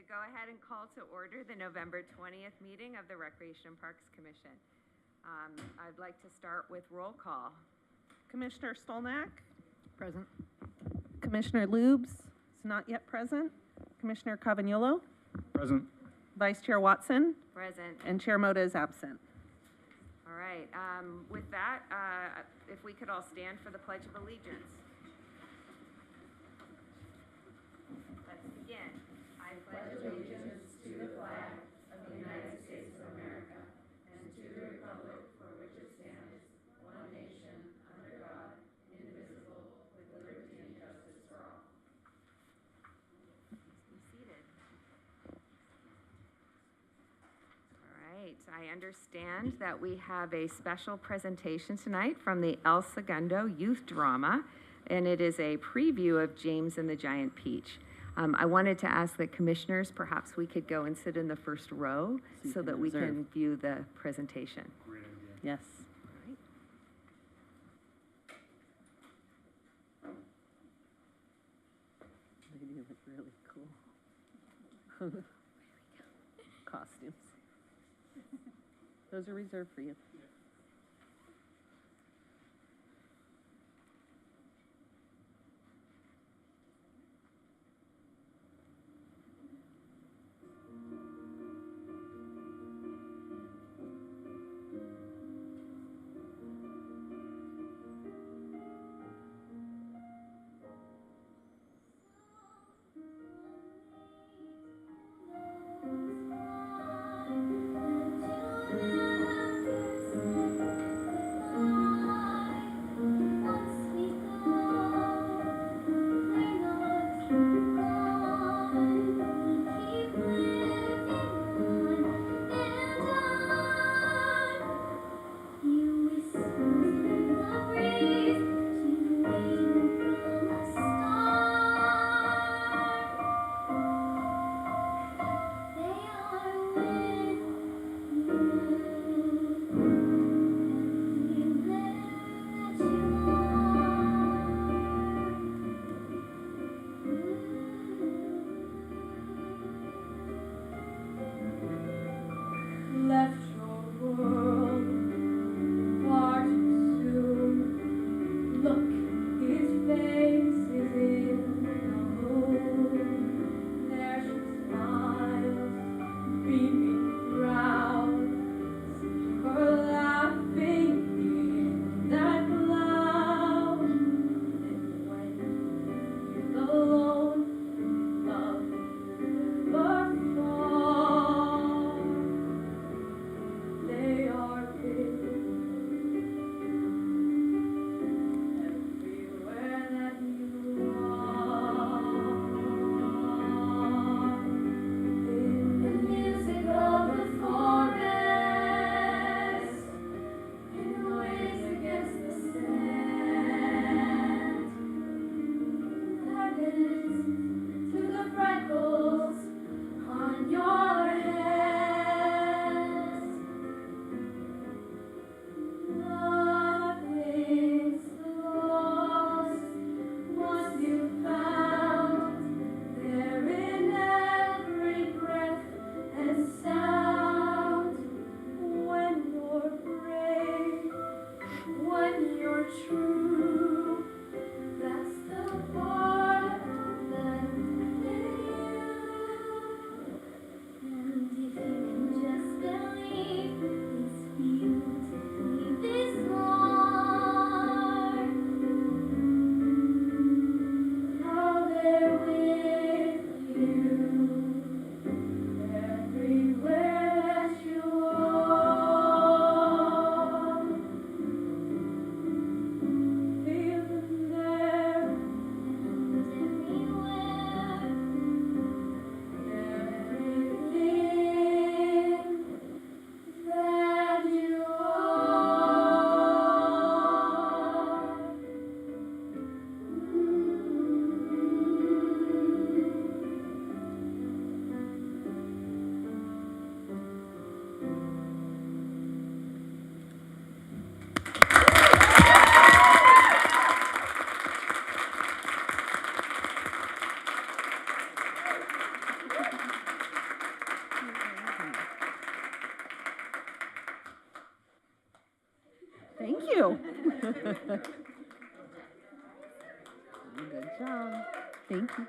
go ahead and call to order the November 20th meeting of the Recreation and Parks Commission. I'd like to start with roll call. Commissioner Stolnak? Present. Commissioner Lubes is not yet present. Commissioner Cavagnolo? Present. Vice Chair Watson? Present. And Chair Moda is absent. All right. With that, if we could all stand for the Pledge of Allegiance. Let's begin. I pledge allegiance to the flag of the United States of America and to the republic for which it stands, one nation, under God, indivisible, with liberty and justice for all. Please be seated. All right. I understand that we have a special presentation tonight from the El Segundo Youth Drama, and it is a preview of James and the Giant Peach. I wanted to ask the commissioners, perhaps we could go and sit in the first row so that we can view the presentation. Great idea. Yes. All right. They do look really cool. Costumes. Those are reserved for you. you. Good job. Thank you.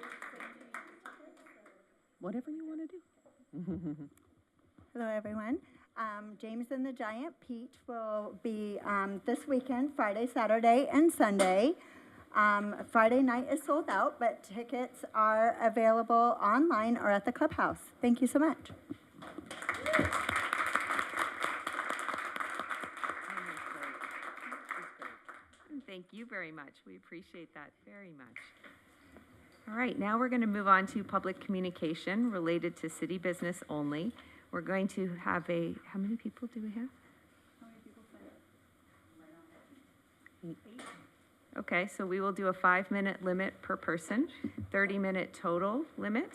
Whatever you want to do. Hello, everyone. James and the Giant Peach will be this weekend, Friday, Saturday, and Sunday. Friday night is sold out, but tickets are available online or at the clubhouse. Thank you so much. Thank you very much. We appreciate that very much. All right, now we're going to move on to public communication related to city business only. We're going to have how many people do we have? Okay, so we will do a 5-minute limit per person, 30-minute total limit.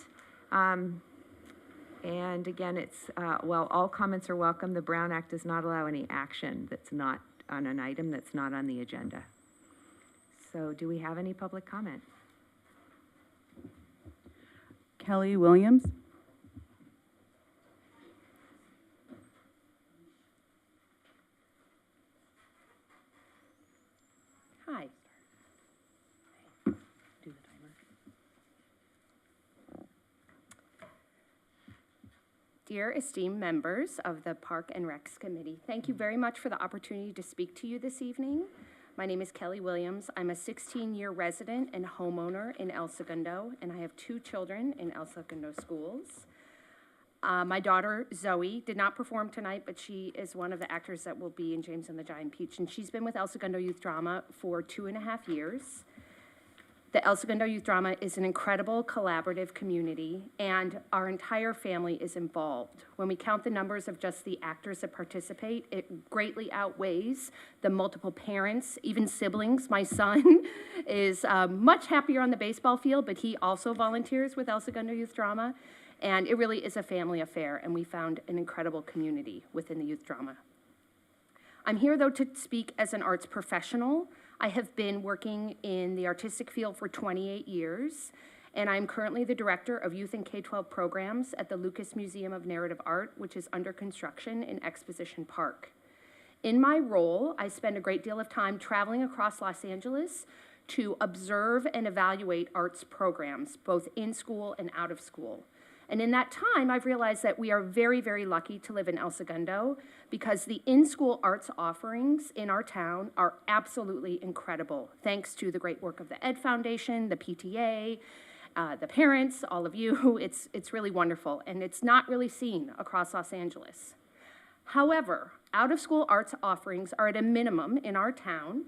And again, it's, all comments are welcome. The Brown Act does not allow any action that's not on an item that's not on the agenda. So do we have any public comment? Kelly Williams. Hi. Dear esteemed members of the Park and Recs Committee, thank you very much for the opportunity to speak to you this evening. My name is Kelly Williams. I'm a 16-year resident and homeowner in El Segundo, and I have 2 children in El Segundo schools. My daughter, Zoe, did not perform tonight, but she is one of the actors that will be in James and the Giant Peach, and she's been with El Segundo Youth Drama for 2.5 years. The El Segundo Youth Drama is an incredible collaborative community, and our entire family is involved. When we count the numbers of just the actors that participate, it greatly outweighs the multiple parents, even siblings. My son is much happier on the baseball field, but he also volunteers with El Segundo Youth Drama, and it really is a family affair, and we found an incredible community within the youth drama. I'm here, though, to speak as an arts professional. I have been working in the artistic field for 28 years, and I'm currently the director of youth and K-12 programs at the Lucas Museum of Narrative Art, which is under construction in Exposition Park. In my role, I spend a great deal of time traveling across Los Angeles to observe and evaluate arts programs, both in school and out of school. And in that time, I've realized that we are very, very lucky to live in El Segundo because the in-school arts offerings in our town are absolutely incredible, thanks to the great work of the Ed Foundation, the PTA, the parents, all of you. It's really wonderful, and it's not really seen across Los Angeles. However, out-of-school arts offerings are at a minimum in our town,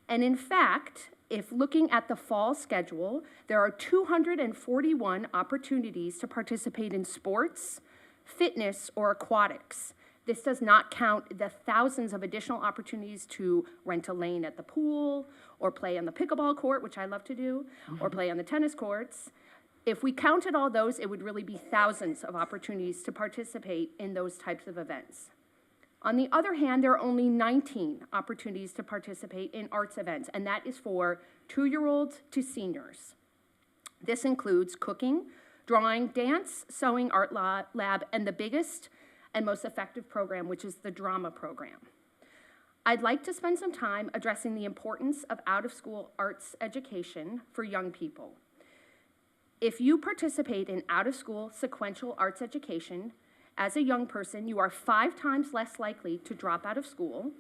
and in fact, if looking at the fall schedule, there are 241 opportunities to participate in sports, fitness, or aquatics. This does not count the thousands of additional opportunities to rent a lane at the pool, or play on the pickleball court, which I love to do, or play on the tennis courts. If we counted all those, it would really be thousands of opportunities to participate in those types of events. On the other hand, there are only 19 opportunities to participate in arts events, and that is for 2-year-olds to seniors. This includes cooking, drawing, dance, sewing, art lab, and the biggest and most effective program, which is the drama program. I'd like to spend some time addressing the importance of out-of-school arts education for young people. If you participate in out-of-school sequential arts education, as a young person, you are 5 times less likely to drop out of school.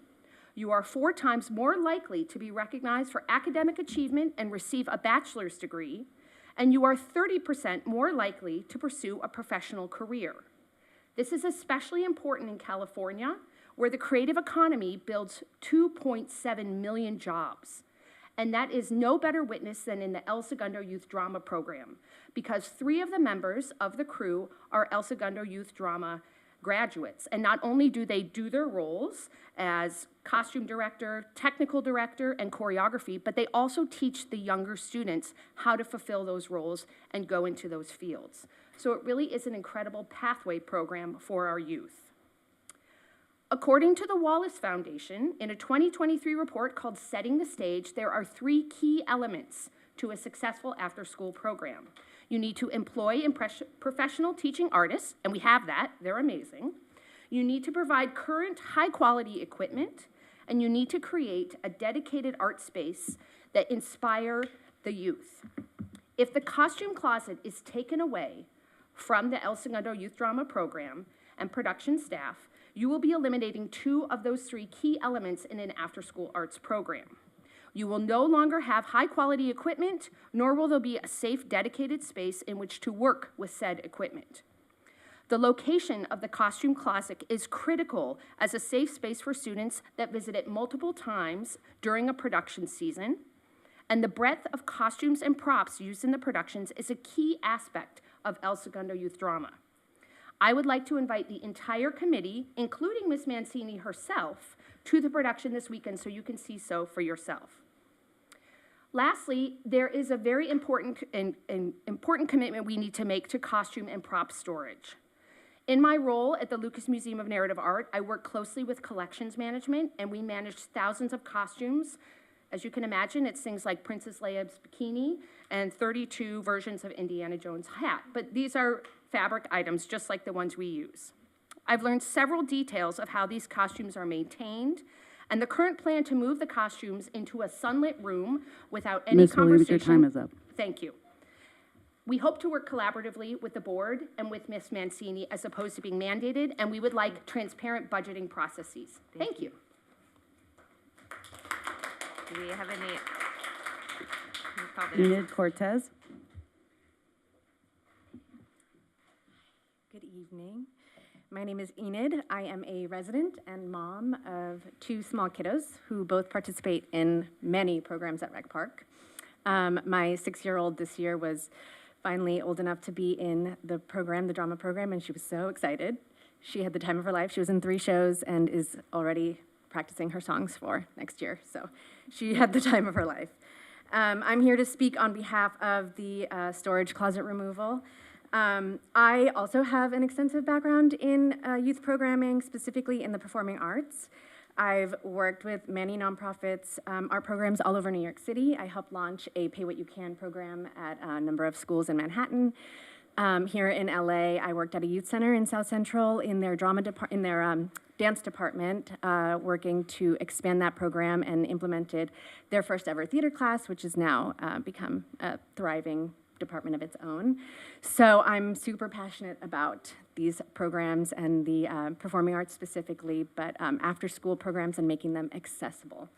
You are 4 times more likely to be recognized for academic achievement and receive a bachelor's degree. And you are 30% more likely to pursue a professional career. This is especially important in California, where the creative economy builds 2.7 million jobs. And that is no better witness than in the El Segundo Youth Drama program, because 3 of the members of the crew are El Segundo Youth Drama graduates. And not only do they do their roles as costume director, technical director, and choreography, but they also teach the younger students how to fulfill those roles and go into those fields. So it really is an incredible pathway program for our youth. According to the Wallace Foundation, in a 2023 report called Setting the Stage, there are 3 key elements to a successful after-school program. You need to employ professional teaching artists, and we have that, they're amazing. You need to provide current high-quality equipment, and you need to create a dedicated art space that inspire the youth. If the costume closet is taken away from the El Segundo Youth Drama Program and production staff, you will be eliminating 2 of those 3 key elements in an after-school arts program. You will no longer have high-quality equipment, nor will there be a safe, dedicated space in which to work with said equipment. The location of the costume closet is critical as a safe space for students that visit it multiple times during a production season, and the breadth of costumes and props used in the productions is a key aspect of El Segundo Youth Drama. I would like to invite the entire committee, including Ms. Mancini herself, to the production this weekend so you can see so for yourself. Lastly, there is a very important commitment we need to make to costume and prop storage. In my role at the Lucas Museum of Narrative Art, I work closely with collections management, and we manage thousands of costumes. As you can imagine, it's things like Princess Leia's bikini and 32 versions of Indiana Jones' hat, but these are fabric items just like the ones we use. I've learned several details of how these costumes are maintained, and the current plan to move the costumes into a sunlit room without any Ms. Williams, conversation. your time is up. Thank you. We hope to work collaboratively with the board and with Ms. Mancini as opposed to being mandated, and we would like transparent budgeting processes. Thank you. Do we have any? Can you call the next? Enid Cortez. Good evening. My name is Enid. I am a resident and mom of 2 small kiddos who both participate in many programs at Rec Park. My 6-year-old this year was finally old enough to be in the program, the drama program, and she was so excited. She had the time of her life. She was in 3 shows and is already practicing her songs for next year, so she had the time of her life. I'm here to speak on behalf of the storage closet removal. I also have an extensive background in youth programming, specifically in the performing arts. I've worked with many nonprofits, art programs all over New York City. I helped launch a Pay What You Can program at a number of schools in Manhattan. Here in LA, I worked at a youth center in South Central in their dance department, working to expand that program, and implemented their first ever theater class, which has now become a thriving department of its own. So I'm super passionate about these programs and the performing arts specifically, but after school programs and making them accessible.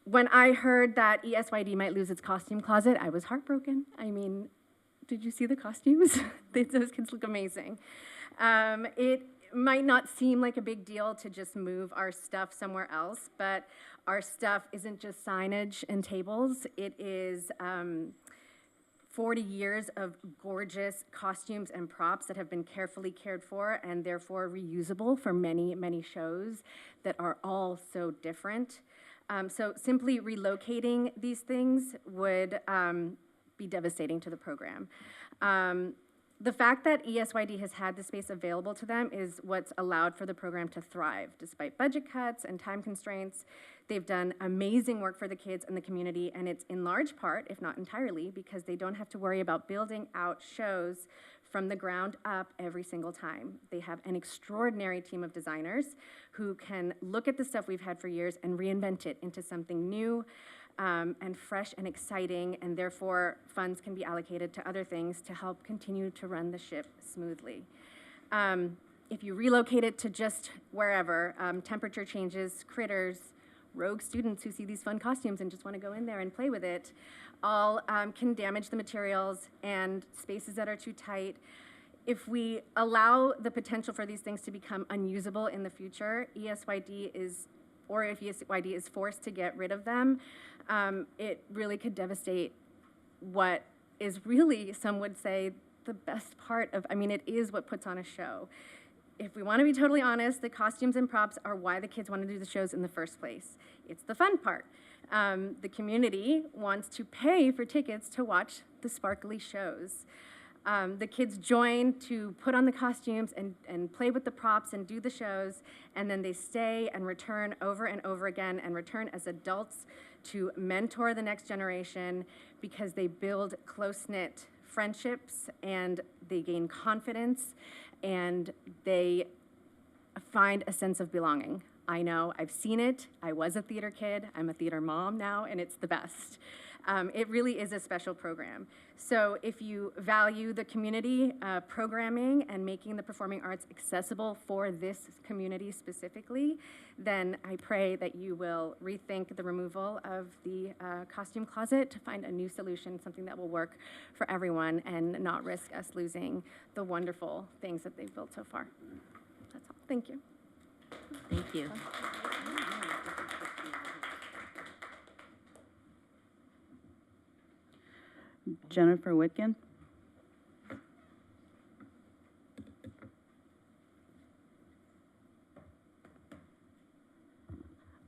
When I heard that ESYD might lose its costume closet, I was heartbroken. I mean, did you see the costumes? Those kids look amazing. It might not seem like a big deal to just move our stuff somewhere else, but our stuff isn't just signage and tables. It is 40 years of gorgeous costumes and props that have been carefully cared for and therefore reusable for many, many shows that are all so different. So simply relocating these things would be devastating to the program. The fact that ESYD has had the space available to them is what's allowed for the program to thrive. Despite budget cuts and time constraints, they've done amazing work for the kids and the community, and it's in large part, if not entirely, because they don't have to worry about building out shows from the ground up every single time. They have an extraordinary team of designers who can look at the stuff we've had for years and reinvent it into something new, and fresh and exciting, and therefore funds can be allocated to other things to help continue to run the ship smoothly. If you relocate it to just wherever, temperature changes, critters, rogue students who see these fun costumes and just want to go in there and play with it, all can damage the materials and spaces that are too tight. If we allow the potential for these things to become unusable in the future, ESYD is, or if ESYD is forced to get rid of them, it really could devastate what is really, some would say, the best part of, I mean, it is what puts on a show. If we want to be totally honest, the costumes and props are why the kids want to do the shows in the first place. It's the fun part. The community wants to pay for tickets to watch the sparkly shows. The kids join to put on the costumes and play with the props and do the shows, and then they stay and return over and over again and return as adults to mentor the next generation because they build close-knit friendships and they gain confidence and they find a sense of belonging. I know, I've seen it. I was a theater kid. I'm a theater mom now, and it's the best. It really is a special program. So if you value the community programming and making the performing arts accessible for this community specifically, then I pray that you will rethink the removal of the costume closet to find a new solution, something that will work for everyone and not risk us losing the wonderful things that they've built so far. That's all. Thank you. Thank you. Jennifer Whitkin.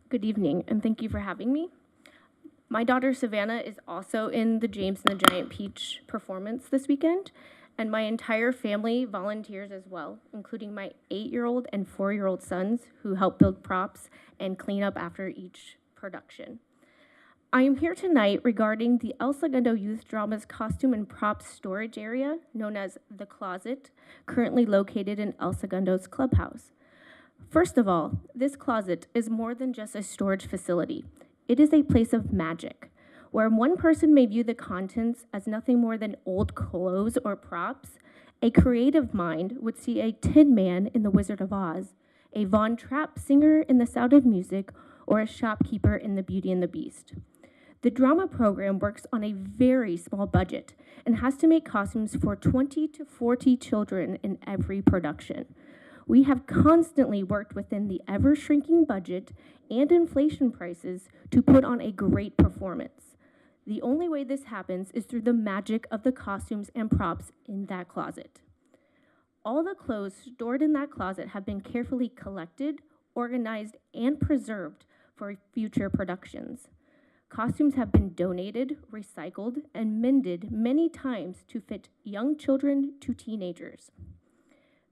Good evening, and thank you for having me. My daughter Savannah is also in the James and the Giant Peach performance this weekend, and my entire family volunteers as well, including my 8-year-old and 4-year-old sons who help build props and clean up after each production. I am here tonight regarding the El Segundo Youth Drama's costume and props storage area, known as The Closet, currently located in El Segundo's clubhouse. First of all, this closet is more than just a storage facility. It is a place of magic, where one person may view the contents as nothing more than old clothes or props. A creative mind would see a Tin Man in The Wizard of Oz, a Von Trapp singer in The Sound of Music, or a shopkeeper in The Beauty and the Beast. The drama program works on a very small budget and has to make costumes for 20 to 40 children in every production. We have constantly worked within the ever-shrinking budget and inflation prices to put on a great performance. The only way this happens is through the magic of the costumes and props in that closet. All the clothes stored in that closet have been carefully collected, organized, and preserved for future productions. Costumes have been donated, recycled, and mended many times to fit young children to teenagers.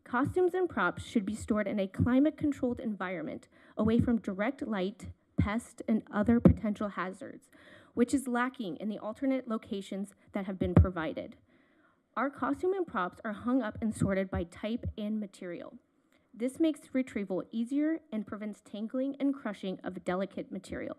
Costumes and props should be stored in a climate-controlled environment, away from direct light, pests, and other potential hazards, which is lacking in the alternate locations that have been provided. Our costume and props are hung up and sorted by type and material. This makes retrieval easier and prevents tangling and crushing of delicate material.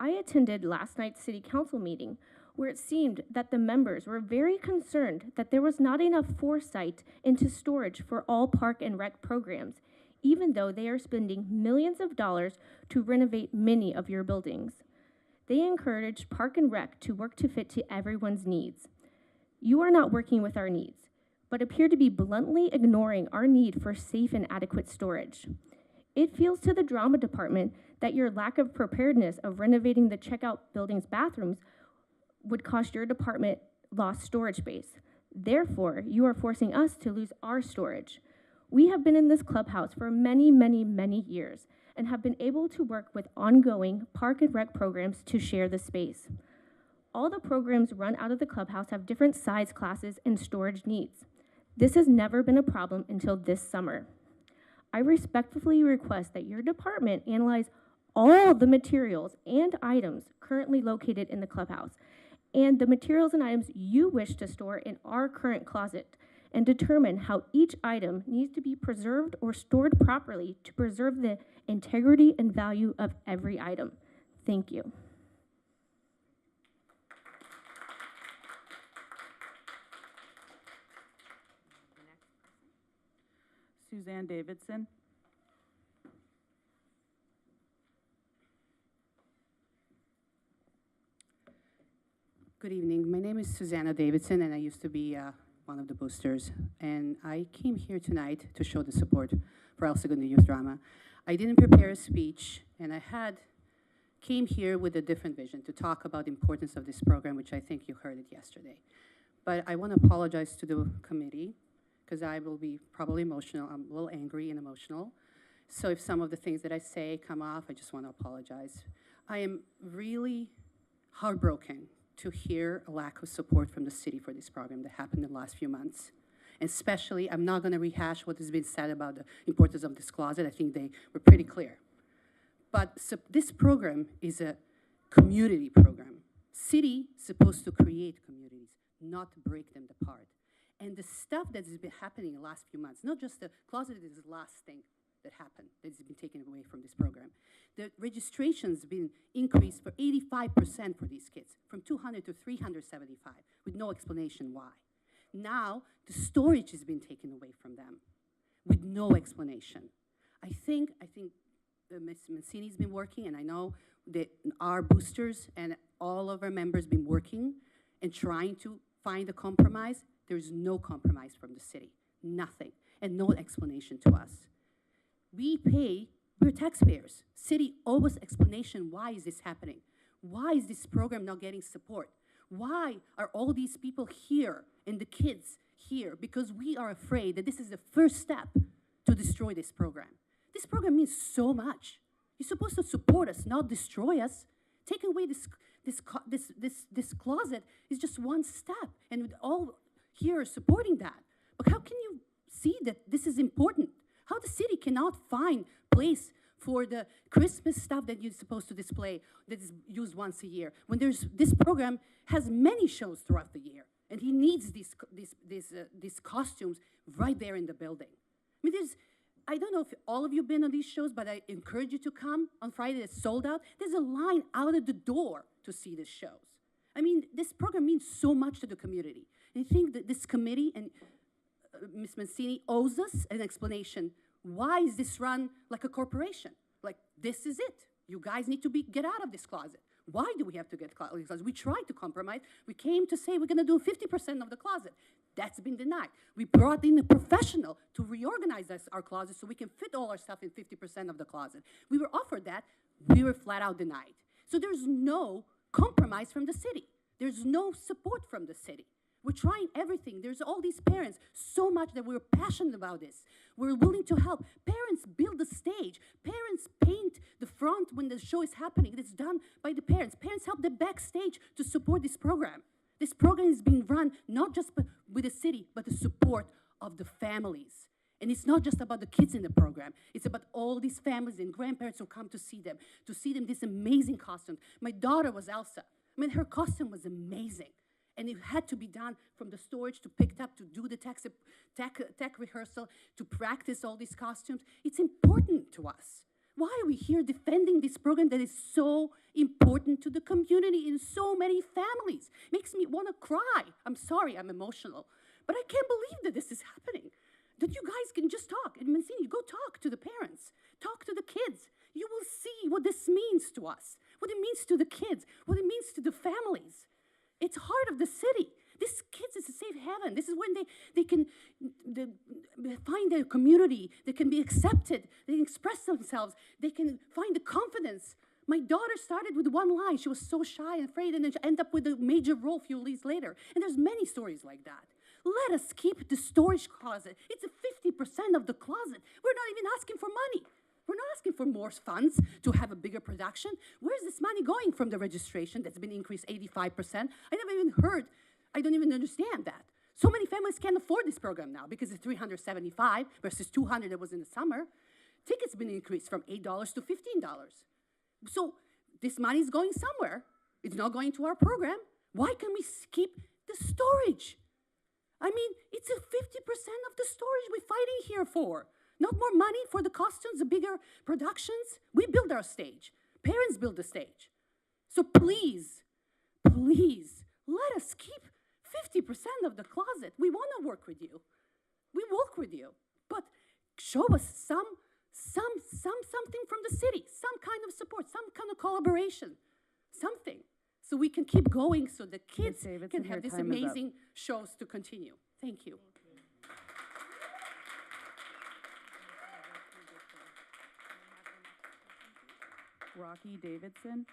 I attended last night's city council meeting where it seemed that the members were very concerned that there was not enough foresight into storage for all park and rec programs, even though they are spending millions of dollars to renovate many of your buildings. They encouraged Park and Rec to work to fit to everyone's needs. You are not working with our needs, but appear to be bluntly ignoring our need for safe and adequate storage. It feels to the drama department that your lack of preparedness of renovating the checkout building's bathrooms would cost your department lost storage space. Therefore, you are forcing us to lose our storage. We have been in this clubhouse for many, many, many years and have been able to work with ongoing park and rec programs to share the space. All the programs run out of the clubhouse have different size classes and storage needs. This has never been a problem until this summer. I respectfully request that your department analyze all the materials and items currently located in the clubhouse and the materials and items you wish to store in our current closet and determine how each item needs to be preserved or stored properly to preserve the integrity and value of every item. Thank you. Suzanne Davidson. Good evening. My name is Susanna Davidson, and I used to be one of the boosters. And I came here tonight to show the support for El Segundo Youth Drama. I didn't prepare a speech, and I came here with a different vision to talk about the importance of this program, which I think you heard it yesterday. But I want to apologize to the committee, because I will be probably emotional. I'm a little angry and emotional. So if some of the things that I say come off, I just want to apologize. I am really heartbroken to hear a lack of support from the city for this program that happened in the last few months. And especially, I'm not going to rehash what has been said about the importance of this closet. I think they were pretty clear. But so this program is a community program. City is supposed to create communities, not break them apart. And the stuff that has been happening in the last few months, not just the closet is the last thing that happened, that has been taken away from this program. The registration's been increased for 85% for these kids, from 200 to 375, with no explanation why. Now, the storage has been taken away from them, with no explanation. I think Ms. Mancini's been working, and I know that our boosters and all of our members been working and trying to find a compromise. There's no compromise from the city, nothing, and no explanation to us. We're taxpayers. City owes us explanation. Why is this happening? Why is this program not getting support? Why are all these people here and the kids here? Because we are afraid that this is the first step to destroy this program. This program means so much. You're supposed to support us, not destroy us. Taking away this closet is just one step, and with all here supporting that. But how can you see that this is important? How the city cannot find place for the Christmas stuff that you're supposed to display that is used once a year, when this program has many shows throughout the year, and he needs these costumes right there in the building. I mean, I don't know if all of you have been on these shows, but I encourage you to come on Friday. It's sold out. There's a line out of the door to see these shows. I mean, this program means so much to the community. And I think that this committee and Ms. Mancini owes us an explanation. Why is this run like a corporation? Like, this is it. You guys need to get out of this closet. Why do we have to get out of this closet? We tried to compromise. We came to say we're going to do 50% of the closet. That's been denied. We brought in a professional to reorganize our closet so we can fit all our stuff in 50% of the closet. We were offered that. We were flat out denied. So there's no compromise from the city. There's no support from the city. We're trying everything. There's all these parents, so much that we're passionate about this. We're willing to help. Parents build the stage. Parents paint the front when the show is happening. It's done by the parents. Parents help the backstage to support this program. This program is being run not just with the city, but the support of the families. And it's not just about the kids in the program. It's about all these families and grandparents who come to see them this amazing costume. My daughter was Elsa. I mean, her costume was amazing. And it had to be done from the storage to picked up to do the tech rehearsal, to practice all these costumes. It's important to us. Why are we here defending this program that is so important to the community and so many families? Makes me want to cry. I'm sorry, I'm emotional. But I can't believe that this is happening. That you guys can just talk. And Mancini, go talk to the parents. Talk to the kids. You will see what this means to us, what it means to the kids, what it means to the families. It's heart of the city. These kids is a safe haven. This is when they can find their community. They can be accepted. They can express themselves. They can find the confidence. My daughter started with one line. She was so shy and afraid, and then she ended up with a major role a few years later. And there's many stories like that. Let us keep the storage closet. It's a 50% of the closet. We're not even asking for money. We're not asking for more funds to have a bigger production. Where's this money going from the registration that's been increased 85%? I never even heard. I don't even understand that. So many families can't afford this program now because it's $375 versus $200 that was in the summer. Tickets been increased from $8 to $15. So this money is going somewhere. It's not going to our program. Why can we keep the storage? I mean, it's a 50% of the storage we're fighting here for. Not more money for the costumes, the bigger productions. We build our stage. Parents build the stage. So please, please, let us keep 50% of the closet. We want to work with you. We work with you. But show us something from the city, some kind of support, some kind of collaboration, something. So we can keep going so the kids can have these amazing shows to continue. Thank you. Rocky Davidson.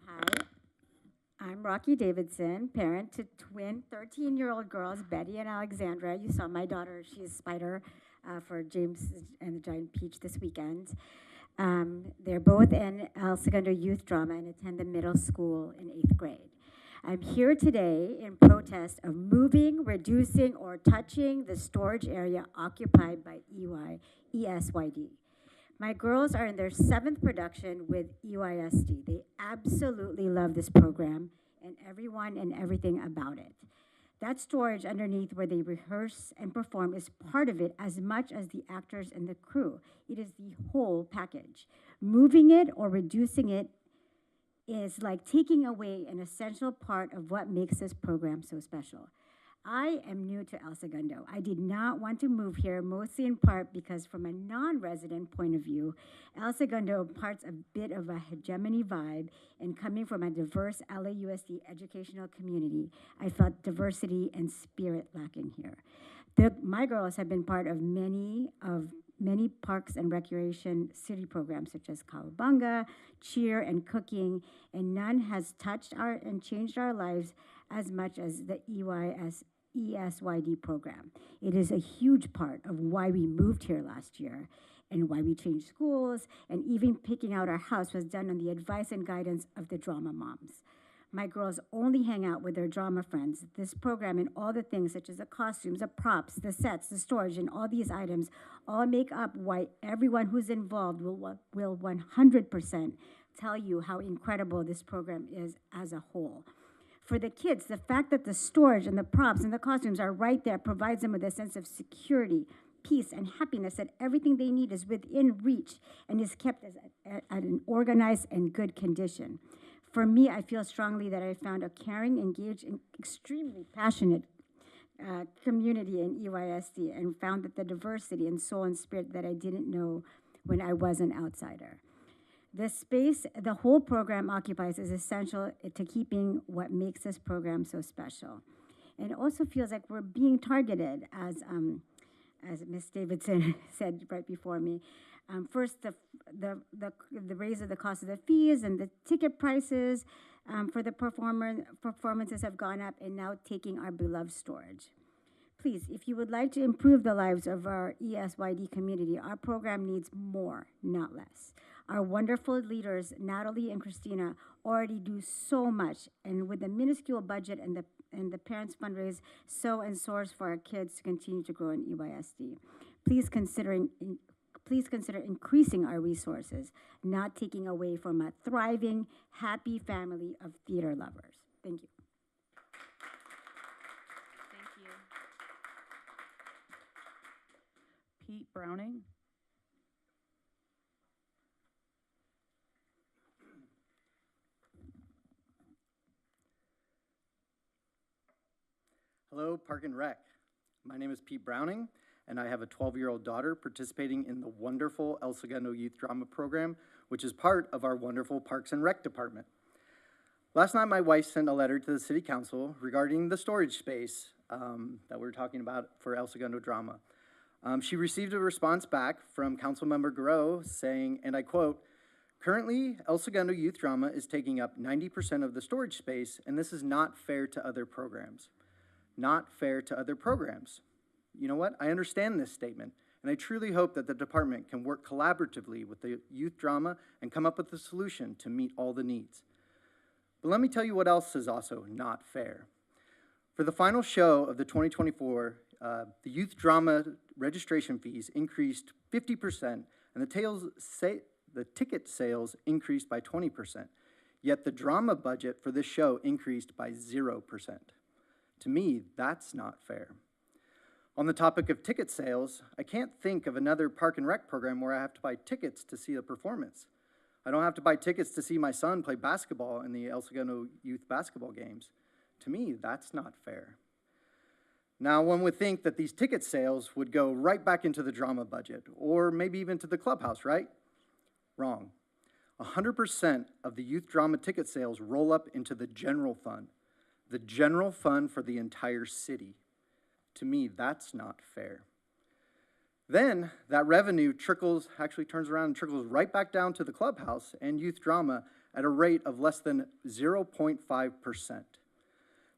Hi, I'm Rocky Davidson, parent to twin 13-year-old girls, Betty and Alexandra. You saw my daughter, she's Spider for James and the Giant Peach this weekend. They're both in El Segundo Youth Drama and attend the middle school in 8th grade. I'm here today in protest of moving, reducing, or touching the storage area occupied by ESYD. My girls are in their 7th production with EYSD. They absolutely love this program and everyone and everything about it. That storage underneath where they rehearse and perform is part of it as much as the actors and the crew. It is the whole package. Moving it or reducing it is like taking away an essential part of what makes this program so special. I am new to El Segundo. I did not want to move here, mostly in part because from a non-resident point of view, El Segundo imparts a bit of a hegemony vibe, and coming from a diverse LAUSD educational community, I felt diversity and spirit lacking here. My girls have been part of many parks and recreation city programs such as Cowabunga, cheer, and cooking, and none has touched and changed our lives as much as the ESYD program. It is a huge part of why we moved here last year and why we changed schools, and even picking out our house was done on the advice and guidance of the drama moms. My girls only hang out with their drama friends. This program and all the things such as the costumes, the props, the sets, the storage, and all these items all make up why everyone who's involved will 100% tell you how incredible this program is as a whole. For the kids, the fact that the storage and the props and the costumes are right there provides them with a sense of security, peace, and happiness that everything they need is within reach and is kept at an organized and good condition. For me, I feel strongly that I found a caring, engaged, and extremely passionate community in EYSD, and found that the diversity and soul and spirit that I didn't know when I was an outsider. The space the whole program occupies is essential to keeping what makes this program so special. And it also feels like we're being targeted, as Ms. Davidson said right before me. First, the raise of the cost of the fees and the ticket prices for the performances have gone up, and now taking our beloved storage. Please, if you would like to improve the lives of our ESYD community, our program needs more, not less. Our wonderful leaders, Natalie and Christina, already do so much, and with the minuscule budget and the parents fundraise and source for our kids to continue to grow in EYSD. Please consider increasing our resources, not taking away from a thriving, happy family of theater lovers. Thank you. Thank you. Pete Browning. Hello, Park and Rec. My name is Pete Browning, and I have a 12-year-old daughter participating in the wonderful El Segundo Youth Drama Program, which is part of our wonderful Parks and Rec department. Last night, my wife sent a letter to the City Council regarding the storage space that we're talking about for El Segundo Drama. She received a response back from Councilmember Garreau saying, and I quote, "Currently, El Segundo Youth Drama is taking up 90% of the storage space, and this is not fair to other programs." Not fair to other programs. You know what? I understand this statement, and I truly hope that the department can work collaboratively with the youth drama and come up with a solution to meet all the needs. But let me tell you what else is also not fair. For the final show of the 2024, the youth drama registration fees increased 50%, and the ticket sales increased by 20%. Yet the drama budget for this show increased by 0%. To me, that's not fair. On the topic of ticket sales, I can't think of another Park and Rec program where I have to buy tickets to see a performance. I don't have to buy tickets to see my son play basketball in the El Segundo youth basketball games. To me, that's not fair. Now, one would think that these ticket sales would go right back into the drama budget, or maybe even to the clubhouse, right? Wrong. 100% of the youth drama ticket sales roll up into the general fund. The general fund for the entire city. To me, that's not fair. Then that revenue actually turns around and trickles right back down to the clubhouse and youth drama at a rate of less than 0.5%.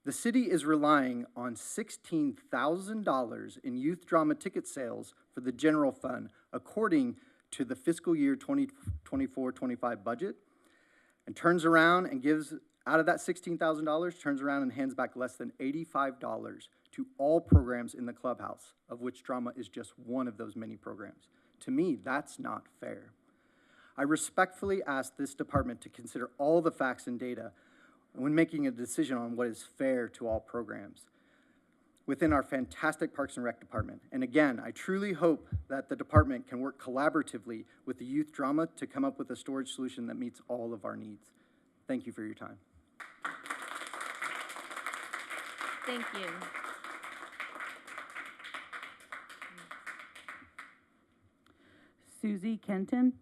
The city is relying on $16,000 in youth drama ticket sales for the general fund, according to the fiscal year 2024-25 budget, and turns around and gives out of that $16,000, turns around and hands back less than $85 to all programs in the clubhouse, of which drama is just one of those many programs. To me, that's not fair. I respectfully ask this department to consider all the facts and data when making a decision on what is fair to all programs within our fantastic Parks and Rec department. And again, I truly hope that the department can work collaboratively with the youth drama to come up with a storage solution that meets all of our needs. Thank you for your time. Thank you. Susie Kenton.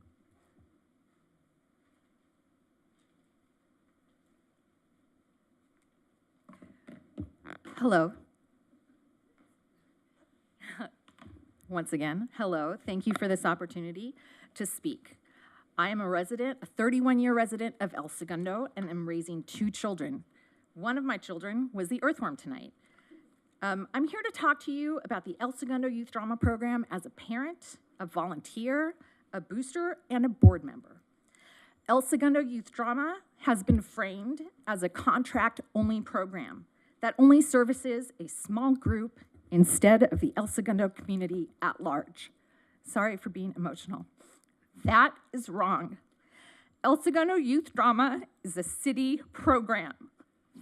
Hello. Once again, hello. Thank you for this opportunity to speak. I am a 31-year resident of El Segundo, and am raising 2 children. One of my children was the earthworm tonight. I'm here to talk to you about the El Segundo Youth Drama Program as a parent, a volunteer, a booster, and a board member. El Segundo Youth Drama has been framed as a contract-only program that only services a small group instead of the El Segundo community at large. Sorry for being emotional. That is wrong. El Segundo Youth Drama is a city program,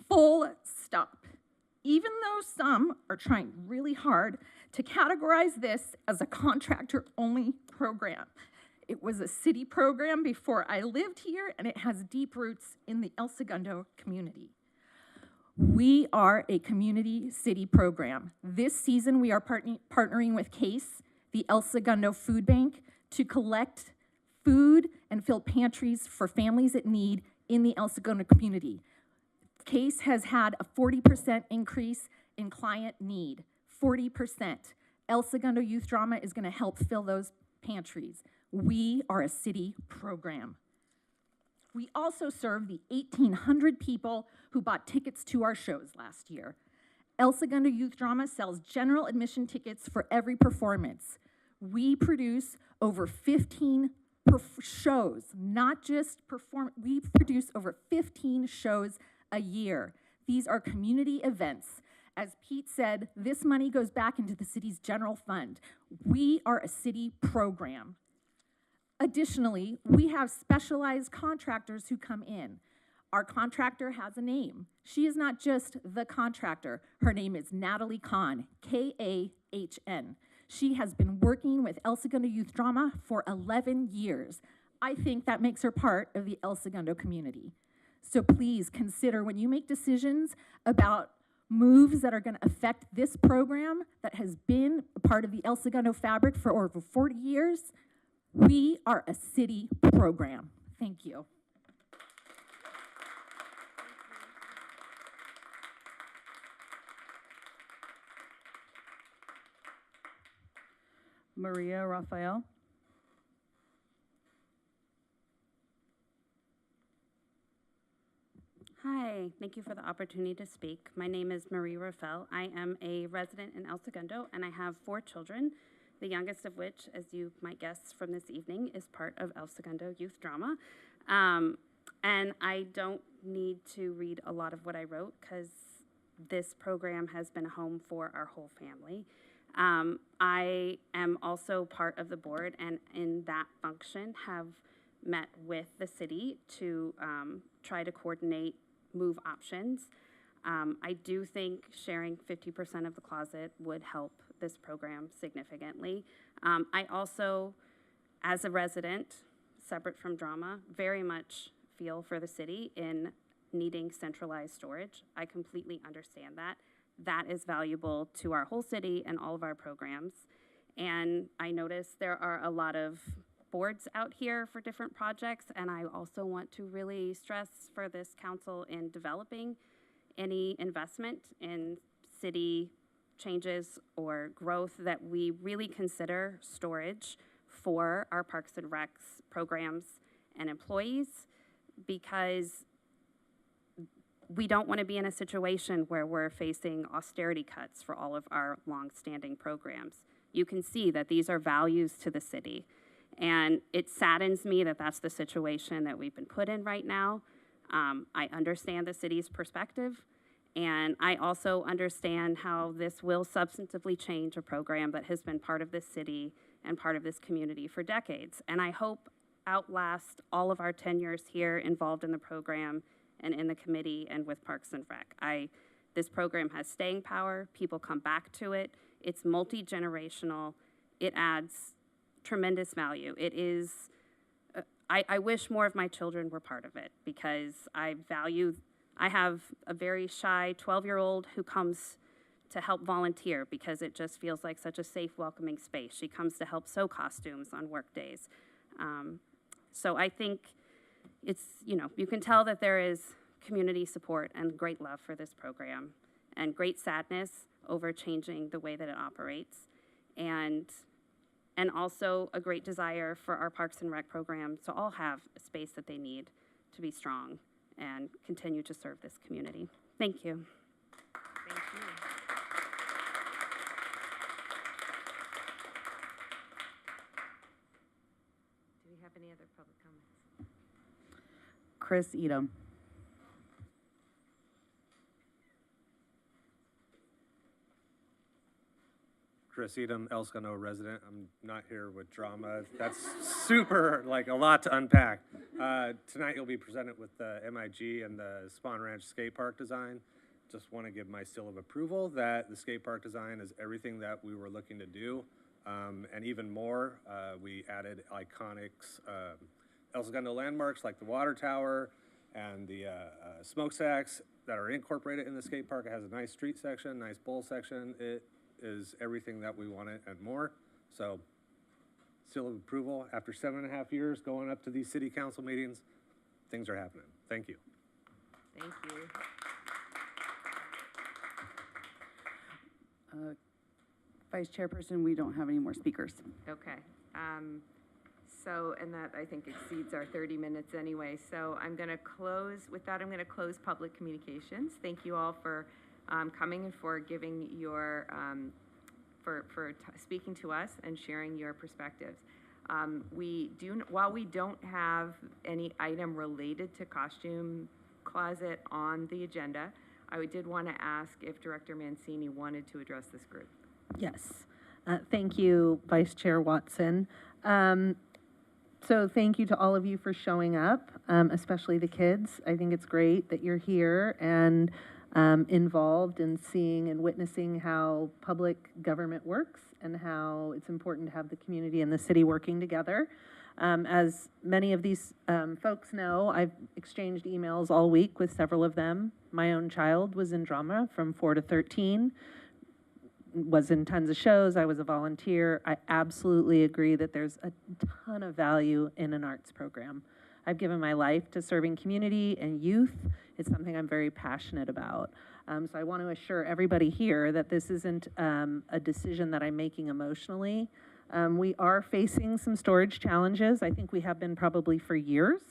full stop. Even though some are trying really hard to categorize this as a contractor-only program. It was a city program before I lived here, and it has deep roots in the El Segundo community. We are a community city program. This season, we are partnering with CASE, the El Segundo Food Bank, to collect food and fill pantries for families in need in the El Segundo community. CASE has had a 40% increase in client need, 40%. El Segundo Youth Drama is gonna help fill those pantries. We are a city program. We also serve the 1,800 people who bought tickets to our shows last year. El Segundo Youth Drama sells general admission tickets for every performance. We produce over 15 shows, not just we produce over 15 shows a year. These are community events. As Pete said, this money goes back into the city's general fund. We are a city program. Additionally, we have specialized contractors who come in. Our contractor has a name. She is not just the contractor. Her name is Natalie Kahn, K-A-H-N. She has been working with El Segundo Youth Drama for 11 years. I think that makes her part of the El Segundo community. So please consider when you make decisions about moves that are going to affect this program that has been a part of the El Segundo fabric for over 40 years, we are a city program. Thank you. Maria Raphael. Hi, thank you for the opportunity to speak. My name is Marie Raphael. I am a resident in El Segundo, and I have 4 children, the youngest of which, as you might guess from this evening, is part of El Segundo Youth Drama. And I don't need to read a lot of what I wrote because this program has been a home for our whole family. I am also part of the board, and in that function have met with the city to try to coordinate move options. I do think sharing 50% of the closet would help this program significantly. I also, as a resident, separate from drama, very much feel for the city in needing centralized storage. I completely understand that. That is valuable to our whole city and all of our programs. And I notice there are a lot of boards out here for different projects, and I also want to really stress for this council in developing any investment in city changes or growth that we really consider storage for our Parks and Recs programs and employees, because we don't want to be in a situation where we're facing austerity cuts for all of our long-standing programs. You can see that these are values to the city. And it saddens me that that's the situation that we've been put in right now. I understand the city's perspective, and I also understand how this will substantively change a program that has been part of this city and part of this community for decades. And I hope outlast all of our tenures here involved in the program and in the committee and with Parks and Rec. This program has staying power. People come back to it. It's multi-generational. It adds tremendous value. It is, I wish more of my children were part of it because I have a very shy 12-year-old who comes to help volunteer because it just feels like such a safe, welcoming space. She comes to help sew costumes on work days. So I think it's, you can tell that there is community support and great love for this program and great sadness over changing the way that it operates and also a great desire for our Parks and Rec program to all have a space that they need to be strong and continue to serve this community. Thank you. Thank you. Do we have any other public comments? Chris Edom. Chris Edom, El Segundo resident. I'm not here with drama. That's super, a lot to unpack. Tonight you'll be presented with the MIG and the Spawn Ranch skate park design. Just want to give my seal of approval that the skate park design is everything that we were looking to do. And even more, we added iconics, El Segundo landmarks like the water tower and the smokestacks that are incorporated in the skate park. It has a nice street section, nice bowl section. It is everything that we wanted and more. So, seal of approval. After 7.5 years going up to these city council meetings, things are happening. Thank you. Thank you. Vice Chairperson, we don't have any more speakers. Okay. And that I think exceeds our 30 minutes anyway. So I'm going to close, with that, I'm going to close public communications. Thank you all for coming and for giving your, speaking to us and sharing your perspectives. While we don't have any item related to costume closet on the agenda, I did want to ask if Director Mancini wanted to address this group. Yes. Thank you, Vice Chair Watson. So thank you to all of you for showing up, especially the kids. I think it's great that you're here and involved in seeing and witnessing how public government works and how it's important to have the community and the city working together. As many of these folks know, I've exchanged emails all week with several of them. My own child was in drama from 4 to 13. Was in tons of shows. I was a volunteer. I absolutely agree that there's a ton of value in an arts program. I've given my life to serving community and youth. It's something I'm very passionate about. So I want to assure everybody here that this isn't a decision that I'm making emotionally. We are facing some storage challenges. I think we have been probably for years.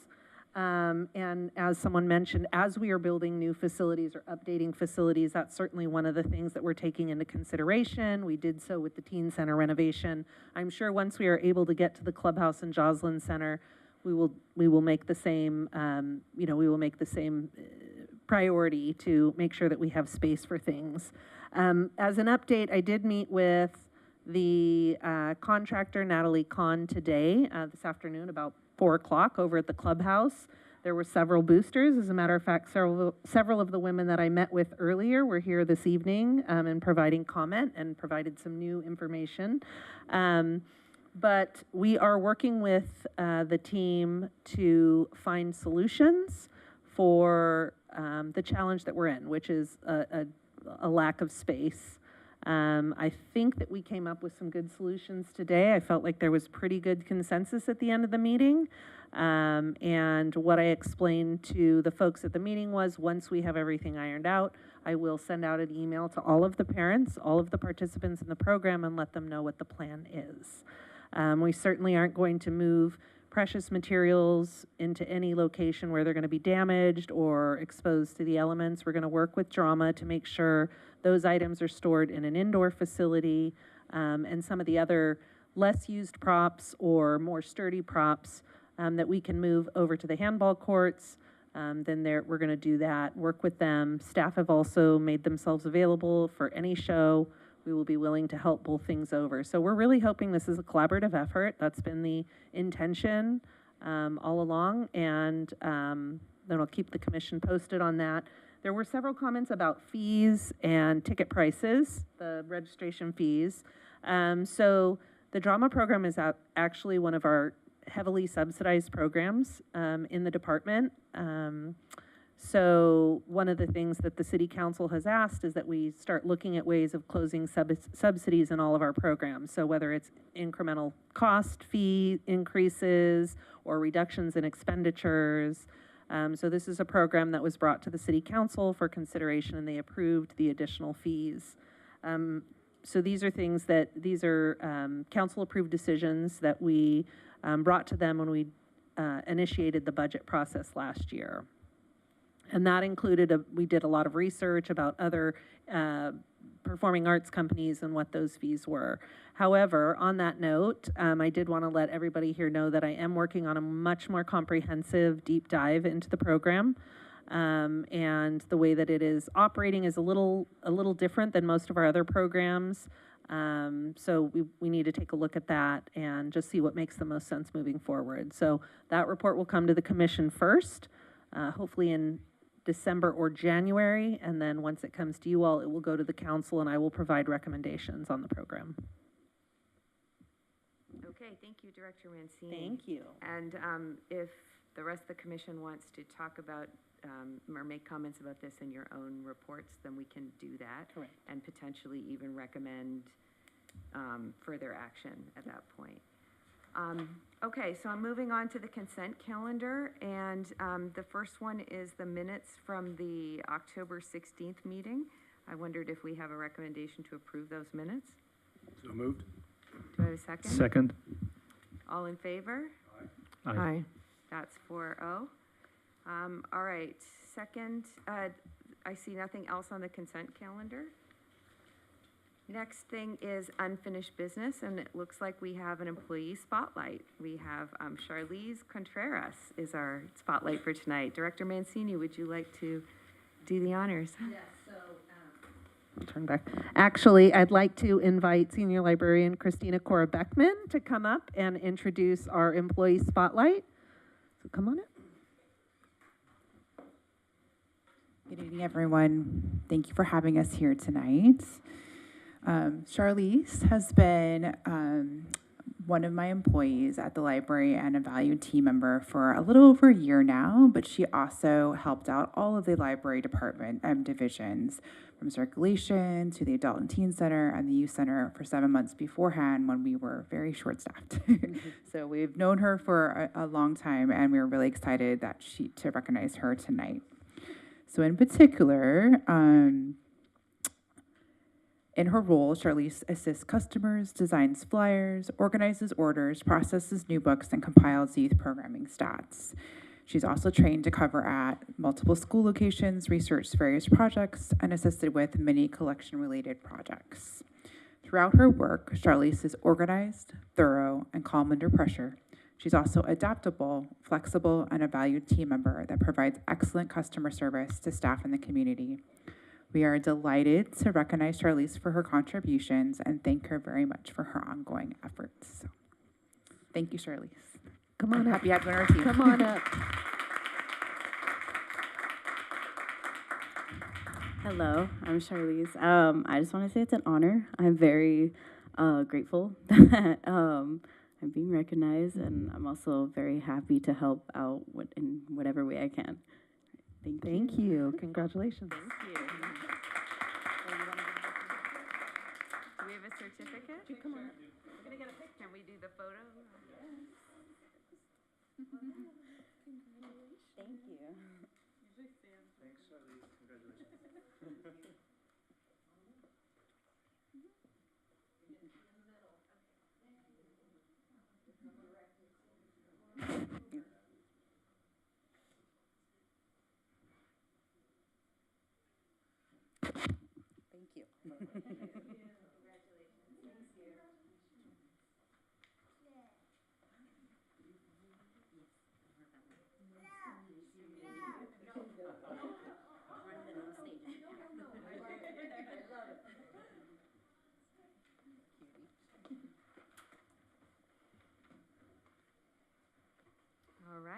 And as someone mentioned, as we are building new facilities or updating facilities, that's certainly one of the things that we're taking into consideration. We did so with the Teen Center renovation. I'm sure once we are able to get to the clubhouse and Joslin Center, we will make the same, we will make the same priority to make sure that we have space for things. As an update, I did meet with the contractor, Natalie Kahn, today, this afternoon, about 4 o'clock over at the clubhouse. There were several boosters. As a matter of fact, several of the women that I met with earlier were here this evening and providing comment and provided some new information. But we are working with the team to find solutions for the challenge that we're in, which is a lack of space. I think that we came up with some good solutions today. I felt like there was pretty good consensus at the end of the meeting. And what I explained to the folks at the meeting was once we have everything ironed out, I will send out an email to all of the parents, all of the participants in the program, and let them know what the plan is. We certainly aren't going to move precious materials into any location where they're going to be damaged or exposed to the elements. We're going to work with drama to make sure those items are stored in an indoor facility, and some of the other less used props or more sturdy props that we can move over to the handball courts. Then we're going to do that, work with them. Staff have also made themselves available for any show. we will be willing to help both things over. So we're really hoping this is a collaborative effort. That's been the intention all along, and then I'll keep the commission posted on that. There were several comments about fees and ticket prices, the registration fees. So the drama program is actually one of our heavily subsidized programs in the department. So one of the things that the city council has asked is that we start looking at ways of closing subsidies in all of our programs. So whether it's incremental cost fee increases or reductions in expenditures. So this is a program that was brought to the city council for consideration, and they approved the additional fees. So these are things that, these are council approved decisions that we brought to them when we initiated the budget process last year. And that included, we did a lot of research about other performing arts companies and what those fees were. However, on that note, I did want to let everybody here know that I am working on a much more comprehensive deep dive into the program. And the way that it is operating is a little different than most of our other programs. So we need to take a look at that and just see what makes the most sense moving forward. So that report will come to the commission first, hopefully in December or January, and then once it comes to you all, it will go to the council, and I will provide recommendations on the program. Okay, thank you, Director Mancini. Thank you. And if the rest of the commission wants to talk about or make comments about this in your own reports, then we can do that. Correct. And potentially even recommend further action at that point. Okay, so I'm moving on to the consent calendar, and the first one is the minutes from the October 16th meeting. I wondered if we have a recommendation to approve those minutes. So moved. Do I have a second? Second. All in favor? Aye. That's 4-0. All right, second, I see nothing else on the consent calendar. Next thing is unfinished business, and it looks like we have an employee spotlight. We have Charlize Contreras is our spotlight for tonight. Director Mancini, would you like to do the honors? Yes, so I'll turn back. Actually, I'd like to invite Senior Librarian Christina Cora Beckman to come up and introduce our employee spotlight. So come on up. Good evening, everyone. Thank you for having us here tonight. Charlize has been one of my employees at the library and a valued team member for a little over a year now, but she also helped out all of the library department divisions, from circulation to the Adult and Teen Center and the Youth Center for 7 months beforehand when we were very short-staffed. So we've known her for a long time, and we're really excited that to recognize her tonight. So in particular, in her role, Charlize assists customers, designs flyers, organizes orders, processes new books, and compiles youth programming stats. She's also trained to cover at multiple school locations, researched various projects, and assisted with many collection-related projects. Throughout her work, Charlize is organized, thorough, and calm under pressure. She's also adaptable, flexible, and a valued team member that provides excellent customer service to staff in the community. We are delighted to recognize Charlize for her contributions and thank her very much for her ongoing efforts. So, thank you, Charlize. Come on up. Happy to have you on our team. Come on up. Hello, I'm Charlize. I just want to say it's an honor. I'm very grateful that I'm being recognized, and I'm also very happy to help out in whatever way I can. Thank you. Congratulations. Thank you. Do we have a certificate? Come on. We're gonna get a pic. Can we do the photo? Thank you. Thanks, Charlize. Congratulations. Thank you.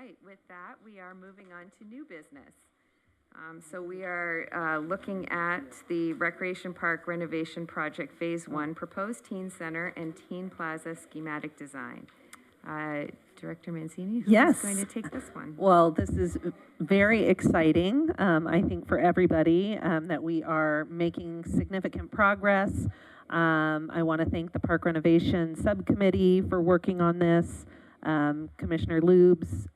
right, with that, we are moving on to new business. So we are looking at the Recreation Park renovation project Phase 1, proposed teen center and teen plaza schematic design. Director Mancini, who's Yes. going to take this one? Well, this is very exciting, I think, for everybody, that we are making significant progress. I want to thank the Park Renovation Subcommittee for working on this. Commissioner Lubes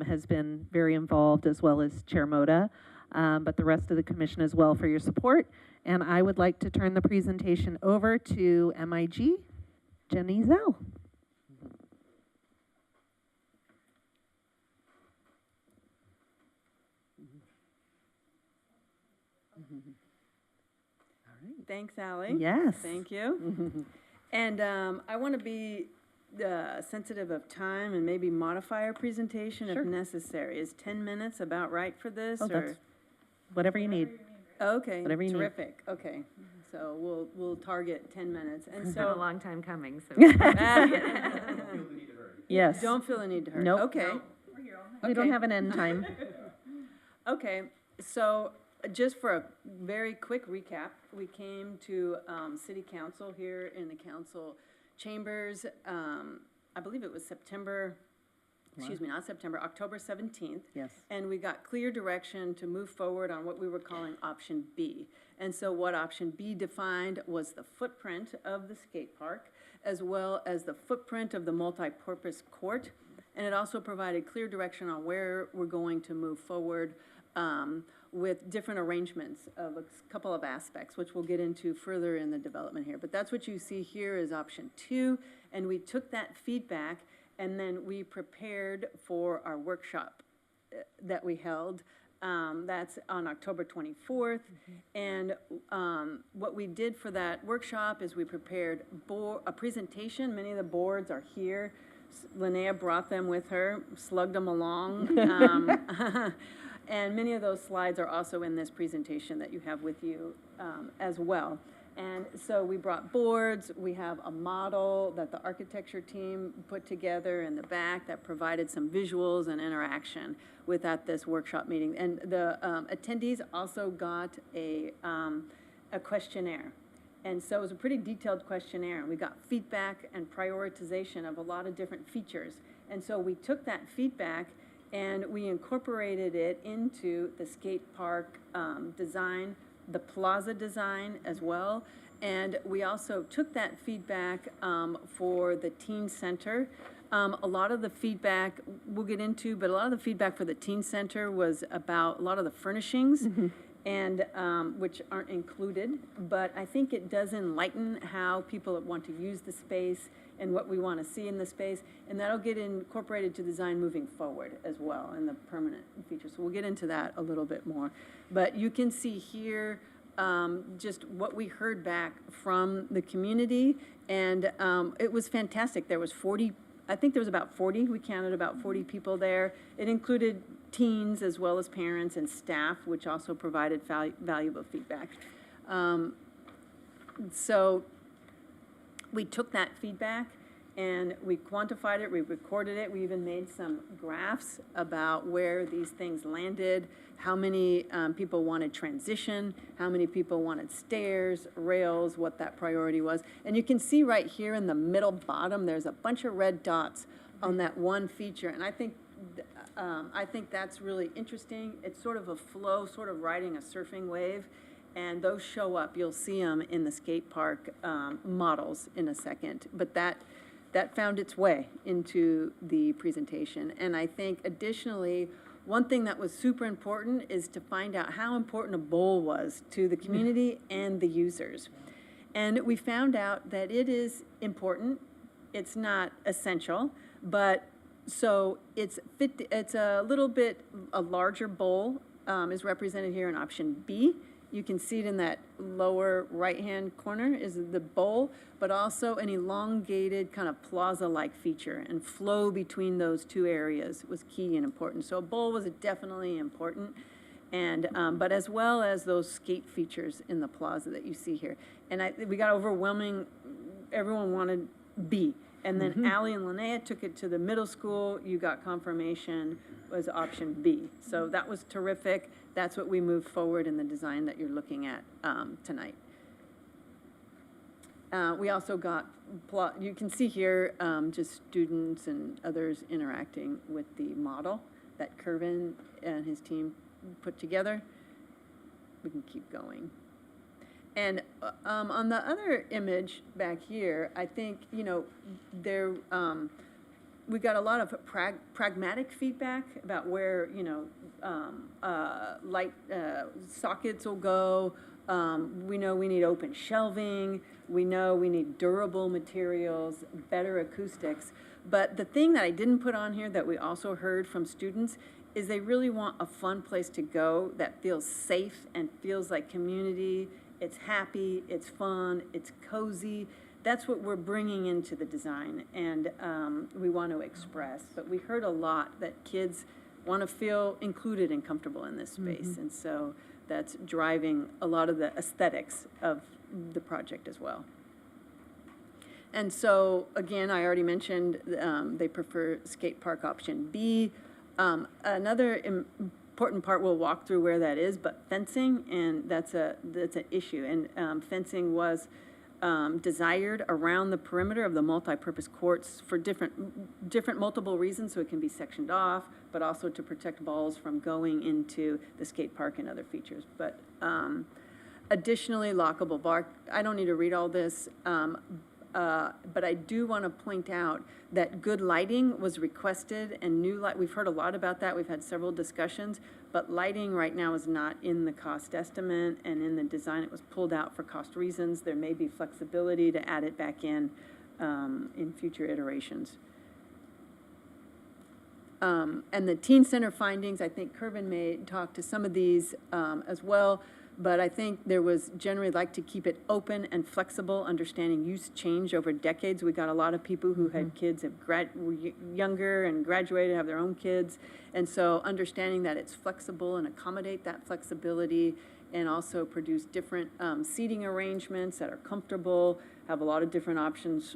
has been very involved, as well as Chair Moda, but the rest of the commission as well for your support. And I would like to turn the presentation over to MIG, Jenny Zell. Thanks, Allie. Yes. Thank you. And I want to be sensitive of time and maybe modify our presentation Sure. if necessary. Is 10 minutes about right for this? Oh, that's whatever you need. Okay, whatever you need. terrific. Okay, so we'll target 10 minutes. And It's been a so long time coming, so. Yes. don't feel the need to hurry. Nope. Okay. We don't have an end time. Okay, so just for a very quick recap, we came to City Council here in the council chambers. I believe it was October 17th. Yes. And we got clear direction to move forward on what we were calling option B. And so what option B defined was the footprint of the skate park, as well as the footprint of the multi-purpose court. And it also provided clear direction on where we're going to move forward with different arrangements of a couple of aspects, which we'll get into further in the development here. But that's what you see here is option 2, and we took that feedback and then we prepared for our workshop that we held. That's on October 24th. And what we did for that workshop is we prepared a presentation. Many of the boards are here. Linnea brought them with her, slugged them along. And many of those slides are also in this presentation that you have with you as well. And so we brought boards. We have a model that the architecture team put together in the back that provided some visuals and interaction with at this workshop meeting. And the attendees also got a questionnaire. And so it was a pretty detailed questionnaire. We got feedback and prioritization of a lot of different features. And so we took that feedback and we incorporated it into the skate park design, the plaza design as well. And we also took that feedback for the teen center. A lot of the feedback we'll get into, but a lot of the feedback for the teen center was about a lot of the furnishings, and which aren't included. But I think it does enlighten how people want to use the space and what we want to see in the space, and that'll get incorporated to design moving forward as well in the permanent features. So we'll get into that a little bit more. But you can see here just what we heard back from the community, and it was fantastic. There was 40, I think there was about 40, we counted about 40 people there. It included teens as well as parents and staff, which also provided valuable feedback. So we took that feedback and we quantified it, we recorded it, we even made some graphs about where these things landed, how many people wanted transition, how many people wanted stairs, rails, what that priority was. And you can see right here in the middle bottom, there's a bunch of red dots on that one feature. And I think that's really interesting. It's sort of a flow, sort of riding a surfing wave. And those show up, you'll see them in the skate park models in a second. But that found its way into the presentation. And I think additionally, one thing that was super important is to find out how important a bowl was to the community and the users. And we found out that it is important. It's not essential, but so it's a little bit, a larger bowl is represented here in option B. You can see it in that lower right-hand corner is the bowl, but also an elongated kind of plaza-like feature, and flow between those two areas was key and important. So a bowl was definitely important, and but as well as those skate features in the plaza that you see here. And we got overwhelming, everyone wanted B. And then Allie and Linnea took it to the middle school. You got confirmation was option B. So that was terrific. That's what we moved forward in the design that you're looking at tonight. We also got, you can see here just students and others interacting with the model that Kervin and his team put together. We can keep going. And on the other image back here, I think, you know, there, we got a lot of pragmatic feedback about where, you know, light sockets will go. We know we need open shelving. We know we need durable materials, better acoustics. But the thing that I didn't put on here that we also heard from students is they really want a fun place to go that feels safe and feels like community. It's happy, it's fun, it's cozy. That's what we're bringing into the design, and we want to express. But we heard a lot that kids want to feel included and comfortable in this space, and so that's driving a lot of the aesthetics of the project as well. And so, again, I already mentioned they prefer skate park option B. Another important part, we'll walk through where that is, but fencing, and that's an issue. And fencing was desired around the perimeter of the multi-purpose courts for different multiple reasons, so it can be sectioned off, but also to protect balls from going into the skate park and other features. But additionally, lockable bar, I don't need to read all this, but I do want to point out that good lighting was requested, and new light, we've heard a lot about that, we've had several discussions, but lighting right now is not in the cost estimate, and in the design it was pulled out for cost reasons. There may be flexibility to add it back in future iterations. And the teen center findings, I think Kervin may talk to some of these as well, but I think there was generally like to keep it open and flexible, understanding use change over decades. We got a lot of people who had kids that were younger and graduated, have their own kids, and so understanding that it's flexible and accommodate that flexibility, and also produce different seating arrangements that are comfortable, have a lot of different options.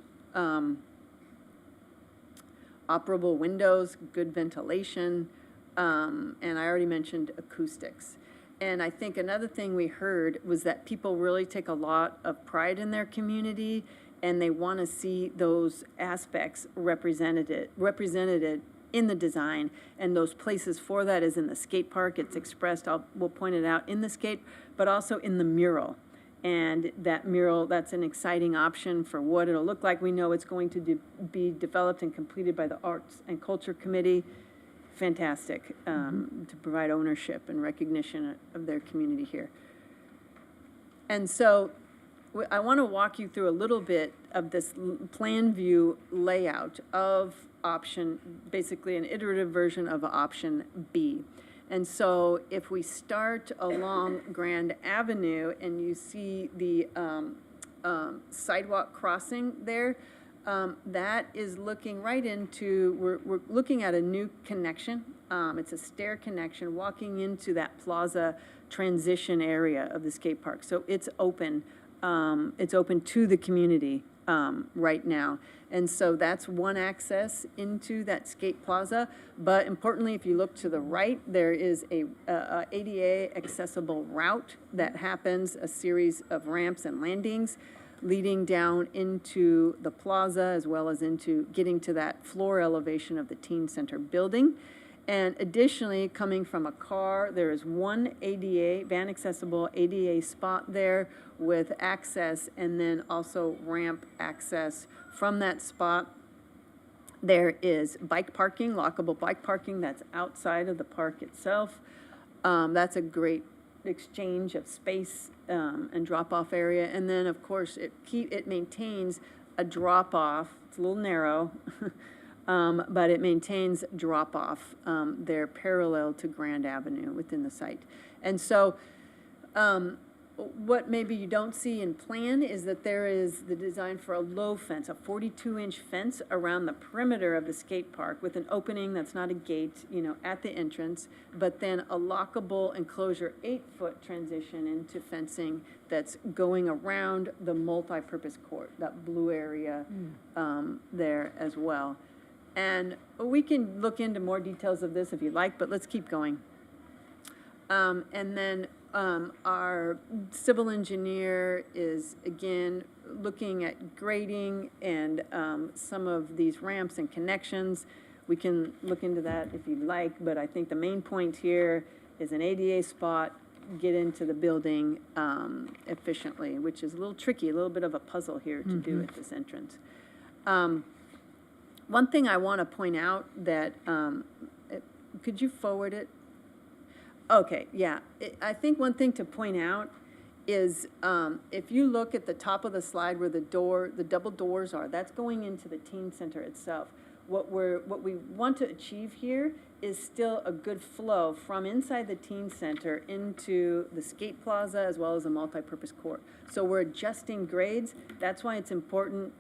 Operable windows, good ventilation, and I already mentioned acoustics. And I think another thing we heard was that people really take a lot of pride in their community, and they want to see those aspects represented in the design, and those places for that is in the skate park. It's expressed, we'll point it out, in the skate, but also in the mural. And that mural, that's an exciting option for what it'll look like. We know it's going to be developed and completed by the Arts and Culture Committee. Fantastic, to provide ownership and recognition of their community here. And so I want to walk you through a little bit of this plan view layout of option, basically an iterative version of option B. And so if we start along Grand Avenue and you see the sidewalk crossing there, that is looking right into, we're looking at a new connection. It's a stair connection walking into that plaza transition area of the skate park. So it's open to the community right now. And so that's one access into that skate plaza. But importantly, if you look to the right, there is a ADA accessible route that happens, a series of ramps and landings leading down into the plaza, as well as into getting to that floor elevation of the teen center building. And additionally, coming from a car, there is one ADA, van accessible ADA spot there with access, and then also ramp access from that spot. There is bike parking, lockable bike parking that's outside of the park itself. That's a great exchange of space and drop-off area. And then, of course, it maintains a drop-off. It's a little narrow, but it maintains drop-off. They're parallel to Grand Avenue within the site. And so what maybe you don't see in plan is that there is the design for a low fence, a 42-inch fence around the perimeter of the skate park with an opening that's not a gate, at the entrance, but then a lockable enclosure 8-foot transition into fencing that's going around the multi-purpose court, that blue area there as well. And we can look into more details of this if you like, but let's keep going. And then our civil engineer is, again, looking at grading and some of these ramps and connections. We can look into that if you'd like, but I think the main point here is an ADA spot, get into the building efficiently, which is a little tricky, a little bit of a puzzle here to do at this entrance. One thing I want to point out that, could you forward it? Okay, yeah. I think one thing to point out is if you look at the top of the slide where the double doors are, that's going into the teen center itself. What we want to achieve here is still a good flow from inside the teen center into the skate plaza as well as the multipurpose court. So we're adjusting grades. That's why it's important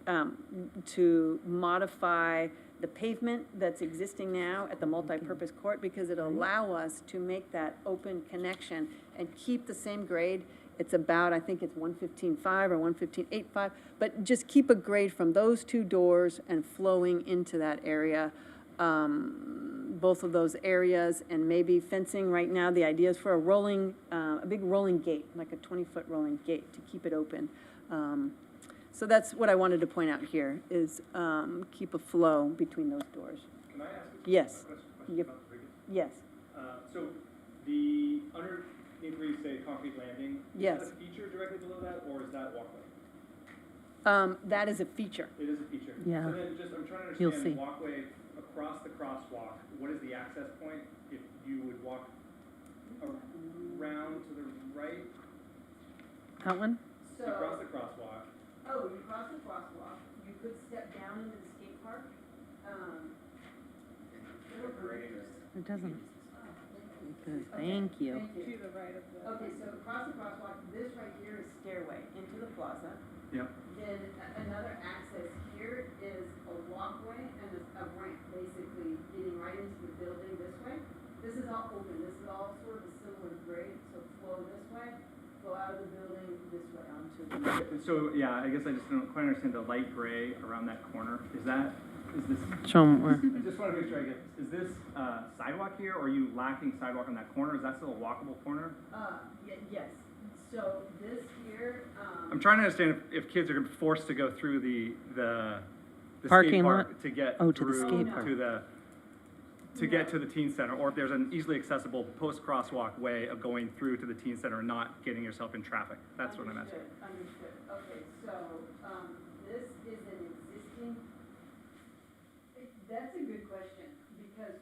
to modify the pavement that's existing now at the multipurpose court, because it'll allow us to make that open connection and keep the same grade. It's about, I think it's 115.5 or 115.85, but just keep a grade from those two doors and flowing into that area, both of those areas, and maybe fencing. Right now, the idea is for a big rolling gate, like a 20-foot rolling gate to keep it open. So that's what I wanted to point out here, is keep a flow between those doors. Can I ask Yes. a question Yep. about the previous? Yes. So the underneath where you say concrete landing, Yes. is that a feature directly below that, or is that walkway? That is a feature. It is a feature. Yeah. So then just, I'm trying to You'll understand see. the walkway across the crosswalk. What is the access point if you would walk around to the right? That one? You cross the crosswalk. Oh, you cross the crosswalk, you could step down into the skate park. It doesn't. Good, thank you. To the right of the. Okay, so across the crosswalk, this right here is stairway into the plaza. Yep. Then another access here is a walkway and a ramp, basically getting right into the building this way. This is all open, this is all sort of a similar grade, so flow this way, flow out of the building this way onto the. So, yeah, I guess I just don't quite understand the light gray around that corner. Is this? Show 'em where. I just want to make sure I get, is this sidewalk here, or are you lacking sidewalk on that corner? Is that still a walkable corner? Yes, so this here, I'm trying to understand if kids are forced to go through the Parking skate park lot? to get Oh, to the through skate park. to get to the teen center, or if there's an easily accessible post-crosswalk way of going through to the teen center and not getting yourself in traffic. That's what I'm asking. Understood. Okay, so, this is an existing, that's a good question, because,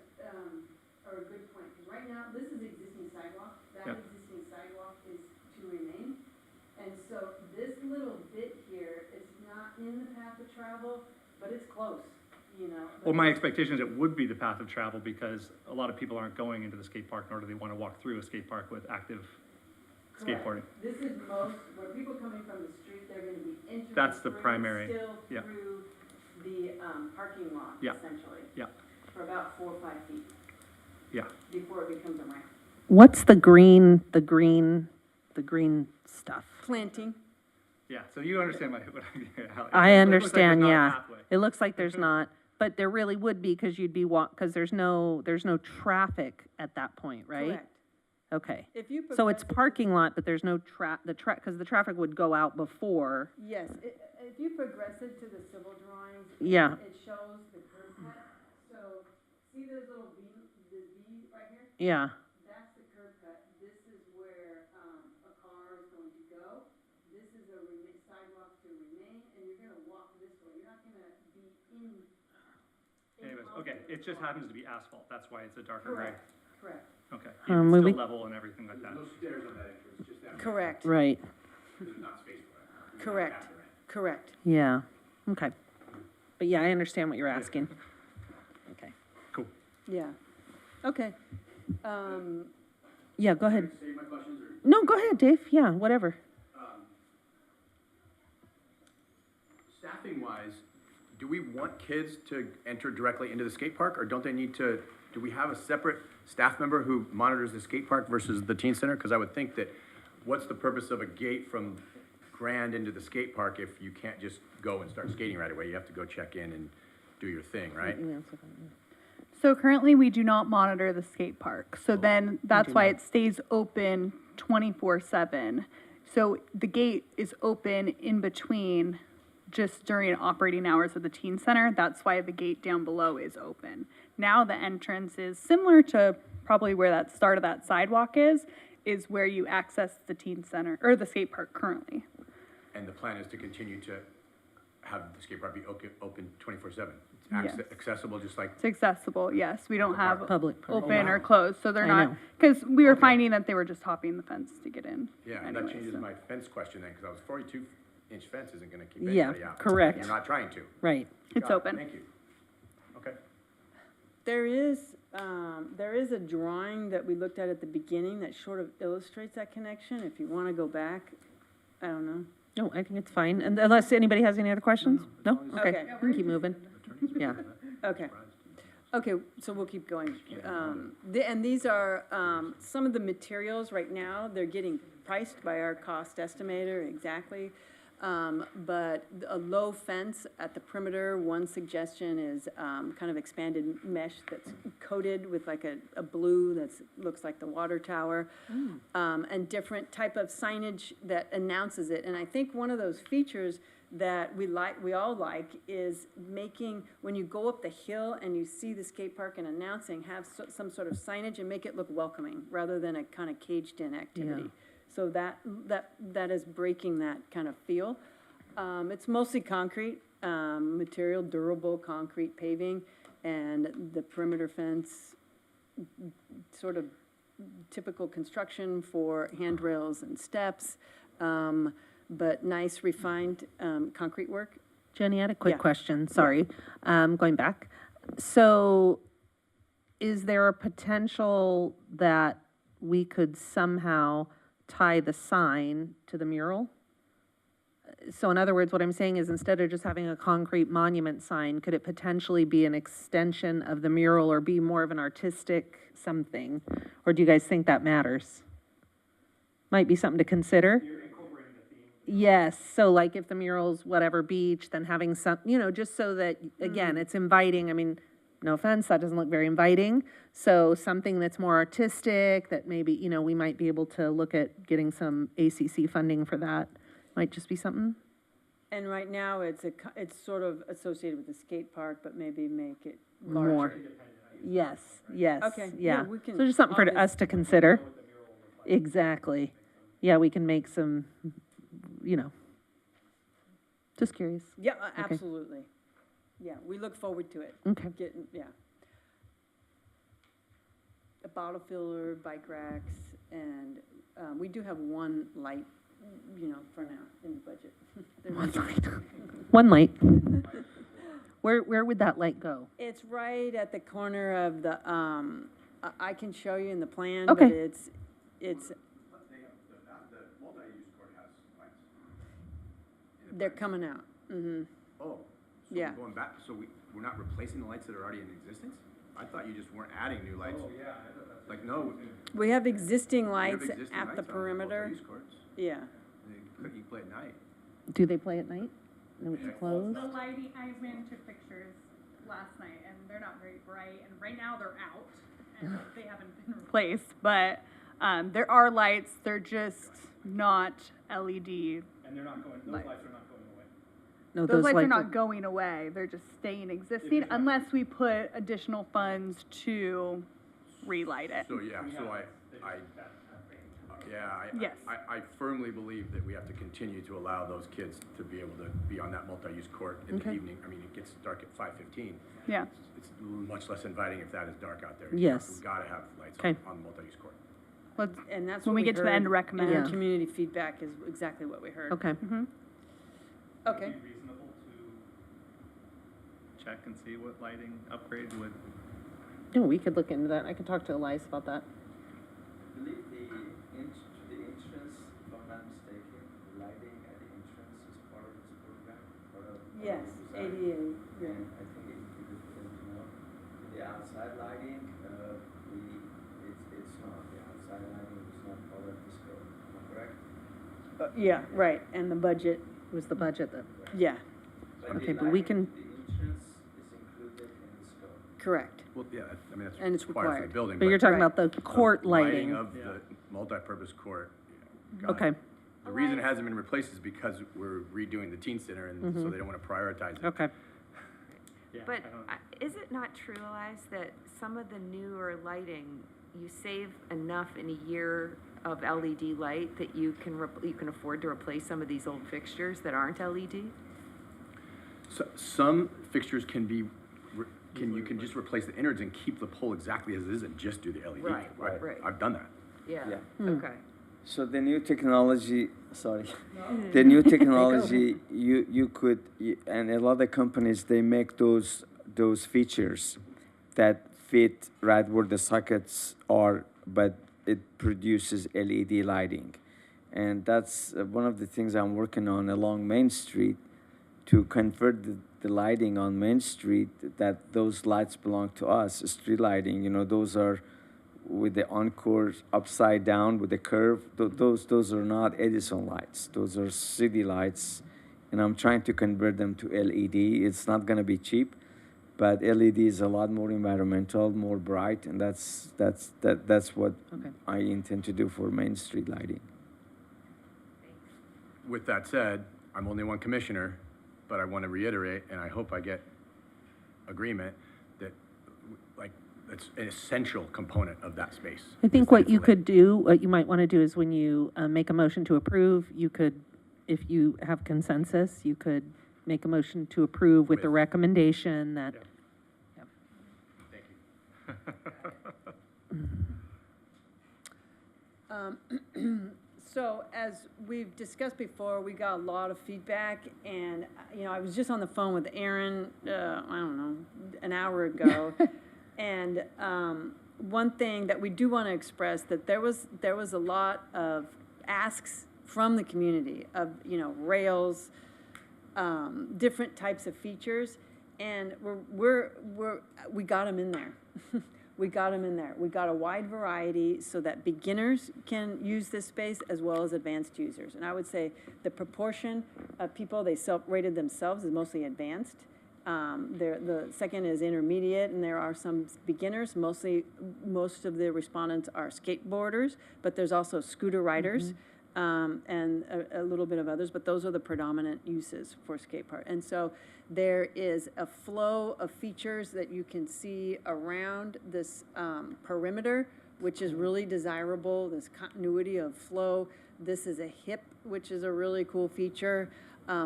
or a good point, because right now, this is existing sidewalk, that Yep. existing sidewalk is to remain. And so this little bit here is not in the path of travel, but it's close, Well, my expectation is it would be the path of travel because a lot of people aren't going into the skate park, nor do they want to walk through a skate park with active Correct. skateboarding. This is where people coming from the street, they're gonna be entering. That's the through, primary, Still yeah. through the, parking lot, Yeah. essentially. Yeah. For about 4 or 5 feet Yeah. before it becomes a ramp. What's the green stuff? Planting. Yeah, so you understand what how I it looks like there's understand, not a yeah. pathway. It looks like there's not, but there really would be, because you'd be because there's no traffic at that point, right? Correct. Okay. If you So it's progress it to- parking lot, but there's no because the traffic would go out before. Yes, if you progress it to the civil drawings. Yeah. It shows the curb cut. So, see this little V, the V right here? Yeah. That's the curb cut. This is where, a car is going to go. This is a sidewalk to remain, and you're gonna walk this way. You're not gonna be in. Anyways, okay, it just happens to be asphalt. That's why it's a darker gray. Correct. Okay. Um, It's we- still level and everything like that. No stairs on that entrance, just that. Correct. Right. There's not space for it. Correct. Correct. Yeah. Okay. But yeah, I understand what you're asking. Okay. Cool. Yeah. Okay. Yeah, go ahead. Save my questions, or No, go ahead, Dave. Yeah, whatever. Staffing wise, do we want kids to enter directly into the skate park, or don't they need to, do we have a separate staff member who monitors the skate park versus the teen center? Because I would think that, what's the purpose of a gate from Grand into the skate park if you can't just go and start skating right away? You have to go check in and do your thing, right? So currently, we do not monitor the skate park. So then that's why it stays open 24/7. So the gate is open in between just during operating hours of the teen center. That's why the gate down below is open. Now the entrance is similar to probably where that start of that sidewalk is where you access the teen center or the skate park currently. And the plan is to continue to have the skate park be open 24/7? Yes. Accessible, just like, It's accessible, yes. We don't have Public park. open Oh, or wow. closed, so they're I not, know. because we were finding that they were just hopping the fence to get in. yeah, and that anyway, changes so. my fence question then, because I was 42-inch fence isn't gonna keep Yeah, anybody out. correct. You're not trying to. Right. It's Got it. open. Thank you. Okay. There is a drawing that we looked at the beginning that sort of illustrates that connection. If you want to go back, I don't know. No, I think it's fine. And unless anybody has any other questions? No? Okay. Okay. We can keep moving. Yeah. Okay. Okay, so we'll keep going. And these are, some of the materials right now, they're getting priced by our cost estimator exactly. But a low fence at the perimeter, one suggestion is, kind of expanded mesh that's coated with like a blue that's, looks like the water tower. And different type of signage that announces it. And I think one of those features that we all like is making, when you go up the hill and you see the skate park and announcing, have some sort of signage and make it look welcoming rather than a kind of caged-in activity. So that is breaking that kind of feel. It's mostly concrete material, durable concrete paving, and the perimeter fence, sort of typical construction for handrails and steps. But nice refined concrete work. Jenny, I had a quick Yeah. question. Sorry. Going back. So is there a potential that we could somehow tie the sign to the mural? So in other words, what I'm saying is instead of just having a concrete monument sign, could it potentially be an extension of the mural or be more of an artistic something? Or do you guys think that matters? Might be something to consider. Yes, so like if the mural's whatever beach, then having some, just so that, again, it's inviting. I mean, no offense, that doesn't look very inviting. So something that's more artistic, that maybe, we might be able to look at getting some ACC funding for that. Might just be something. And right now, it's sort of associated with the skate park, but maybe make it larger. More. Yes, Okay, yeah. we can So just something for obvious- us to consider. Exactly. Yeah, we can make some, just curious. Yeah, Okay. absolutely. Yeah, we look forward to it. Okay. Yeah. A bottle filler, bike racks, and we do have one light, for now in the budget. One light. One light. Where would that light go? It's right at the corner of the, I can show you in the plan, Okay. but it's, The multi-use court has lights. they're coming out. Mm-hmm. Oh, so Yeah. we're going back, so we're not replacing the lights that are already in existence? I thought you just weren't adding new lights. Oh, yeah. Like, no. We have existing you have lights existing at the lights on perimeter. multi-use courts. Yeah. You play at night. Do they play at night? No, it's closed? The lighting, I went and took pictures last night, and they're not very bright, and right now they're out, and they haven't been replaced, but there are lights, they're just not LED. And those lights are not going away. No, Those lights are not going away, they're just staying existing, unless we put additional funds to relight it. So, yeah, Yes. I firmly believe that we have to continue to allow those kids to be able to be on that multi-use court in the Okay. evening. I mean, it gets dark at 5:15. Yeah. It's much less inviting if that is dark out there. Yes. We've gotta have lights Okay. on the multi-use court. And that's When what we get to the end, heard, recommend. and community feedback is exactly what we heard. Okay. Mm-hmm. Okay. Would it be reasonable to check and see what lighting upgrade would? No, we could look into that. I could talk to Elias about that. I believe the inch lighting at the entrance is part of this program? Part of Yes, design? ADA, yeah. And I think it would be good for them to know. The outside lighting, it's not, the outside lighting is not part of this code, am I correct? Yeah, right, and the budget, Was the budget that? yeah, Okay, but we can, The entrance is included in this code. correct. Well, yeah, I mean, that's And it's required for required. the building. but you're talking Right. about the court lighting. Of the multipurpose court. got it. Okay, The reason it hasn't been replaced is because we're redoing the teen center, and so they don't want to prioritize it. okay. But is it not true, Elias, that some of the newer lighting, you save enough in a year of LED light that you can afford to replace some of these old fixtures that aren't LED? So, some fixtures can be, you can just replace the innards and keep the pole exactly as it is and just do the LED. Right. I've done that. Yeah, Yeah. okay. So the new technology, sorry, the new technology, you could, and a lot of companies, they make those features that fit right where the sockets are, but it produces LED lighting. And that's one of the things I'm working on along Main Street, to convert the lighting on Main Street, that those lights belong to us, street lighting, those are with the Encore upside down with the curve. Those are not Edison lights. Those are city lights, and I'm trying to convert them to LED. It's not going to be cheap, but LED is a lot more environmental, more bright, and that's what I intend to do for Main Street lighting. With that said, I'm only one commissioner, but I want to reiterate, and I hope I get agreement, that it's an essential component of that space. I think what you could do, what you might want to do is when you make a motion to approve, you could, if you have consensus, you could make a motion to approve with the recommendation that. So as we've discussed before, we got a lot of feedback, and, I was just on the phone with Aaron, I don't know, an hour ago. And one thing that we do want to express, that there was a lot of asks from the community of, rails, different types of features, and we got them in there. We got them in there. We got a wide variety so that beginners can use this space as well as advanced users. And I would say the proportion of people, they self-rated themselves, is mostly advanced. The second is intermediate, and there are some beginners. Most of the respondents are skateboarders, but there's also scooter riders, and a little bit of others, but those are the predominant uses for skate park. And so there is a flow of features that you can see around this perimeter, which is really desirable, this continuity of flow. This is a hip, which is a really cool feature.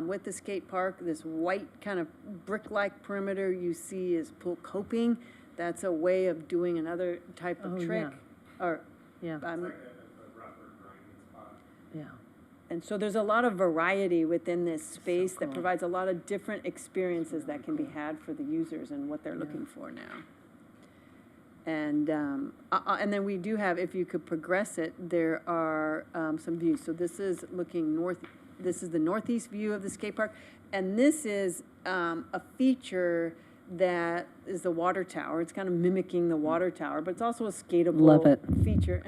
With the skate park, this white kind of brick-like perimeter you see is pool coping. That's a way of doing another type of trick. Or, yeah. Yeah. And so there's a lot of variety within this space that provides a lot of different experiences that can be had for the users and what they're looking for now. And then we do have, if you could progress it, there are some views. So this is looking north. This is the northeast view of the skate park, and this is a feature that is the water tower. It's kind of mimicking the water tower, but it's also a skatable Love it. feature.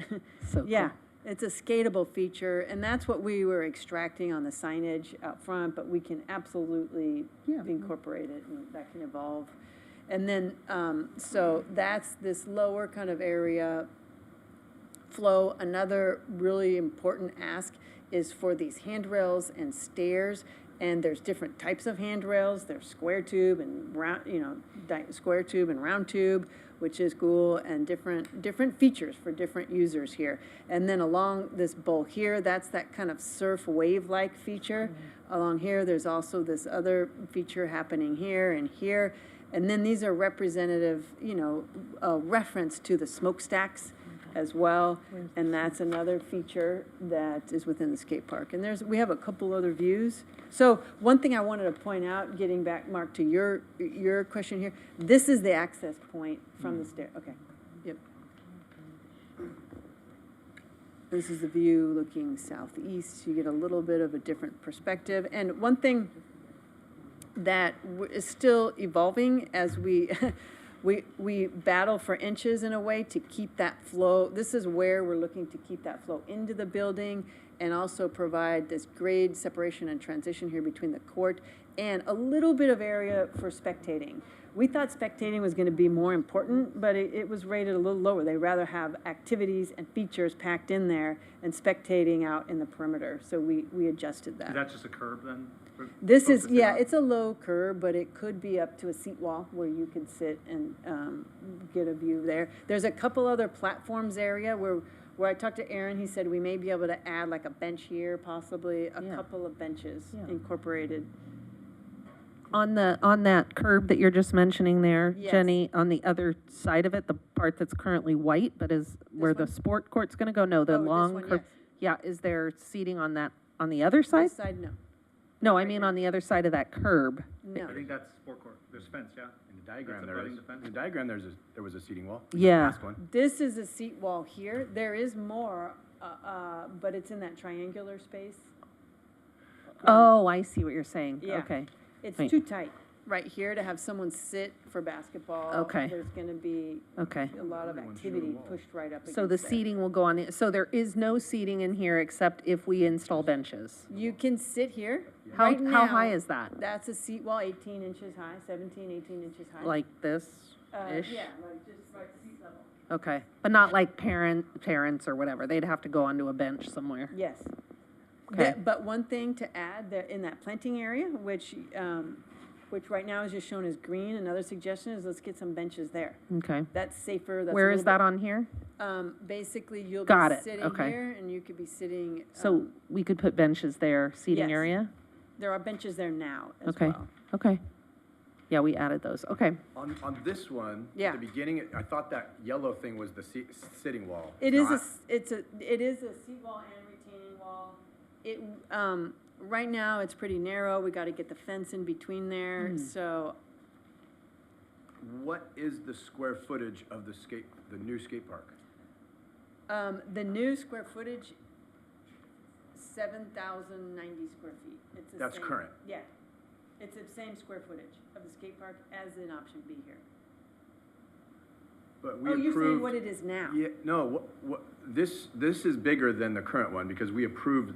So Yeah, it's a skatable feature, and that's what we were extracting on the signage out front, but we can absolutely incorporate it, and that can evolve. And then, so that's this lower kind of area flow. Another really important ask is for these handrails and stairs, and there's different types of handrails. There's square tube and round, square tube and round tube, which is cool, and different features for different users here. And then along this bowl here, that's that kind of surf wave-like feature. Along here, there's also this other feature happening here and here. And then these are representative, reference to the smokestacks as well, and that's another feature that is within the skate park. And we have a couple other views. So one thing I wanted to point out, getting back, Mark, to your question here, this is the access point from the stair. Okay. Yep. This is the view looking southeast. You get a little bit of a different perspective. And one thing that is still evolving as we we battle for inches in a way to keep that flow. This is where we're looking to keep that flow into the building and also provide this grade separation and transition here between the court and a little bit of area for spectating. We thought spectating was going to be more important, but it was rated a little lower. They rather have activities and features packed in there and spectating out in the perimeter. So we adjusted that. Is that just a curb then? This is, yeah, it's a low curb, but it could be up to a seat wall where you can sit and get a view there. There's a couple other platforms area where I talked to Aaron, he said we may be able to add like a bench here, possibly a couple of benches incorporated. On that curb that you're just mentioning there, Yes. Jenny, on the other side of it, the part that's currently white, but is where the sport court's gonna go, no, the Oh, this long one, curb. Yeah, is there seating on that, on the other side? This side, no. No, I mean on the other side of that curb. No. I think that's sport court. There's fence, yeah? In the diagram, That's there abutting is. the fence? In the diagram, there was a seating wall. Yeah. Last one. This is a seat wall here. There is more, but it's in that triangular space. Oh, I see what you're saying, Yeah. okay. It's Wait. too tight right here to have someone sit for basketball. Okay. There's gonna be Okay. a lot of activity pushed right up against So the there. seating will go on, so there is no seating in here except if we install benches? You can sit here. How- Right how now, high is that? That's a seat wall 18 inches high, 17, 18 inches high. Like this-ish? Yeah, like just like seat level. Okay, but not like parents or whatever, they'd have to go onto a bench somewhere? Yes. Okay. But one thing to add, there in that planting area, which right now is just shown as green, another suggestion is let's get some benches there. Okay. That's safer. That's a Where is little that bit- on here? Basically, you'll Got be it, sitting okay. here, and you could be sitting. So we could put benches there, seating Yes. area? There are benches there now as Okay, well. okay. Yeah, we added those, okay. On this one, Yeah. at the beginning, I thought that yellow thing was the sitting wall. It is Not- it is a seat wall and retaining wall. It right now it's pretty narrow. We got to get the fence in between there. So What is the square footage of the new skate park? the new square footage, 7,090 square feet. It's the That's same- current? Yeah, it's the same square footage of the skate park as in option B here. But we Oh, approved. you're saying what it is now? Yeah, no, this is bigger than the current one because we approved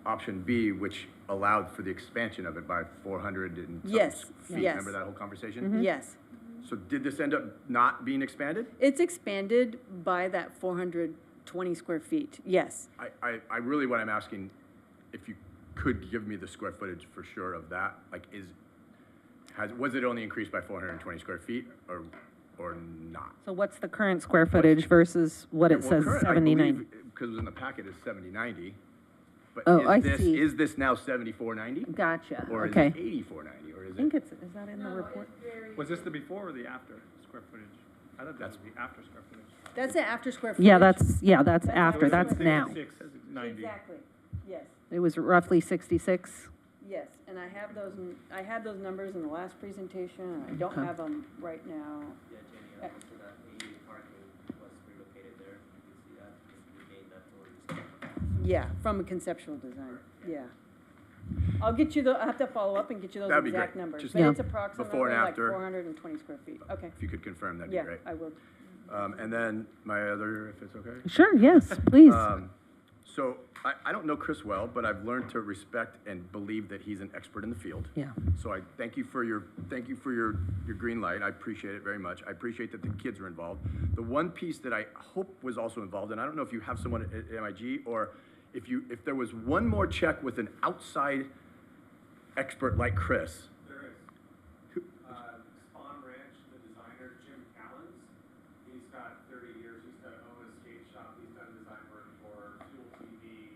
option B, which allowed for the expansion of it by 400 and some Yes, feet. yes. Remember that whole conversation? Yes. So did this end up not being expanded? It's expanded by that 420 square feet, yes. I really, what I'm asking, if you could give me the square footage for sure of that, like was it only increased by 420 square feet or not? So what's the current square footage versus what it says 79? Because it was in the packet is 7090. But Oh, I see. is this now 7490? Gotcha, Or is okay. it 8490, or I is think it? is that in the report? Was this the before or the after square footage? I thought that was the after square footage. That's the after square footage. Yeah, that's after, that's now. 6690. Exactly, yes, It was roughly 66? yes. And I have those, I had those numbers in the last presentation, and I don't Okay. have them right now. Yeah, Jenny, so that ADA parking was relocated there. You can see that, we gained that for Yeah, from a conceptual design, yeah. I'll get you I have to follow up and get you those That'd be exact great. numbers. Just But it's before and approximately like after. 420 square feet, okay. If you could confirm, that'd be Yeah, great. I will. And then my other, if it's okay? Sure, yes, please. So I don't know Chris well, but I've learned to respect and believe that he's an expert in the field. Yeah. So I thank you for your green light. I appreciate it very much. I appreciate that the kids are involved. The one piece that I hope was also involved, and I don't know if you have someone at MIG or if there was one more check with an outside expert like Chris. There is. Spawn Ranch, the designer, Jim Callens, he's got 30 years, he's got own a skate shop, he's done design work for Fuel TV,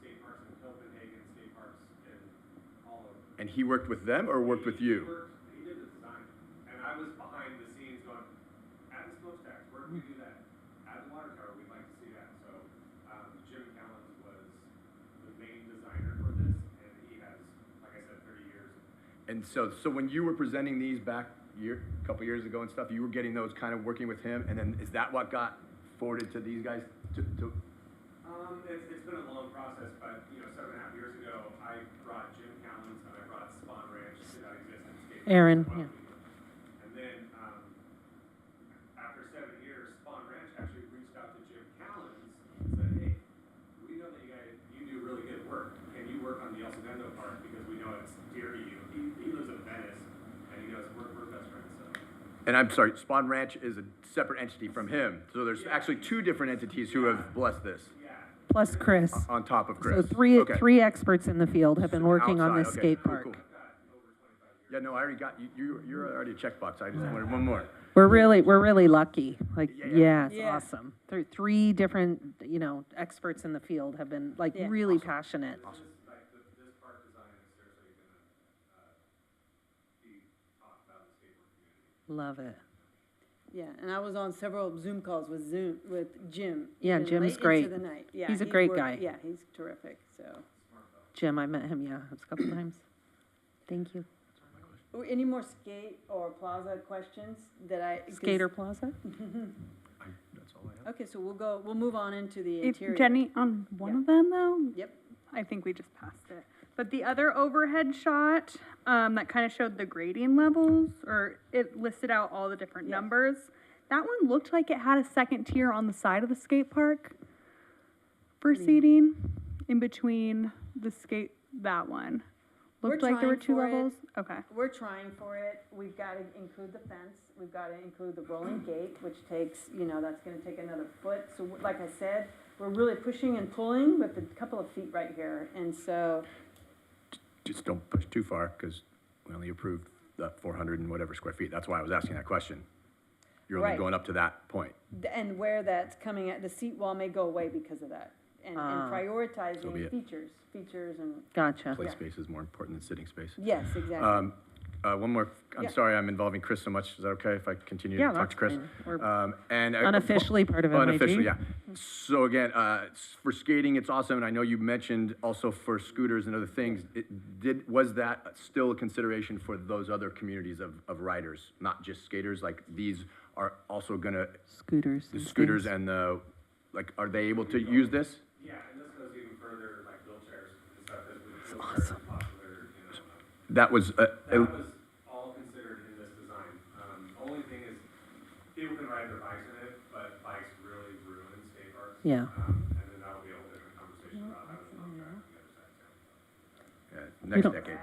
skate parks in Copenhagen, skate parks in all over. And he worked with them or worked with you? He did the design, and I was behind the scenes going, add the smokestacks, where can we do that? Add the water tower, we'd like to see that. So Jim Callens was the main designer for this, and he has, like I said, 30 years. And so when you were presenting these back a couple years ago and stuff, you were getting those kind of working with him, and then is that what got forwarded to these guys to It's been a long process, but, 7.5 years ago, I brought Jim Callens and I brought Spawn Ranch to that existence. Aaron, yeah. And then, after 7 years, Spawn Ranch actually reached out to Jim Callens and said, hey, we know that you do really good work. Can you work on the El Segundo Park? Because we know it's dear to you. He lives in Venice, and he goes, we're best friends, so. And I'm sorry, Spawn Ranch is a separate entity from him. So there's actually two different entities who have blessed this. Plus Chris. On top of So Chris. three Okay. three experts in the field have been working on this Outside, okay, skate cool, park. cool. Yeah, no, I already got, you're already a checkbox. I just wanted one more. We're really lucky. Like, yeah, it's Yeah. awesome. Three different, experts in the field have been like Yeah. really passionate. This park design is seriously gonna be talked about in the skateboard community. Love it. Yeah, and I was on several Zoom calls with Jim. Yeah, even Jim's late great. Into the night. Yeah, He's a great worked- guy. Yeah, he's terrific, so. Jim, I met him, a couple times. Thank you. Oh, any more skate or plaza questions that I? 'cause- Skater Plaza? That's all I have. Okay, so we'll move on into the If interior. Jenny, on one of them though? Yep. I think we just passed it. But the other overhead shot, that kind of showed the grading levels, or it listed out all the different numbers. That one looked like it had a second tier on the side of the skate park for seating, in between the that one. Looked We're like there were trying two for it. levels. Okay. We're trying for it. We've got to include the fence. We've got to include the rolling gate, which takes, that's going to take another foot. So like I said, we're really pushing and pulling with a couple of feet right here. And so, Just don't push too far, because we only approved the 400 and whatever square feet. That's why I was asking that question. You're only Right. going up to that point. and where that's coming at, the seat wall may go away because of that. And So be prioritizing it. features and. Gotcha. Play space is more important than sitting space. Yes, exactly. One more, I'm Yeah. sorry I'm involving Chris so much. Is that okay if I continue Yeah, to talk that's to Chris? fine. We're And unofficially part of MIG. Unofficially, yeah. So again, for skating, it's awesome, and I know you mentioned also for scooters and other things. Was that still a consideration for those other communities of riders, not just skaters? Like, these are also gonna, Scooters. the and scooters things. and are they able to use this? Yeah, and this goes even further, like wheelchairs and stuff, because wheelchairs are popular, That was, That was all considered in this design. Only thing is, people can ride their bikes in it, but bikes really ruin skate parks. Yeah. And then that'll be a whole different conversation about having a long track on the other side too. Next don't- decade.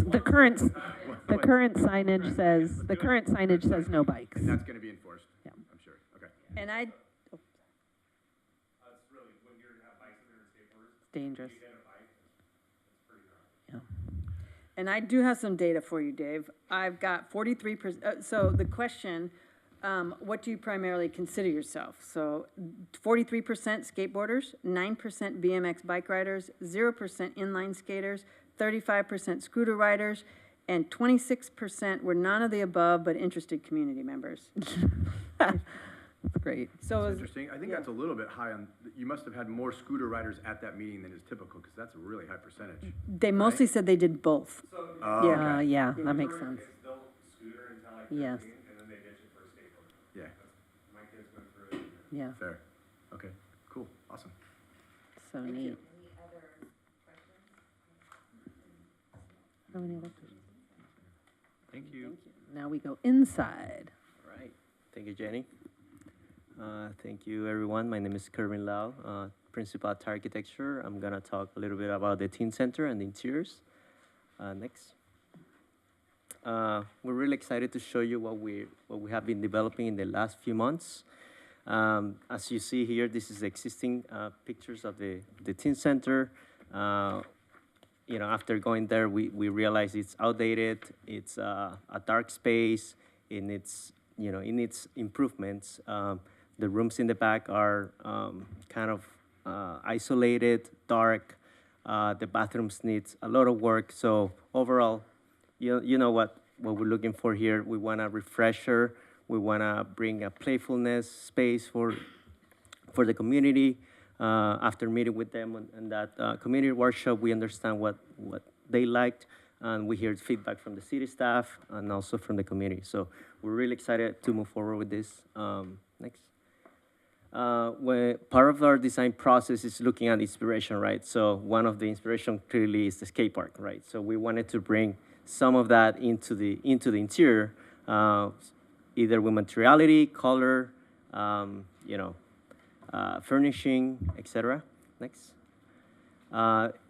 The current signage says no bikes. And that's gonna be enforced? Yeah. I'm sure, okay. And I, That's really, when you have bikes in there and skateboarders. It's dangerous. You get a bike, it's pretty rough. And I do have some data for you, Dave. I've got 43%, so the question, what do you primarily consider yourself? So 43% skateboarders, 9% BMX bike riders, 0% inline skaters, 35% scooter riders, and 26% were none of the above but interested community members. That's great. So That's interesting. I think that's a little bit high on, you must have had more scooter riders at that meeting than is typical, because that's a really high percentage. they mostly said they did both. Oh, Yeah. okay. Yeah, that makes sense. They'll scooter until like Yes. 13, and then they ditch it for a skateboard. Yeah, My kids went through it. Yeah, fair. Okay, cool, awesome. so neat. How many other questions? Thank you. Now we go inside. All right. Thank you, Jenny. Thank you, everyone. My name is Kerwin Lau, Principal at Architecture. I'm going to talk a little bit about the Teen Center and the interiors. Next. We're really excited to show you what we have been developing in the last few months. As you see here, this is existing pictures of the Teen Center. After going there, we realized it's outdated. It's a dark space. In its improvements. The rooms in the back are kind of isolated, dark. The bathrooms needs a lot of work. So overall, you know what we're looking for here. We want a refresher. We want to bring a playfulness space for the community. After meeting with them and that community workshop, we understand what they liked, and we hear feedback from the city staff and also from the community. So we're really excited to move forward with this. Next. when part of our design process is looking at inspiration, right? So one of the inspiration clearly is the skate park, right? So we wanted to bring some of that into the interior, either with materiality, color, furnishing, etc. Next.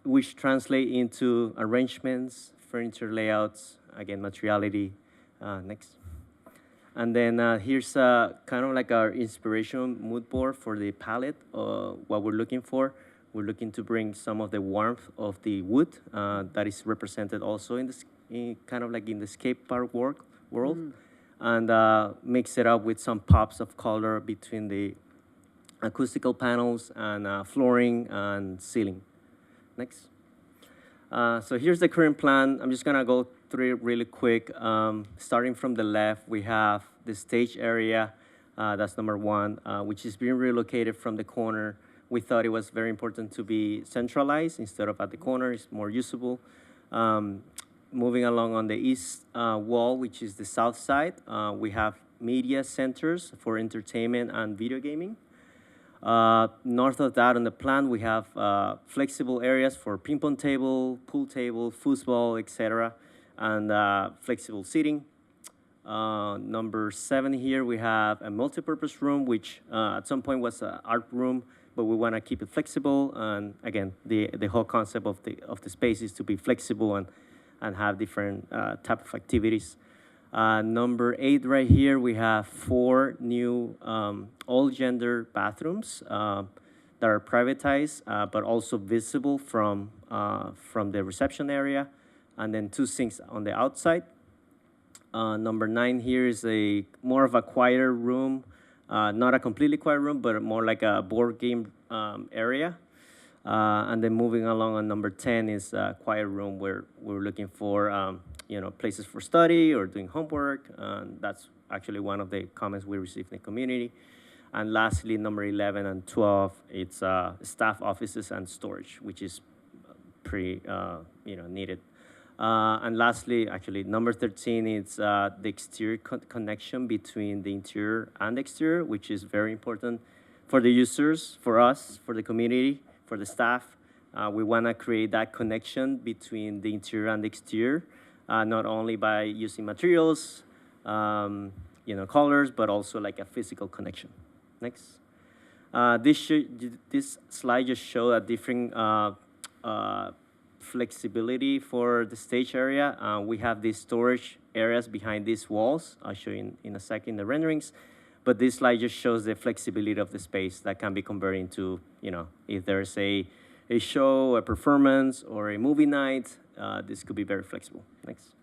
Which translate into arrangements, furniture layouts, again, materiality. Next. And then here's kind of like our inspiration mood board for the palette, what we're looking for. We're looking to bring some of the warmth of the wood that is represented also in this, kind of like in the skate park world, and mix it up with some pops of color between the acoustical panels and flooring and ceiling. Next. So here's the current plan. I'm just gonna go through it really quick. Starting from the left, we have the stage area. That's number one, which is being relocated from the corner. We thought it was very important to be centralized instead of at the corner. It's more usable. Moving along on the east wall, which is the south side, we have media centers for entertainment and video gaming. North of that on the plan, we have flexible areas for ping pong table, pool table, foosball, etc., and flexible seating. Number 7 here, we have a multipurpose room, which at some point was an art room, but we want to keep it flexible. And again, the whole concept of the space is to be flexible and have different type of activities. Number 8 right here, we have 4 new all-gender bathrooms that are privatized, but also visible from the reception area, and then 2 sinks on the outside. Number 9 here is more of a quieter room, not a completely quiet room, but more like a board game area. And then moving along on number 10 is a quiet room where we're looking for places for study or doing homework. That's actually one of the comments we received in the community. And lastly, number 11 and 12, it's staff offices and storage, which is pretty needed. And lastly, actually, number 13 is the exterior connection between the interior and exterior, which is very important for the users, for us, for the community, for the staff. We want to create that connection between the interior and the exterior, not only by using materials, colors, but also like a physical connection. Next. This slide just shows a different flexibility for the stage area. We have these storage areas behind these walls. I'll show you in a second the renderings. But this slide just shows the flexibility of the space that can be converted into, if there's a show, a performance, or a movie night, this could be very flexible. Next.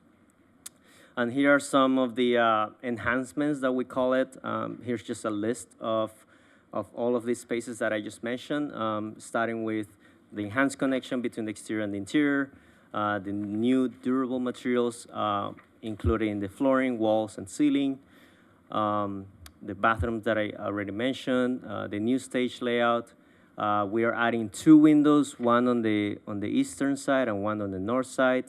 And here are some of the enhancements that we call it. Here's just a list of all of these spaces that I just mentioned, starting with the enhanced connection between the exterior and the interior, the new durable materials included in the flooring, walls, and ceiling, the bathrooms that I already mentioned, the new stage layout. We are adding 2 windows, one on the eastern side and one on the north side.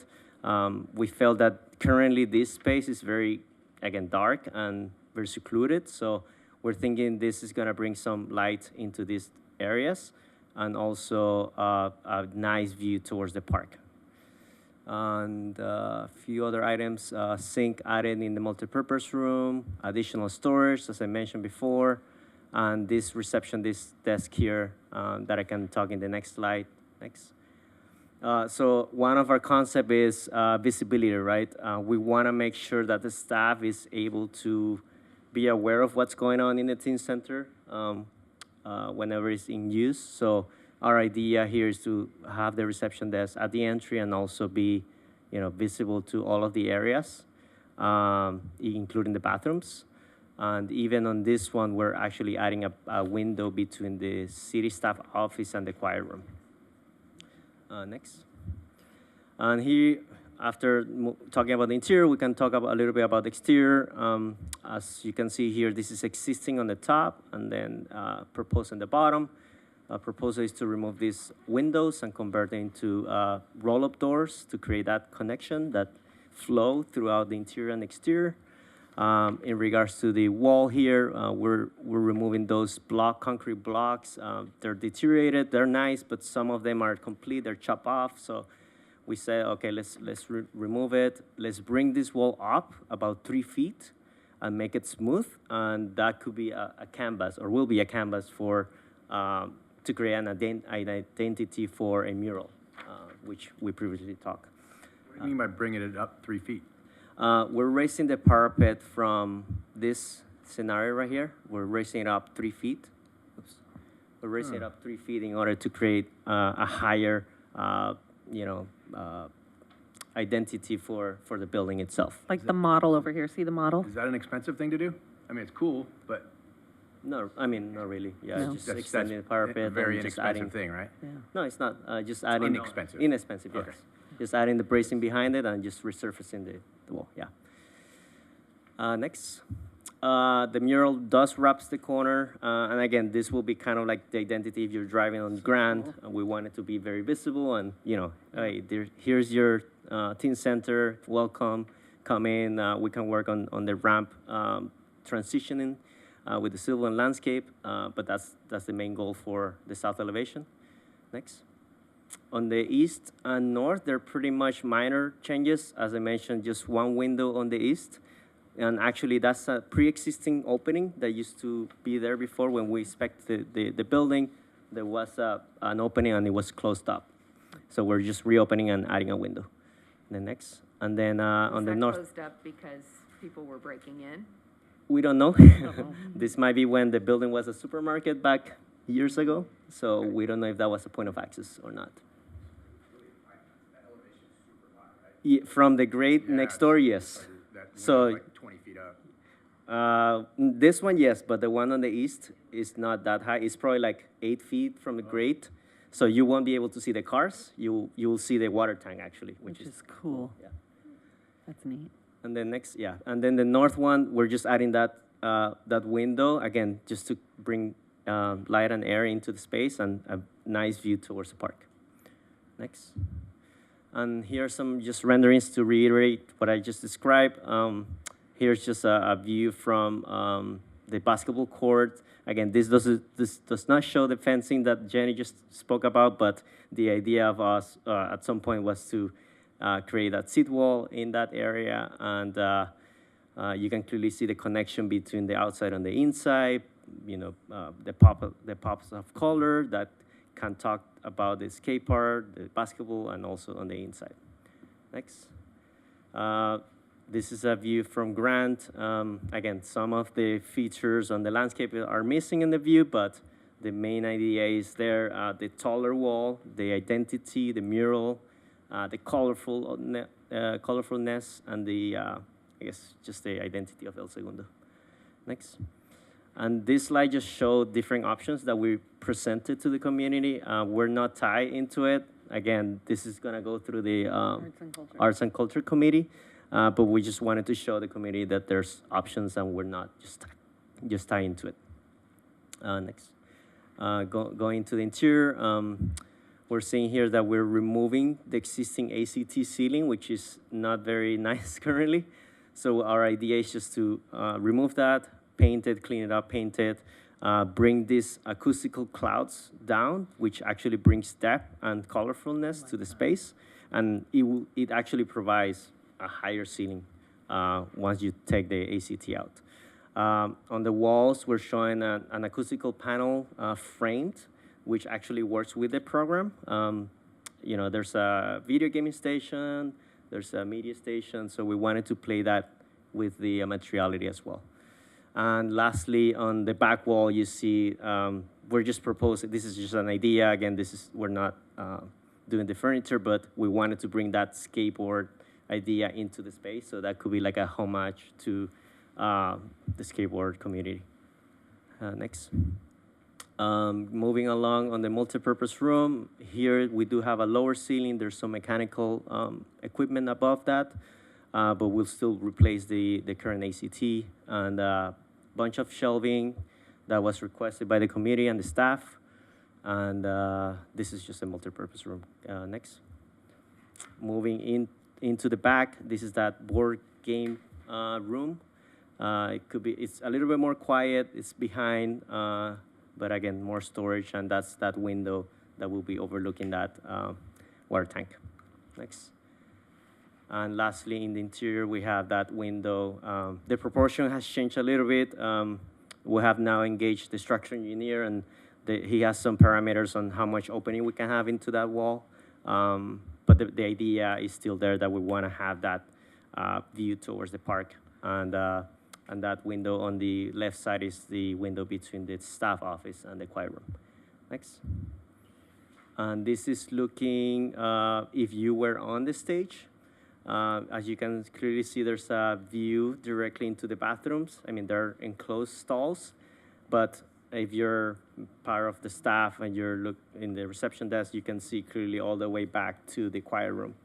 We felt that currently this space is very, again, dark and very secluded. So we're thinking this is going to bring some light into these areas and also a nice view towards the park. And a few other items, sink added in the multipurpose room, additional storage, as I mentioned before, and this reception desk here that I can talk in the next slide. Next. So one of our concepts is visibility, right? We want to make sure that the staff is able to be aware of what's going on in the teen center whenever it's in use. So our idea here is to have the reception desk at the entry and also be, visible to all of the areas, including the bathrooms. And even on this one, we're actually adding a window between the city staff office and the quiet room. Next. And here, after talking about the interior, we can talk about a little bit about the exterior. As you can see here, this is existing on the top and then proposed on the bottom. Proposal is to remove these windows and convert them into roll-up doors to create that connection, that flow throughout the interior and exterior. In regards to the wall here, we're removing those concrete blocks. They're deteriorated, they're nice, but some of them are complete, they're chopped off. So we say, okay, let's remove it. Let's bring this wall up about 3 feet and make it smooth. And that could be a canvas, or will be a canvas for to create an identity for a mural, which we previously talked. What do you mean by bringing it up 3 feet? We're raising the parapet from this scenario right here. We're raising it up 3 feet. Oops. We're raising it up 3 feet in order to create a higher, identity for the building itself. Like the model over here, see the model? Is that an expensive thing to do? I mean, it's cool, but. No, I mean, not really. Yeah, No. just extending the parapet. a very and just inexpensive adding, thing, right? Yeah. No, it's not. Just adding. Inexpensive. Inexpensive, yes. Okay. Just adding the bracing behind it and just resurfacing the wall, yeah. Next. The mural does wraps the corner. And again, this will be kind of like the identity if you're driving on Grand. And we want it to be very visible and, hey, here's your teen center, welcome, come in. We can work on the ramp transitioning with the civil and landscape, but that's the main goal for the south elevation. Next. On the east and north, they're pretty much minor changes. As I mentioned, just one window on the east. And actually, that's a pre-existing opening that used to be there before when we inspected the building. There was an opening and it was closed up. So we're just reopening and adding a window. The next. And then on the north. Closed up because people were breaking in? We don't know. This might be when the building was a supermarket back years ago. So we don't know if that was a point of access or not. Yeah, from the grade next door, yes. So like 20 feet up. this one, yes, but the one on the east is not that high. It's probably like 8 feet from the grate. So you won't be able to see the cars. You will see the water tank actually, which is cool. Yeah. That's neat. And then next, yeah. And then the north one, we're just adding that window, again, just to bring light and air into the space and a nice view towards the park. Next. And here are some just renderings to reiterate what I just described. Here's just a view from the basketball court. Again, this does not show the fencing that Jenny just spoke about, but the idea of us at some point was to create that seat wall in that area. And you can clearly see the connection between the outside and the inside, the pops of color that can talk about the skate park, the basketball, and also on the inside. Next. This is a view from Grant. Again, some of the features on the landscape are missing in the view, but the main idea is there, the taller wall, the identity, the mural, the colorfulness, and the, I guess, just the identity of El Segundo. Next. And this slide just showed different options that we presented to the community. We're not tied into it. Again, this is gonna go through the Arts and Culture Committee, but we just wanted to show the community that there's options and we're not just tied into it. Next. Going to the interior, we're seeing here that we're removing the existing ACT ceiling, which is not very nice currently. So our idea is just to remove that, paint it, clean it up, paint it, bring these acoustical clouds down, which actually brings depth and colorfulness to the space. And it actually provides a higher ceiling once you take the ACT out. On the walls, we're showing an acoustical panel framed, which actually works with the program. There's a video gaming station, there's a media station, so we wanted to play that with the materiality as well. And lastly, on the back wall, you see we're just proposing, this is just an idea. Again, we're not doing the furniture, but we wanted to bring that skateboard idea into the space. So that could be like a homage to the skateboard community. Next. Moving along on the multipurpose room, here we do have a lower ceiling. There's some mechanical equipment above that. But we'll still replace the current ACT and a bunch of shelving that was requested by the committee and the staff. And this is just a multipurpose room. Next. Moving into the back, this is that board game room. It's a little bit more quiet, it's behind, but again, more storage, and that's that window that will be overlooking that water tank. Next. And lastly, in the interior, we have that window. The proportion has changed a little bit. We have now engaged the structural engineer, and he has some parameters on how much opening we can have into that wall. But the idea is still there that we want to have that view towards the park. And that window on the left side is the window between the staff office and the quiet room. Next. And this is looking, if you were on the stage, as you can clearly see, there's a view directly into the bathrooms. I mean, they're enclosed stalls, but if you're part of the staff and you're in the reception desk, you can see clearly all the way back to the quiet room.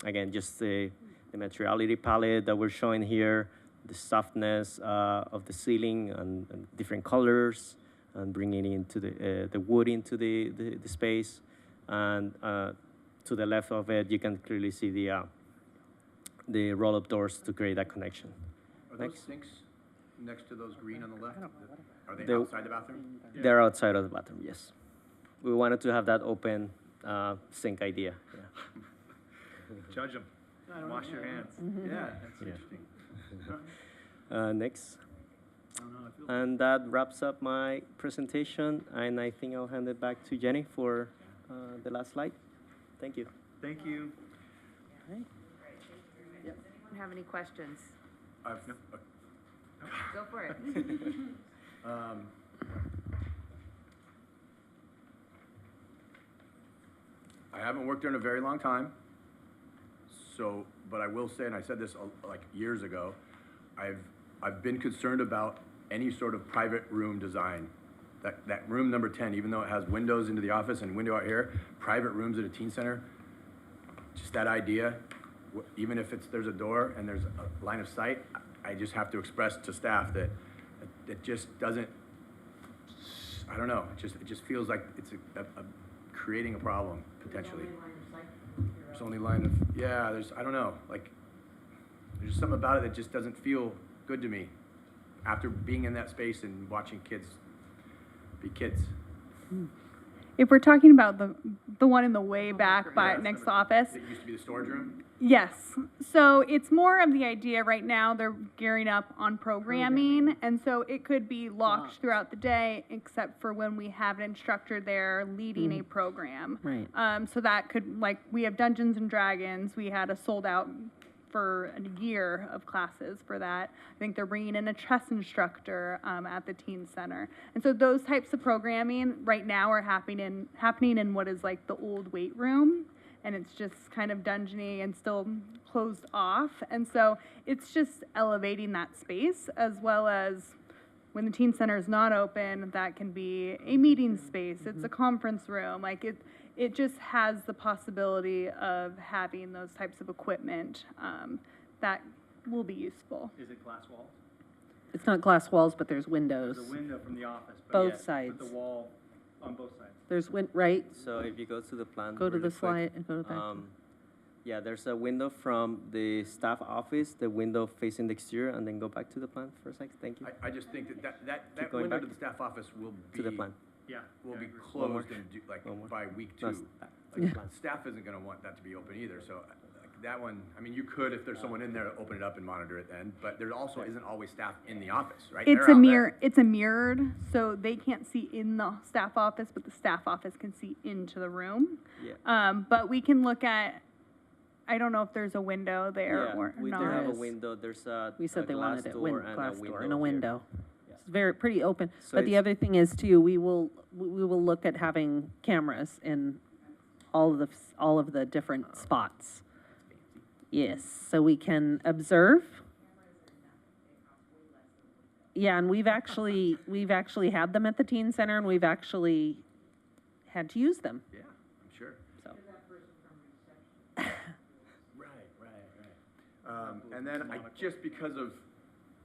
Again, just the materiality palette that we're showing here, the softness of the ceiling and different colors, and bringing into the wood into the space. And to the left of it, you can clearly see the roll-up doors to create that connection. Are those sinks next to those green on the left? Are they They're- outside the bathroom? They're outside of the bathroom, yes. We wanted to have that open sink idea. Yeah. Judge them. Wash your hands. Yeah, that's Yeah. interesting. Next. And that wraps up my presentation, and I think I'll hand it back to Jenny for the last slide. Thank you. Thank you. Anyone have any questions? Go for it. I haven't worked there in a very long time, so, but I will say, and I said this like years ago, I've been concerned about any sort of private room design. That room number 10, even though it has windows into the office and window out here, private rooms at a teen center, just that idea, even if there's a door and there's a line of sight, I just have to express to staff that it just doesn't, I don't know, it just feels like it's creating a problem, potentially. There's only line of, yeah, I don't know, like, there's just something about it that just doesn't feel good to me after being in that space and watching kids be kids. If we're talking about the one in the way back by Yeah, next office, It used to be the storage room? yes. So it's more of the idea right now they're gearing up on programming, and so it could be locked throughout the day, except for when we have an instructor there leading a program. Right. So that could, like, we have Dungeons and Dragons. We had a sold out for a year of classes for that. I think they're bringing in a chess instructor at the teen center. And so those types of programming right now are happening in what is like the old weight room. And it's just kind of dungeony and still closed off. And so it's just elevating that space, as well as when the teen center is not open, that can be a meeting space. It's a conference room. Like it just has the possibility of having those types of equipment that will be useful. Is it glass walls? It's not glass walls, but there's windows. There's a window from the office. But Both yes, sides. With the wall on both sides. There's right? So if you go to the plan. Go to really the slide quick, and go to that. Yeah, there's a window from the staff office, the window facing the exterior, and then go back to the plan for a second. Thank you. I just think that Keep going window back to the staff office will be. to the plan. Yeah. Will be One more. closed One more. by week No, 2. Yeah. Staff isn't gonna want that to be open either, so that one, I mean, you could, if there's someone in there, open it up and monitor it then, but there also isn't always staff in the office, right? It's They're a out mirror. there. It's a mirrored, so they can't see in the staff office, but the staff office can see into the room. Yeah. But we can look at. I don't know if there's a window there Yeah, or we not. do have a window. There's a We said a they glass wanted it door and glass a door window and a here. window. Yeah. It's pretty open. So But the it's- other thing is too, we will look at having cameras in all of the different spots. Yes, so we can observe. Yeah, and we've actually had them at the teen center, and we've actually had to use them. Yeah, I'm sure. So. Right. And then just because of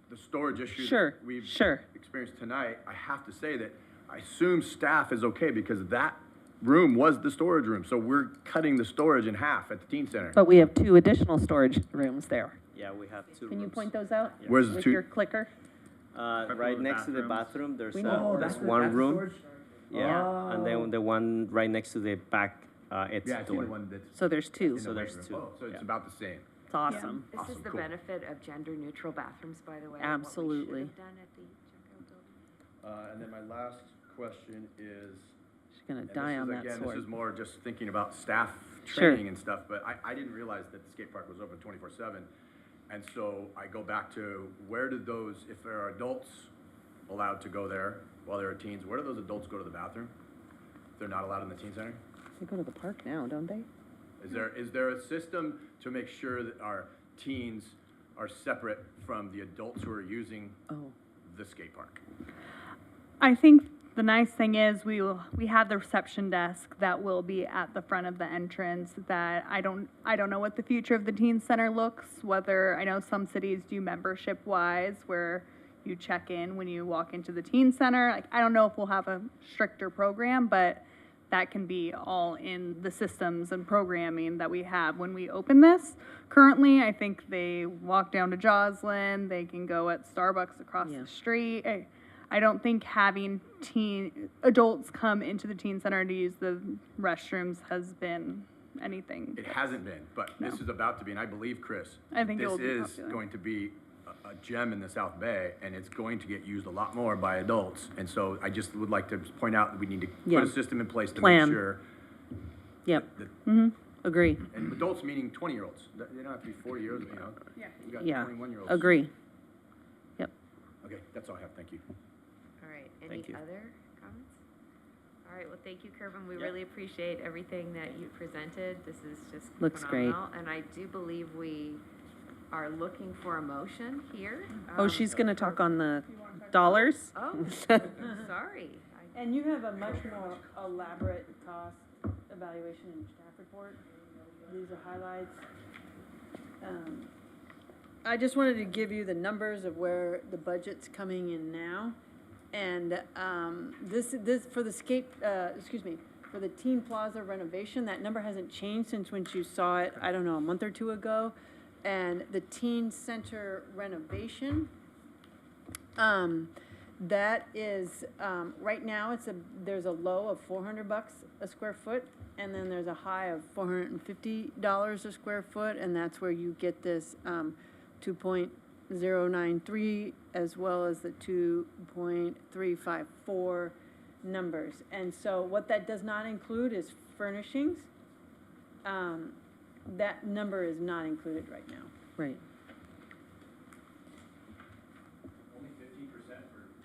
the storage issues Sure, we've sure. experienced tonight, I have to say that I assume staff is okay because that room was the storage room. So we're cutting the storage in half at the teen center. But we have 2 additional storage rooms there. Yeah, we have two Can you rooms. point those out? Yeah. Where's the With two- your clicker? Right next to the bathroom, there's, We know. there's That's one room. storage? Yeah, and then the one right next to the back, it's Yeah, I see door. the one that's. So there's two. in the So there's weight two. room. Oh, so it's Yeah. about the same. It's awesome. This is Awesome, the cool. benefit of gender-neutral bathrooms, by the way. Absolutely. What we should have done at the Junko building. And then my last question is. She's gonna and die this on is, that again, sword. This is more just thinking about staff Sure. training and stuff, but I didn't realize that the skate park was open 24/7. And so I go back to, where did those, if there are adults allowed to go there while there are teens, where do those adults go to the bathroom? If they're not allowed in the teen center? They go to the park now, don't they? Is there a system to make sure that our teens are separate from the adults who are using the skate park? I think the nice thing is we have the reception desk that will be at the front of the entrance. That I don't know what the future of the teen center looks. Whether I know some cities do membership wise where you check in when you walk into the teen center. Like I don't know if we'll have a stricter program, but that can be all in the systems and programming that we have when we open this. Currently, I think they walk down to Joslin. They can go at Starbucks across the street. I don't think having adults come into the teen center to use the restrooms has been anything. It hasn't been, but this is about to be, and I believe, Chris, I think it will be this is popular. going to be a gem in the South Bay, and it's going to get used a lot more by adults. And so I just would like to point out that we need to Yeah. put a system in place to Plan. make sure. Yep. that- Agree. And adults meaning 20-year-olds. They don't have to be 40 years, you know. Yeah. You got Yeah. 21-year-olds. Agree. Yep. Okay, that's all I have. Thank you. All right, any Thank you. other comments? All right, well, thank you, Kervin. We really appreciate everything that you presented. This is just Looks great. phenomenal. And I do believe we are looking for a motion here. Oh, she's gonna talk on the dollars? Oh, sorry. And you have a much more elaborate cost evaluation in your staff report. These are highlights. I just wanted to give you the numbers of where the budget's coming in now. And this for the for the Teen Plaza renovation, that number hasn't changed since when you saw it, I don't know, a month or two ago. And the Teen Center renovation, that is, right now, there's a low of $400 a square foot, and then there's a high of $450 a square foot, and that's where you get this 2.093 as well as the 2.354 numbers. And so what that does not include is furnishings. That number is not included right now. Right. Only 15% for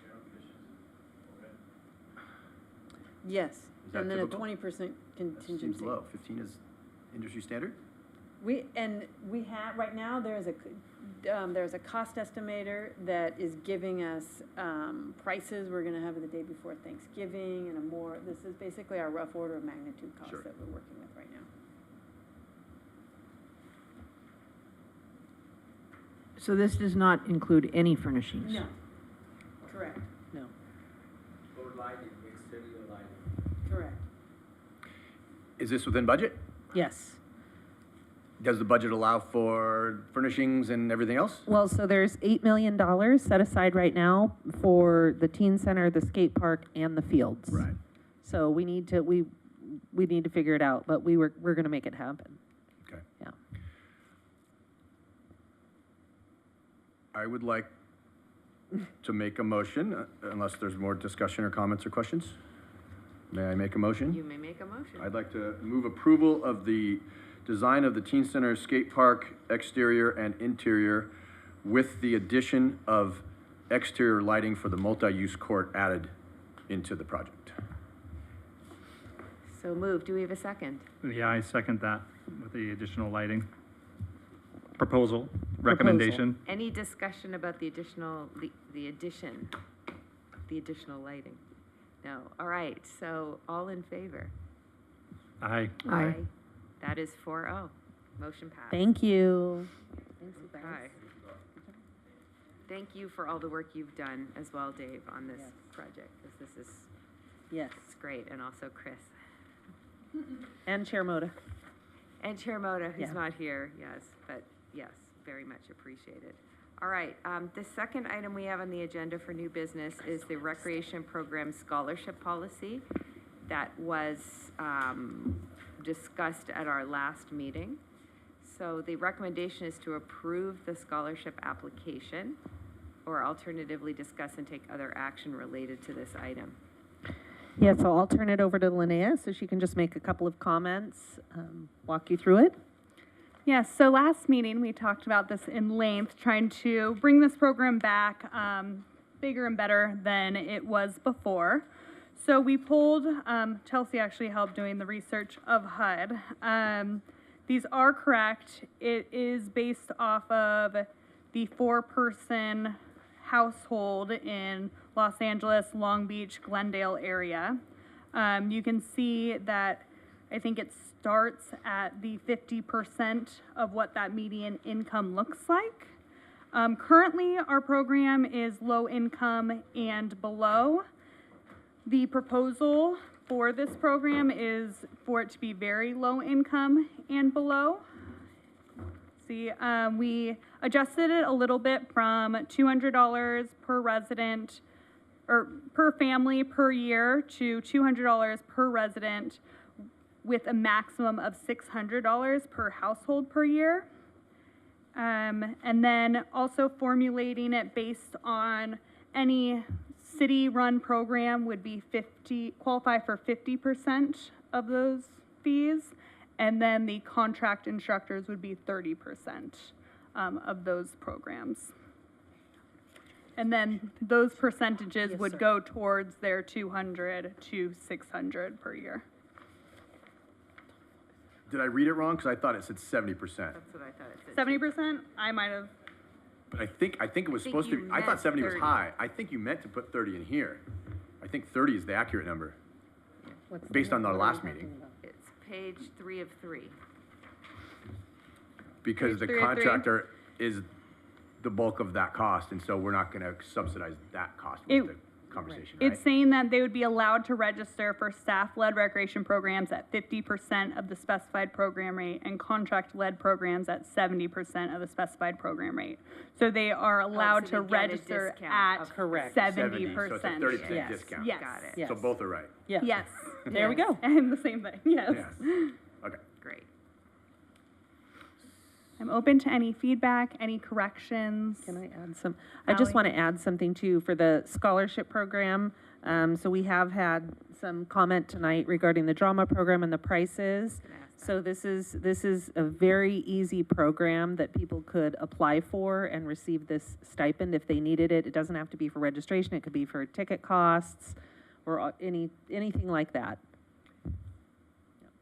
general conditions overhead. Yes, Is that and then a typical? 20% That seems contingency. low. 15 is industry standard? We have, right now, there's a cost estimator that is giving us, prices we're gonna have the day before Thanksgiving and this is basically our rough order of magnitude cost Sure. that we're working with right now. So this does not include any furnishings? No, correct, No. Or lighting, exterior lighting. correct. Is this within budget? Yes. Does the budget allow for furnishings and everything else? Well, so there's $8 million set aside right now for the teen center, the skate park, and the fields. Right. So we need to figure it out, but we're gonna make it happen. Okay. Yeah. I would like to make a motion, unless there's more discussion or comments or questions. May I make a motion? You may make a motion. I'd like to move approval of the design of the Teen Center skate park exterior and interior with the addition of exterior lighting for the multi-use court added into the project. So moved. Do we have a second? Yeah, I second that with the additional lighting. Proposal, recommendation. Any discussion about the additional lighting? No. All right, so all in favor? Aye. Aye. That is 4-0. Motion passed. Thank you. Okay. Thank you for all the work you've done as well, Dave, on this project, because this is Yes. it's great, and also Chris. And Chair Moda. And Chair Moda, who's Yeah. not here, yes, but yes, very much appreciated. All right, the second item we have on the agenda for new business is the Recreation Program Scholarship Policy that was discussed at our last meeting. So the recommendation is to approve the scholarship application, or alternatively discuss and take other action related to this item. Yeah, so I'll turn it over to Linnea so she can just make a couple of comments, walk you through it. Yes, so last meeting, we talked about this in length, trying to bring this program back bigger and better than it was before. So we pulled, Chelsea actually helped doing the research of HUD. These are correct. It is based off of the 4-person household in Los Angeles, Long Beach, Glendale area. You can see that I think it starts at the 50% of what that median income looks like. Currently, our program is low income and below. The proposal for this program is for it to be very low income and below. See, we adjusted it a little bit from $200 per resident or per family per year to $200 per resident, with a maximum of $600 per household per year. And then also formulating it based on any city-run program would be qualify for 50% of those fees, and then the contract instructors would be 30% of those programs. And then those percentages would go towards their 200 to 600 per year. Did I read it wrong? Because I thought it said 70%. That's what I thought it said. 70%? I might have. But I think it was supposed to, I thought meant 70 was 30. high. I think you meant to put 30 in here. I think 30 is the accurate number, based on the last meeting. It's page 3 of 3. Because the 3 of 3. contractor is the bulk of that cost, and so we're not gonna subsidize that cost with the conversation, right? It's saying that they would be allowed to register for staff-led recreation programs at 50% of the specified program rate and contract-led programs at 70% of the specified program rate. So they are allowed so to they get a register discount at of 70%. So it's a 30% Yes. discount. Yes. Got it. Yes. So both are right. Yeah. Yes. There we go. And the same thing, yes. Yes. Okay. Great. I'm open to any feedback, any corrections. Can I add some? I just want to add something too for the scholarship program. So we have had some comment tonight regarding the drama program and the prices. So this is a very easy program that people could apply for and receive this stipend if they needed it. It doesn't have to be for registration. It could be for ticket costs or anything like that.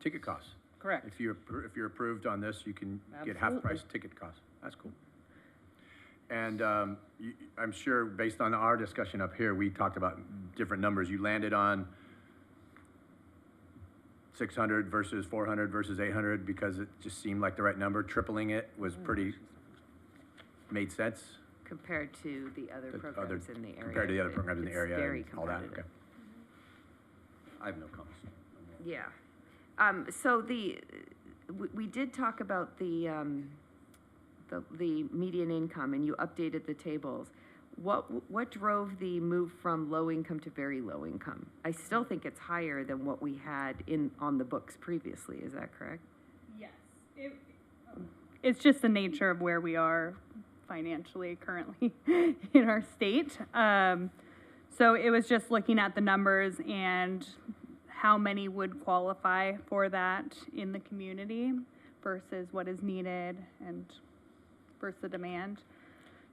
Ticket costs. Correct. If you're approved on this, you can get half price ticket costs. That's cool. And I'm sure based on our discussion up here, we talked about different numbers. You landed on 600 versus 400 versus 800 because it just seemed like the right number. Tripling it was made sense. Compared to the other programs in the area. Compared to the other programs in the area Very and all that. competitive. Okay. I have no comments. Yeah. So we did talk about the median income, and you updated the tables. What drove the move from low income to very low income? I still think it's higher than what we had on the books previously. Is that correct? Yes. It's just the nature of where we are financially currently in our state. So it was just looking at the numbers and how many would qualify for that in the community versus what is needed and versus the demand.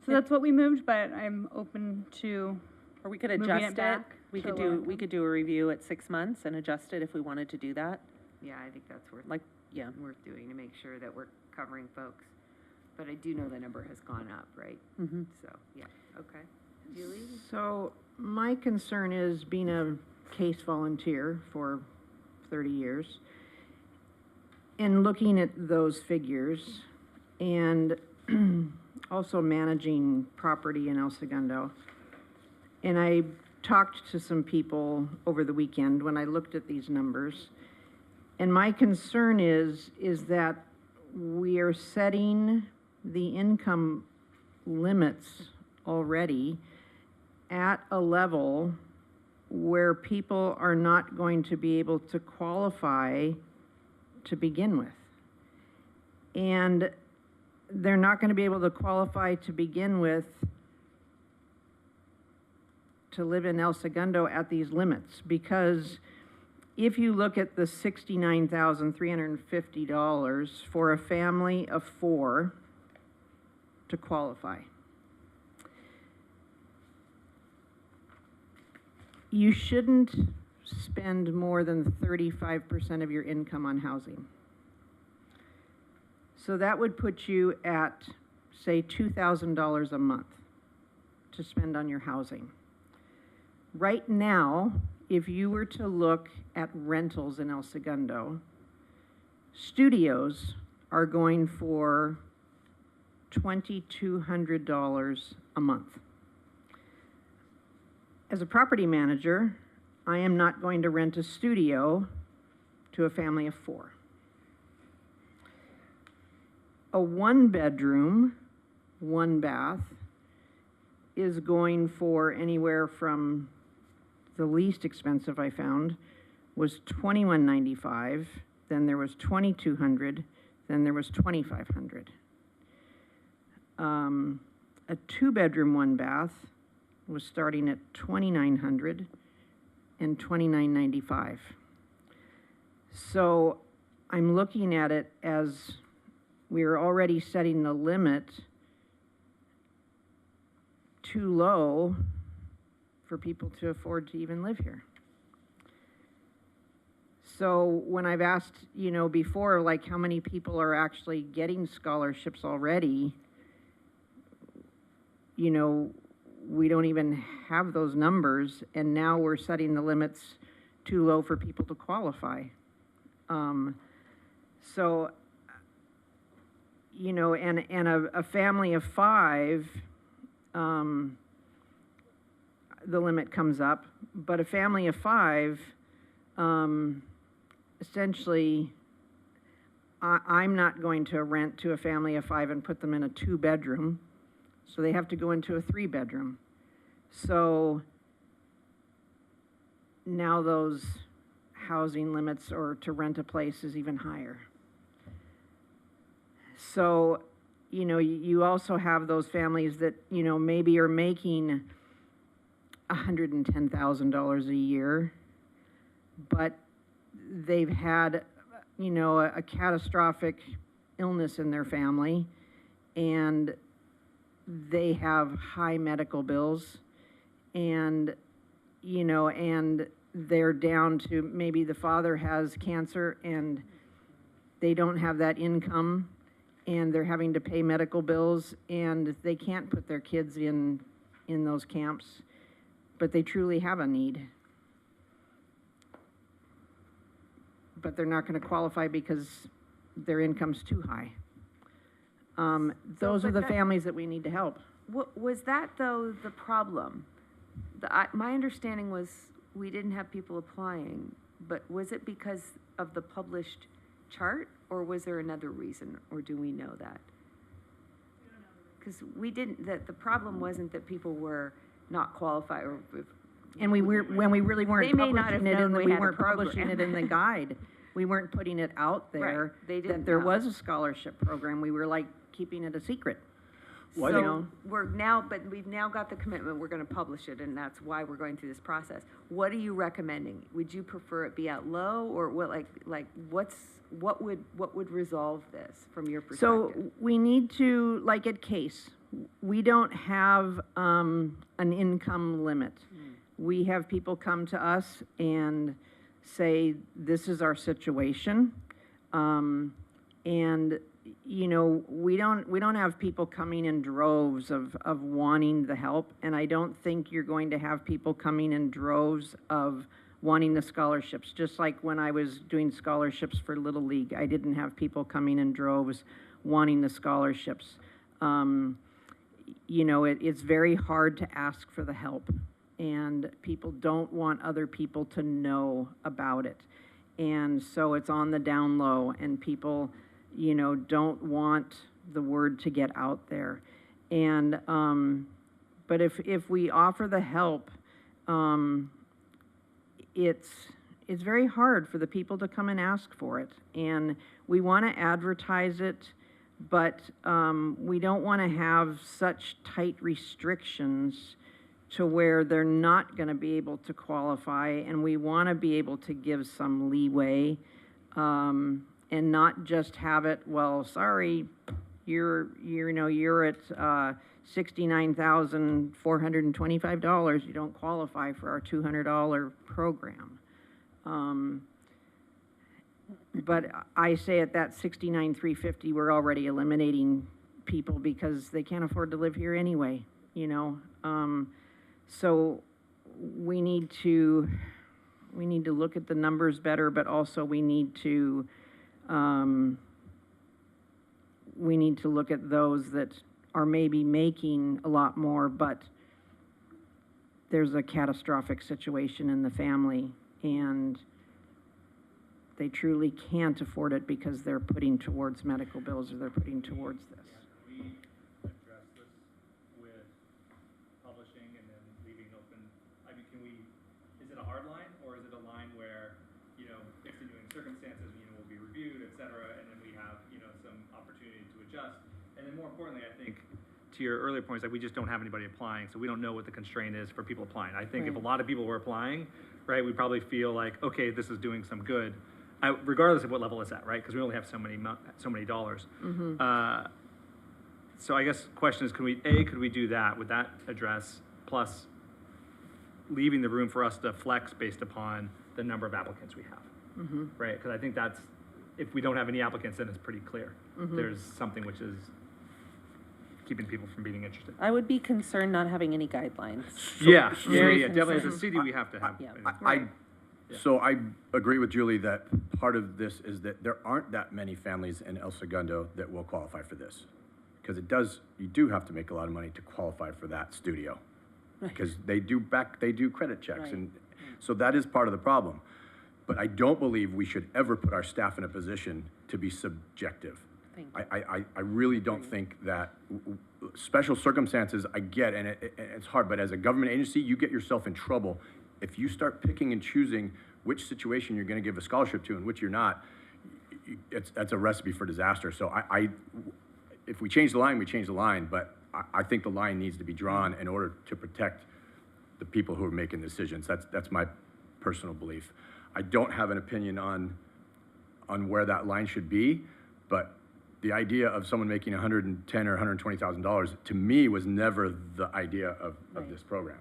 So that's what we moved, but I'm open to Or we could moving adjust it it. back We to could low we could do a review at 6 months and adjust it if we wanted to do that. Yeah, I think that's worth Yeah. worth doing to make sure that we're covering folks. But I do know the number has gone up, right? Mhm. So yeah, okay. Julie? So my concern is being a case volunteer for 30 years and looking at those figures and also managing property in El Segundo. And I talked to some people over the weekend when I looked at these numbers. And my concern is that we are setting the income limits already at a level where people are not going to be able to qualify to begin with. And they're not going to be able to qualify to begin with to live in El Segundo at these limits, because if you look at the $69,350 for a family of 4 to qualify, you shouldn't spend more than 35% of your income on housing. So that would put you at, say, $2,000 a month to spend on your housing. Right now, if you were to look at rentals in El Segundo, studios are going for $2,200 a month. As a property manager, I am not going to rent a studio to a family of 4. A 1-bedroom, 1-bath is going for anywhere from, the least expensive I found was $2,195, then there was $2,200, then there was $2,500. A 2-bedroom, 1-bath was starting at $2,900 and $2,995. So I'm looking at it as we're already setting the limit too low for people to afford to even live here. So when I've asked, you know, before, like how many people are actually getting scholarships already, you know, we don't even have those numbers, and now we're setting the limits too low for people to qualify. So, you know, and a family of 5, the limit comes up, but a family of 5, essentially, I'm not going to rent to a family of 5 and put them in a 2-bedroom, so they have to go into a 3-bedroom. So now those housing limits or to rent a place is even higher. So, you know, you also have those families that, you know, maybe are making $110,000 a year, but they've had, you know, a catastrophic illness in their family, and they have high medical bills, and, you know, and they're down to maybe the father has cancer and they don't have that income, and they're having to pay medical bills, and they can't put their kids in those camps, but they truly have a need. But they're not going to qualify because their income's too high. Those are the families that we need to help. Was that, though, the problem? My understanding was we didn't have people applying, but was it because of the published chart, or was there another reason, or do we know that? Because we didn't, the problem wasn't that people were not qualified, or and we were, when we really weren't They may not have publishing it, known and we we had a weren't publishing it program. in the guide. We weren't putting it out there Right, they didn't that there know. was a scholarship program. We were like keeping it a secret. Well, I So, think- we've now got the commitment, we're gonna publish it, and that's why we're going through this process. What are you recommending? Would you prefer it be at low, or what, what would resolve this from your perspective? So we need to, like at Case, we don't have an income limit. We have people come to us and say, this is our situation. And, you know, we don't have people coming in droves of wanting the help, and I don't think you're going to have people coming in droves of wanting the scholarships. Just like when I was doing scholarships for Little League, I didn't have people coming in droves wanting the scholarships. You know, it's very hard to ask for the help, and people don't want other people to know about it. And so it's on the down low, and people, you know, don't want the word to get out there. And, but if we offer the help, it's very hard for the people to come and ask for it. And we want to advertise it, but we don't want to have such tight restrictions to where they're not going to be able to qualify, and we want to be able to give some leeway, and not just have it, well, sorry, you're at $69,425, you don't qualify for our $200 program. But I say at that $69,350, we're already eliminating people because they can't afford to live here anyway, you know. So we need to look at the numbers better, but also we need to look at those that are maybe making a lot more, but there's a catastrophic situation in the family and they truly can't afford it because they're putting towards medical bills or they're putting towards this. We address this with publishing and then leaving open, I mean, is it a hard line or is it a line where, you know, extenuating circumstances, you know, will be reviewed, et cetera, and then we have, you know, some opportunity to adjust. And then more importantly, I think, to your earlier points, like we just don't have anybody applying, so we don't know what the constraint is for people applying. I think if a lot of people were applying, right, we probably feel like, okay, this is doing some good, regardless of what level it's at, right? Because we only have so many dollars. So I guess the question is, could we do that? Would that address, plus leaving the room for us to flex based upon the number of applicants we have, right? Because I think that's, if we don't have any applicants, then it's pretty clear. There's something which is keeping people from being interested. I would be concerned not having any guidelines. Yeah, definitely. As a city, we have to have. So I agree with Julie that part of this is that there aren't that many families in El Segundo that will qualify for this. Because you do have to make a lot of money to qualify for that studio. Because they do credit checks. And so that is part of the problem. But I don't believe we should ever put our staff in a position to be subjective. I really don't think that special circumstances, I get, and it's hard, but as a government agency, you get yourself in trouble. If you start picking and choosing which situation you're going to give a scholarship to and which you're not, that's a recipe for disaster. So if we change the line, we change the line, but I think the line needs to be drawn in order to protect the people who are making decisions. That's my personal belief. I don't have an opinion on where that line should be, but the idea of someone making $110,000 or $120,000 to me was never the idea of this program.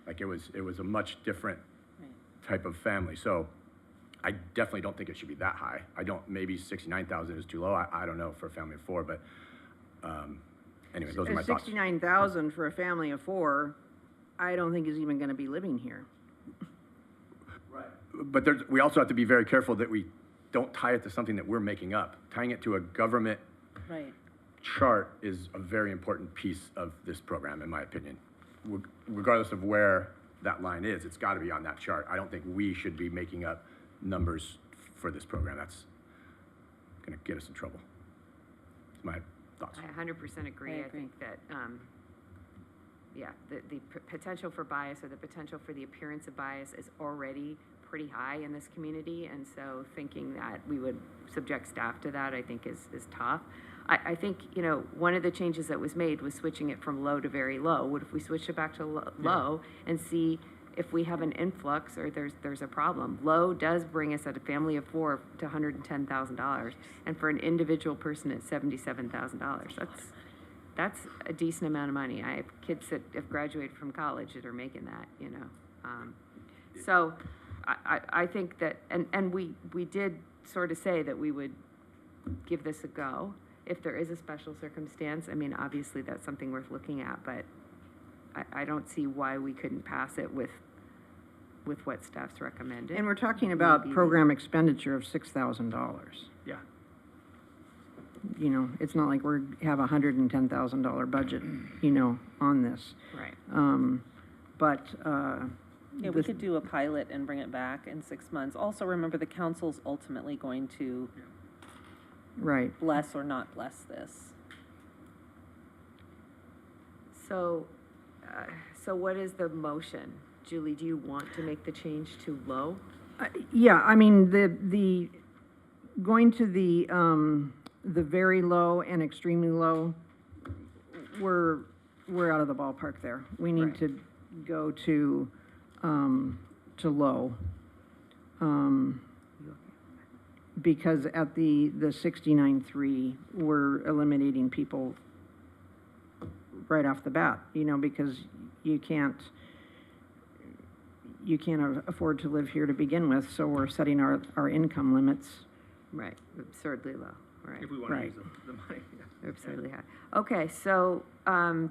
Like it was a much different type of family. So I definitely don't think it should be that high. maybe 69,000 is too low. I don't know for a family of four, but anyway, those are my thoughts. 69,000 for a family of four, I don't think is even going to be living here. Right. But we also have to be very careful that we don't tie it to something that we're making up. Tying it to a government chart is a very important piece of this program, in my opinion. Regardless of where that line is, it's got to be on that chart. I don't think we should be making up numbers for this program. That's going to get us in trouble. That's my thoughts. I 100% agree. I think that, the potential for bias or the potential for the appearance of bias is already pretty high in this community, and so thinking that we would subject staff to that, I think is tough. I think, you know, one of the changes that was made was switching it from low to very low. What if we switch it back to low and see if we have an influx or there's a problem? Low does bring us at a family of four to $110,000, and for an individual person it's $77,000. That's a decent amount of money. I have kids that have graduated from college that are making that, you know. So I think that, and we did sort of say that we would give this a go if there is a special circumstance. I mean, obviously that's something worth looking at, but I don't see why we couldn't pass it with what staff's recommended. And we're talking about program expenditure of $6,000. Yeah. You know, it's not like we have a $110,000 budget, you know, on this. Right. Yeah, we could do a pilot and bring it back in 6 months. Also, remember, the council's ultimately going to bless or not bless this. So, so what is the motion? Julie, do you want to make the change to low? Yeah, I mean, the, going to the very low and extremely low, we're out of the ballpark there. We need to go to low. Because at the 69.3, we're eliminating people right off the bat, you know, because you can't afford to live here to begin with, so we're setting our income limits. Right, absurdly low, right. If we want to Right. use the money. They're absurdly high. Okay, so,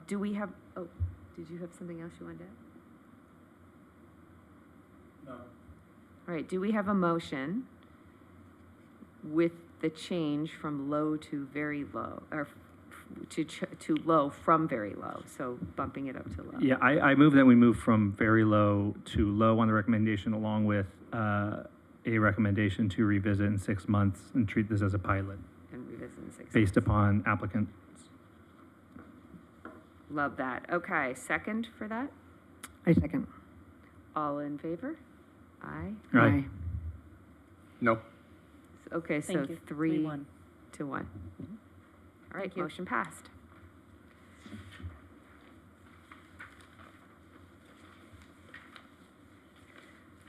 do we have, oh, did you have something else you wanted to add? No. All right, do we have a motion with the change from low to very low, or to low from very low, so bumping it up to low? Yeah, I move that we move from very low to low on the recommendation, along with a recommendation to revisit in 6 months and treat this as a pilot And revisit in 6 months. based upon applicants. Love that. Okay, second for that? I second. All in favor? Aye. Aye. No. Okay, so Thank you. 3 to 1. All right, Thank you. motion passed.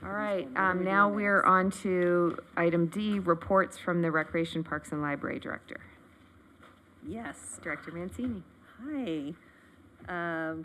All right, now we're on to item D, reports from the Recreation Parks and Library Director. Yes. Director Mancini. Hi.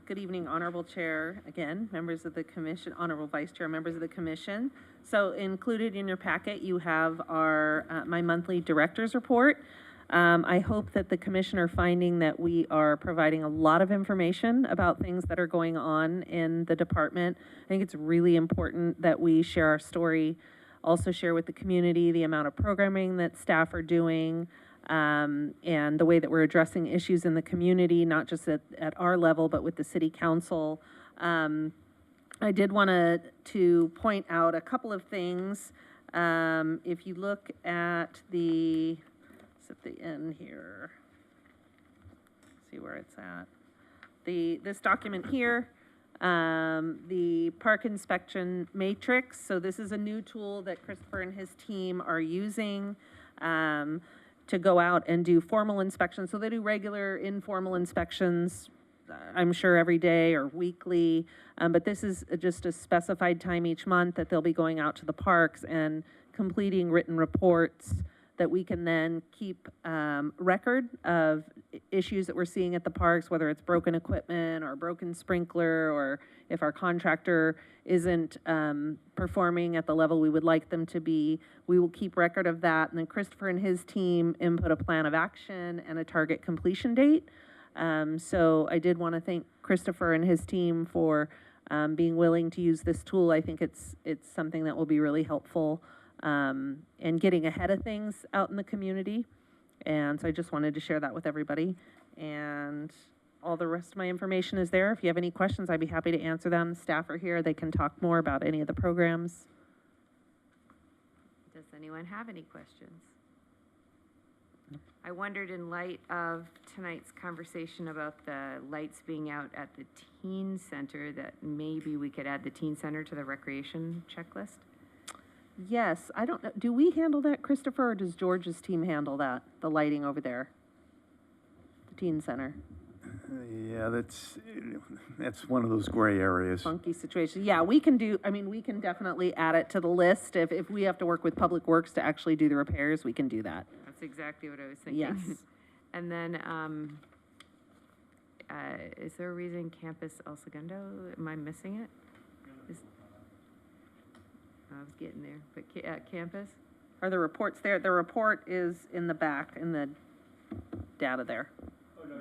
Good evening, Honorable Chair, again, members of the Commission, Honorable Vice Chair, members of the Commission. So included in your packet, you have our, my monthly Director's Report. I hope that the Commission are finding that we are providing a lot of information about things that are going on in the department. I think it's really important that we share our story, also share with the community the amount of programming that staff are doing, and the way that we're addressing issues in the community, not just at our level, but with the City Council. I did want to point out a couple of things. If you look at the, it's at the end here, see where it's at. This document here, the park inspection matrix. So this is a new tool that Christopher and his team are using to go out and do formal inspections. So they do regular informal inspections, I'm sure every day or weekly, but this is just a specified time each month that they'll be going out to the parks and completing written reports that we can then keep record of issues that we're seeing at the parks, whether it's broken equipment or broken sprinkler, or if our contractor isn't performing at the level we would like them to be. We will keep record of that, and then Christopher and his team input a plan of action and a target completion date. So I did want to thank Christopher and his team for being willing to use this tool. I think it's something that will be really helpful and getting ahead of things out in the community. And so I just wanted to share that with everybody. And all the rest of my information is there. If you have any questions, I'd be happy to answer them. Staff are here. They can talk more about any of the programs. Does anyone have any questions? I wondered, in light of tonight's conversation about the lights being out at the teen center, that maybe we could add the teen center to the recreation checklist? Yes, I don't know. Do we handle that, Christopher, or does George's team handle that, the lighting over there? The teen center? Yeah, that's one of those gray areas. Funky situation. Yeah, we can do, I mean, we can definitely add it to the list. If we have to work with Public Works to actually do the repairs, we can do that. That's exactly what I was thinking. Yes. And then, is there a reason Campus El Segundo, am I missing it? I was getting there, but Campus? Are the reports there? The report is in the back, in the data there.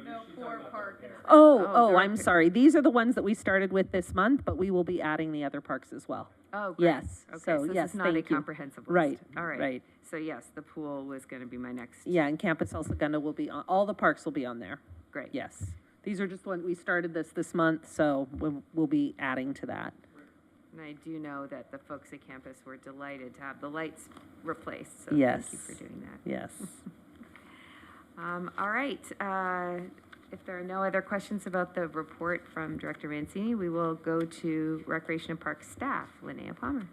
No, for park. I'm sorry. These are the ones that we started with this month, but we will be adding the other parks as well. Oh, great. Yes. Okay, So, so yes, this is not a thank you. comprehensive list. Right. All right. Right. So yes, the pool was gonna be my next. Yeah, and Campus El Segundo will be on, all the parks will be on there. Great. Yes. These are just ones, we started this month, so we'll be adding to that. And I do know that the folks at campus were delighted to have the lights replaced, so Yes. thank you for doing that. Yes. All right, If there are no other questions about the report from Director Mancini, we will go to Recreation and Park staff. Linnea Palmer.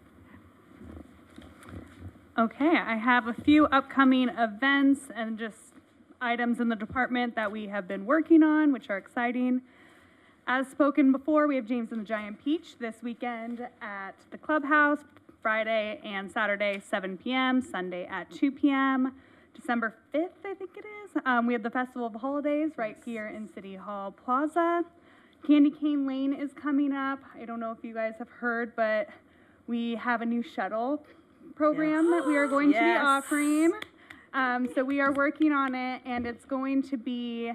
Okay, I have a few upcoming events and just items in the department that we have been working on, which are exciting. As spoken before, we have James and the Giant Peach this weekend at the clubhouse, Friday and Saturday, 7 p.m., Sunday at 2 p.m. December 5th, I think it is. We have the Festival of Holidays right here in City Hall Plaza. Candy Cane Lane is coming up. I don't know if you guys have heard, but we have a new shuttle program that we are going to be offering. So we are working on it, and it's going to be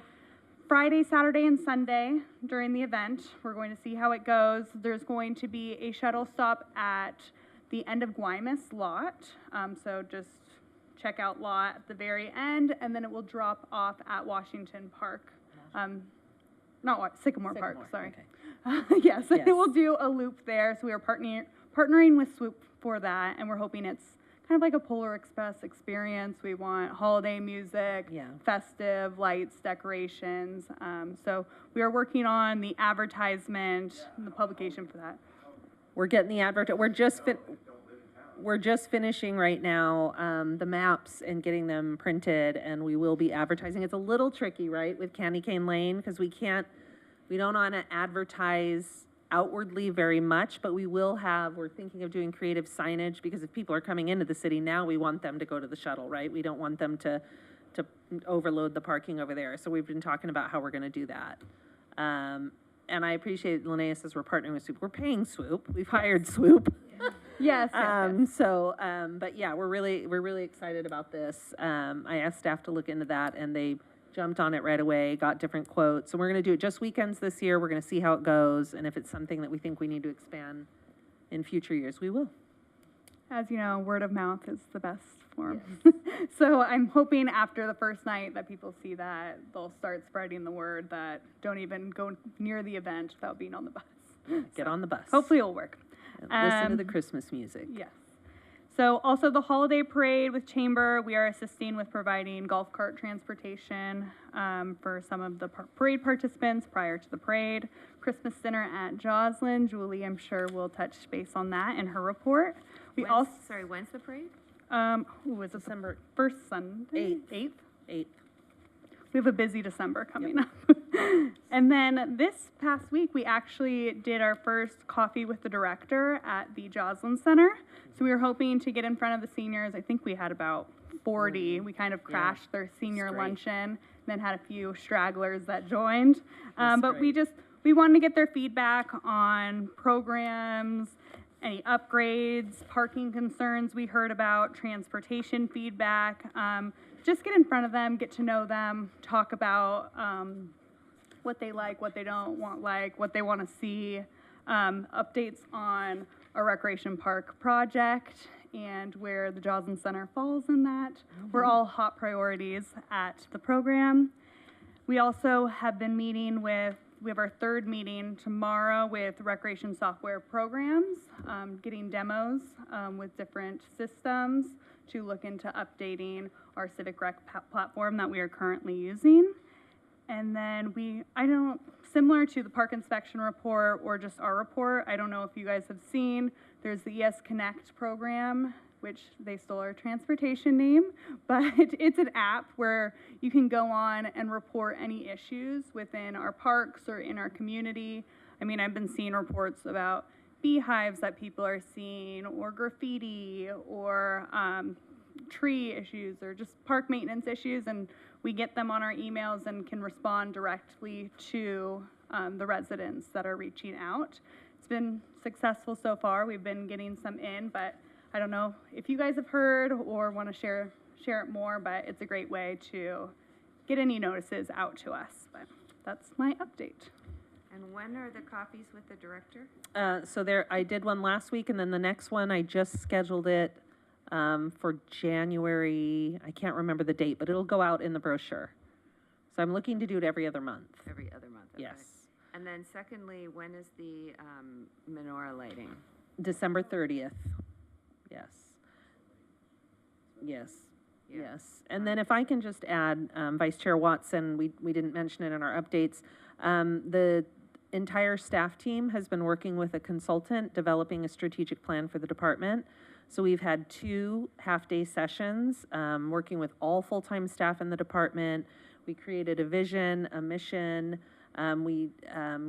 Friday, Saturday, and Sunday during the event. We're going to see how it goes. There's going to be a shuttle stop at the end of Guaymas lot. So just check out lot at the very end, and then it will drop off at Washington Park. Sycamore Park, sorry. Okay. Yes, it will do a loop there. So we are partnering with Swoop for that, and we're hoping it's kind of like a Polar Express experience. We want holiday music, festive lights, decorations. So we are working on the advertisement and the publication for that. We're getting the we're just finishing right now the maps and getting them printed, and we will be advertising. It's a little tricky, right, with Candy Cane Lane, because we don't want to advertise outwardly very much, but we're thinking of doing creative signage, because if people are coming into the city now, we want them to go to the shuttle, right? We don't want them to overload the parking over there. So we've been talking about how we're going to do that. And I appreciate Linnea says we're partnering with Swoop. We're paying Swoop. We've hired Swoop. Yes. But yeah, we're really excited about this. I asked staff to look into that, and they jumped on it right away, got different quotes. So we're going to do it just weekends this year. We're going to see how it goes, and if it's something that we think we need to expand in future years, we will. As you know, word of mouth is the best form. So I'm hoping after the first night that people see that, they'll start spreading the word that don't even go near the event without being on the bus. Get on the bus. Hopefully it'll work. And listen to the Christmas music. Yes. So also the holiday parade with Chamber, we are assisting with providing golf cart transportation for some of the parade participants prior to the parade. Christmas dinner at Joslyn. Julie, I'm sure, will touch base on that in her report. When's the parade? It's December 1st Sunday? 8th. We have a busy December coming up. And then this past week, we actually did our first coffee with the director at the Joslyn Center. So we were hoping to get in front of the seniors. I think we had about 40. We kind of crashed their senior luncheon, then had a few stragglers that joined. But we wanted to get their feedback on programs, any upgrades, parking concerns we heard about, transportation feedback. Just get in front of them, get to know them, talk about what they like, what they don't want what they want to see, updates on our Recreation Park project and where the Joslyn Center falls in that. We're all hot priorities at the program. We also have been meeting we have our third meeting tomorrow with Recreation Software Programs, getting demos with different systems to look into updating our Civic Rec platform that we are currently using. And then similar to the park inspection report or just our report, I don't know if you guys have seen, there's the ES Connect program, which they stole our transportation name, but it's an app where you can go on and report any issues within our parks or in our community. I mean, I've been seeing reports about beehives that people are seeing, or graffiti, or tree issues, or just park maintenance issues, and we get them on our emails and can respond directly to the residents that are reaching out. It's been successful so far. We've been getting some in, but I don't know if you guys have heard or want to share it more, but it's a great way to get any notices out to us. But that's my update. And when are the coffees with the director? I did one last week, and then the next one, I just scheduled it for January. I can't remember the date, but it'll go out in the brochure. So I'm looking to do it every other month. Every other month, okay. Yes. And then secondly, when is the menorah lighting? December 30th. Yes. Yes, and then if I can just add, Vice Chair Watson, we didn't mention it in our updates. The entire staff team has been working with a consultant, developing a strategic plan for the department. So we've had 2 half-day sessions, working with all full-time staff in the department. We created a vision, a mission. We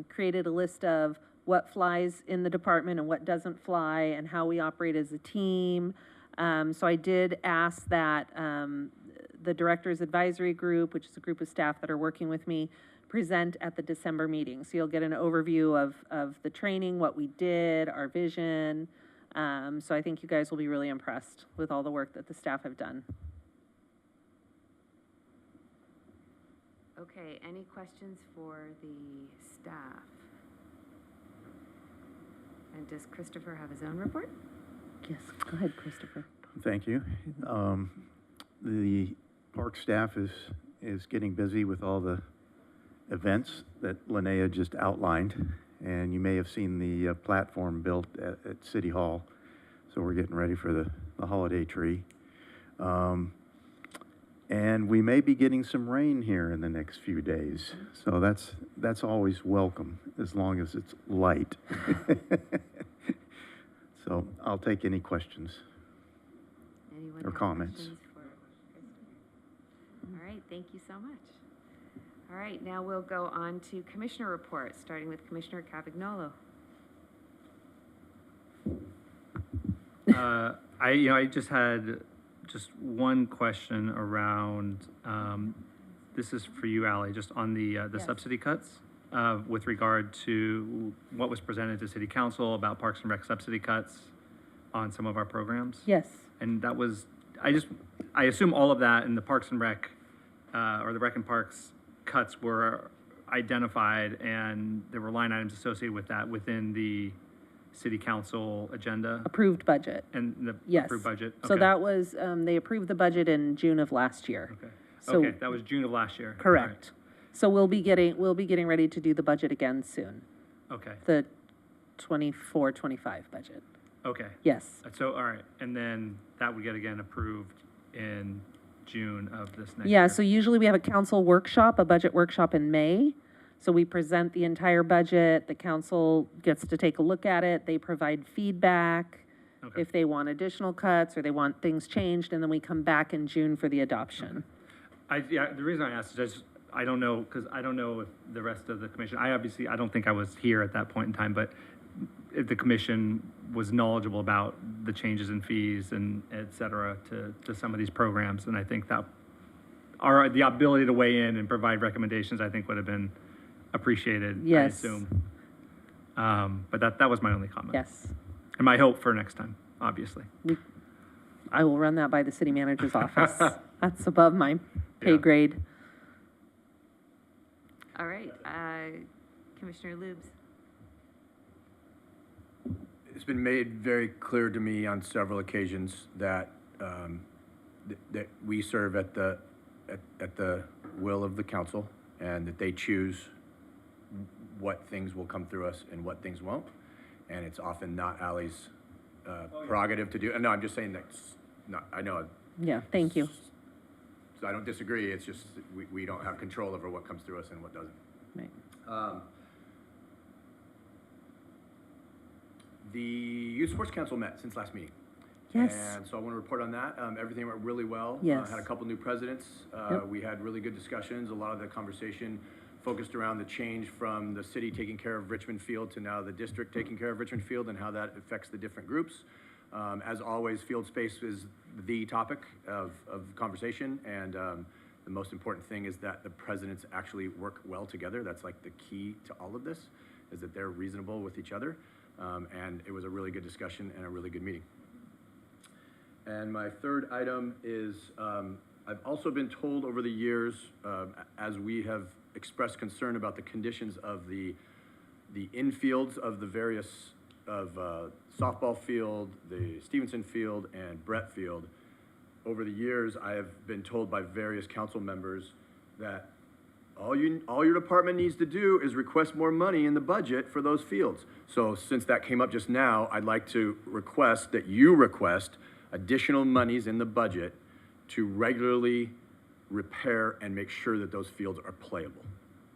created a list of what flies in the department and what doesn't fly, and how we operate as a team. So I did ask that the Directors Advisory Group, which is a group of staff that are working with me, present at the December meeting. So you'll get an overview of the training, what we did, our vision. So I think you guys will be really impressed with all the work that the staff have done. Okay, any questions for the staff? And does Christopher have his own report? Yes, go ahead, Christopher. Thank you. The park staff is getting busy with all the events that Linnea just outlined, and you may have seen the platform built at City Hall. So we're getting ready for the holiday tree. And we may be getting some rain here in the next few days. So that's always welcome, as long as it's light. So I'll take any questions Anyone or have comments. questions for Kristen? All right, thank you so much. All right, now we'll go on to commissioner reports, starting with Commissioner Cavagnolo. I just had one question around, this is for you, Ally, just on the subsidy cuts, with regard to what was presented to City Council about Parks and Rec subsidy cuts on some of our programs. Yes. And that was, I assume all of that in the Parks and Rec, or the Rec and Parks cuts were identified, and there were line items associated with that within the City Council agenda Approved budget. and the Yes. approved budget? So Okay. that was, they approved the budget in June of last year. Okay. So, Okay, that was June of last year. correct. So we'll be getting ready to do the budget again soon. All right. Okay. The 24-25 budget. Okay. Yes. So, all right, and then that would get again approved in June of this next year? Yeah, so usually we have a council workshop, a budget workshop in May. So we present the entire budget, the council gets to take a look at it, they provide feedback Okay. if they want additional cuts or they want things changed, and then we come back in June for the adoption. The reason I asked is I don't know, because I don't know if the rest of the commission, I don't think I was here at that point in time, but if the commission was knowledgeable about the changes in fees and et cetera to some of these programs, and I think that the ability to weigh in and provide recommendations, I think would have been appreciated, I Yes. assume. But that was my only comment. Yes. And my hope for next time, obviously. I will run that by the city manager's office. That's above my pay Yeah. grade. All right, Commissioner Lubes. It's been made very clear to me on several occasions that, that we serve at the will of the council, and that they choose what things will come through us and what things won't. And it's often not Ally's prerogative to do. And no, I'm just saying that's not, I know. Yeah, thank you. So I don't disagree. It's just that we don't have control over what comes through us and what doesn't. Right. The Youth Sports Council met since last meeting. Yes. And so I want to report on that. Everything went really well. Yes. Had a couple new presidents. Yep. We had really good discussions. A lot of the conversation focused around the change from the city taking care of Richmond Field to now the district taking care of Richmond Field and how that affects the different groups. As always, field space is the topic of conversation, and the most important thing is that the presidents actually work well together. That's like the key to all of this, is that they're reasonable with each other. And it was a really good discussion and a really good meeting. And my third item is, I've also been told over the years, as we have expressed concern about the conditions of the infields of the various, softball field, the Stevenson Field, and Brett Field. Over the years, I have been told by various council members that all your department needs to do is request more money in the budget for those fields. So since that came up just now, I'd like to request that you request additional monies in the budget to regularly repair and make sure that those fields are playable,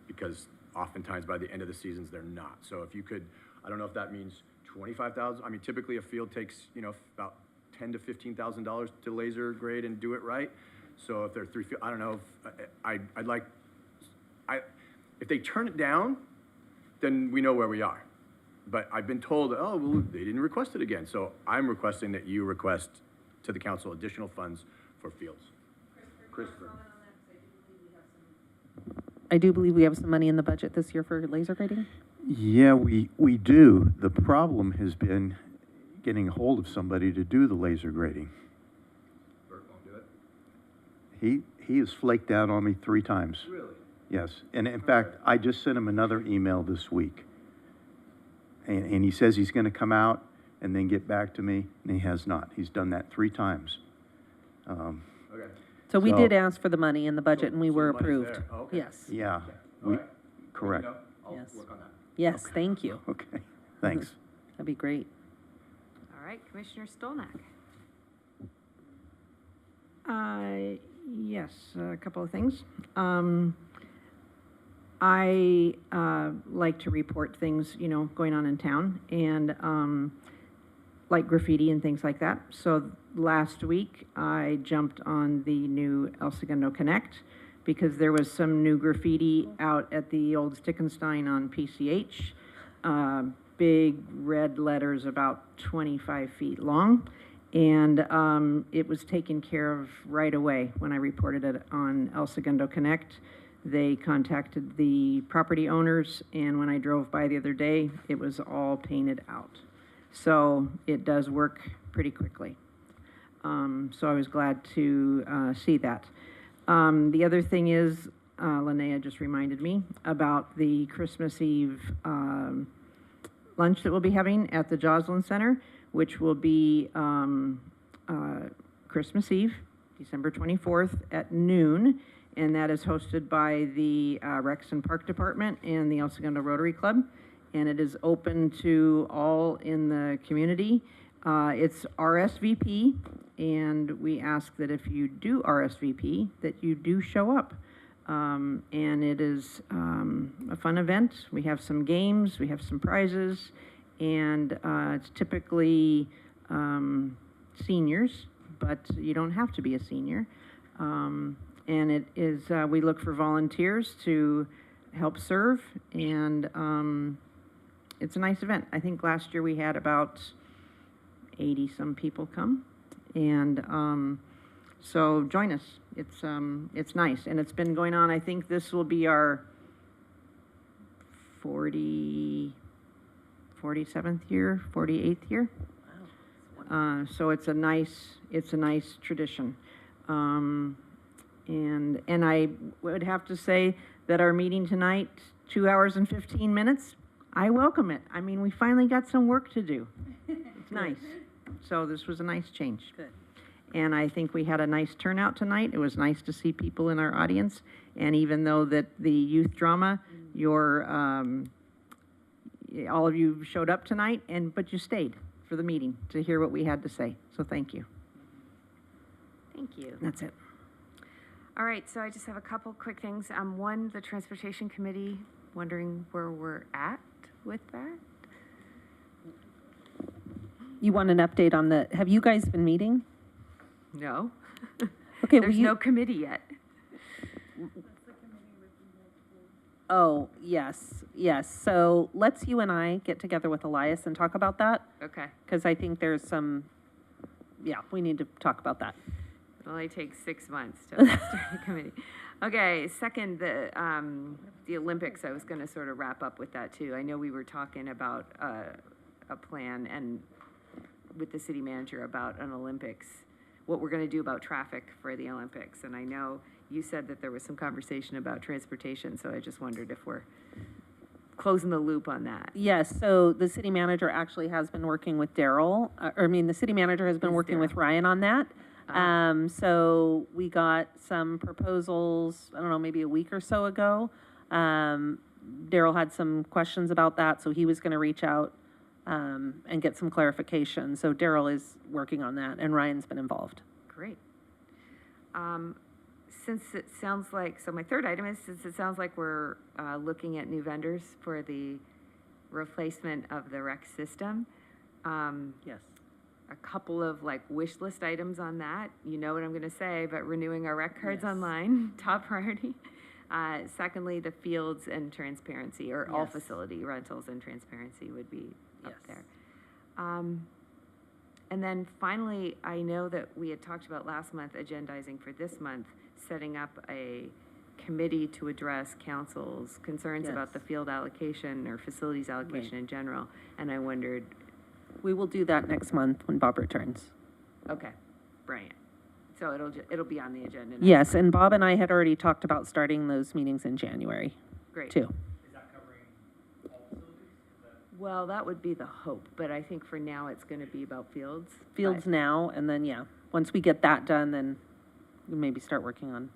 because oftentimes by the end of the seasons, they're not. So if you could, I don't know if that means 25,000. I mean, typically a field takes, you know, about $10,000 to $15,000 to laser grade and do it right. So if they're 3 feet, I don't know, if they turn it down, then we know where we are. But I've been told, oh, well, they didn't request it again. So I'm requesting that you request to the council additional funds for fields. Christopher. I do believe we have some money in the budget this year for laser grading. Yeah, we do. The problem has been getting a hold of somebody to do the laser grading. Bert won't do it? He has flaked out on me 3 times. Really? Yes, and in fact, I just sent him another email this week. And he says he's going to come out and then get back to me, and he has not. He's done that 3 times. Okay. So we did ask for the money in the budget, and we were the money's approved. there. Oh, okay. Yes. Yeah, All we, right. correct. Let me know. I'll Yes. work on that. Yes, thank you. Okay, thanks. That'd be great. All right, Commissioner Stolnak. Yes, a couple of things. I like to report things, you know, going on in town, and like graffiti and things like that. So last week, I jumped on the new El Segundo Connect because there was some new graffiti out at the old Stickenstein on PCH. Big red letters about 25 feet long. And it was taken care of right away when I reported it on El Segundo Connect. They contacted the property owners, and when I drove by the other day, it was all painted out. So it does work pretty quickly. So I was glad to see that. The other thing is, Linnea just reminded me about the Christmas Eve lunch that we'll be having at the Joslin Center, which will be Christmas Eve, December 24th at noon. And that is hosted by the Rex and Park Department and the El Segundo Rotary Club. And it is open to all in the community. It's RSVP, and we ask that if you do RSVP, that you do show up. And it is a fun event. We have some games, we have some prizes, and it's typically seniors, but you don't have to be a senior. And it is, we look for volunteers to help serve, and it's a nice event. I think last year we had about 80-some people come, and so join us. It's nice, and it's been going on. I think this will be our 47th year, 48th year. So it's a nice tradition. And I would have to say that our meeting tonight, 2 hours and 15 minutes, I welcome it. I mean, we finally got some work to do. It's nice. So this was a nice change. Good. And I think we had a nice turnout tonight. It was nice to see people in our audience. And even though that the youth drama, all of you showed up tonight, but you stayed for the meeting to hear what we had to say. So thank you. Thank you. That's it. All right, so I just have a couple quick things. One, the Transportation Committee, wondering where we're at with that? You want an update on have you guys been meeting? No. Okay, There's no committee yet. Oh, yes. So let's you and I get together with Elias and talk about that. Okay. Because I think there's we need to talk about that. It only takes 6 months to start a committee. Okay, second, the Olympics, I was going to sort of wrap up with that too. I know we were talking about a plan and with the city manager about an Olympics, what we're going to do about traffic for the Olympics. And I know you said that there was some conversation about transportation, so I just wondered if we're closing the loop on that. Yes, so the city manager actually has been working with Daryl, the city manager has been working with Ryan on that. So we got some proposals, I don't know, maybe a week or so ago. Daryl had some questions about that, so he was going to reach out and get some clarification. So Daryl is working on that, and Ryan's been involved. Great. Since it sounds like, so my third item is, since it sounds like we're looking at new vendors for the replacement of the rec system. Yes. A couple of like wish list items on that. You know what I'm gonna say, but renewing our rec cards online, top priority. Secondly, the fields and transparency, or all Yes. facility rentals and transparency would be up Yes. there. And then finally, I know that we had talked about last month, agendizing for this month, setting up a committee to address council's concerns about Yes. the field allocation or facilities allocation in general. And I wondered, We will do that next month when Bob returns. okay, brilliant. So it'll be on the agenda next Yes, month. and Bob and I had already talked about starting those meetings in January, Great. too. Well, that would be the hope, but I think for now it's gonna be about fields. Fields now, and then, yeah, once we get that done, then we maybe start working on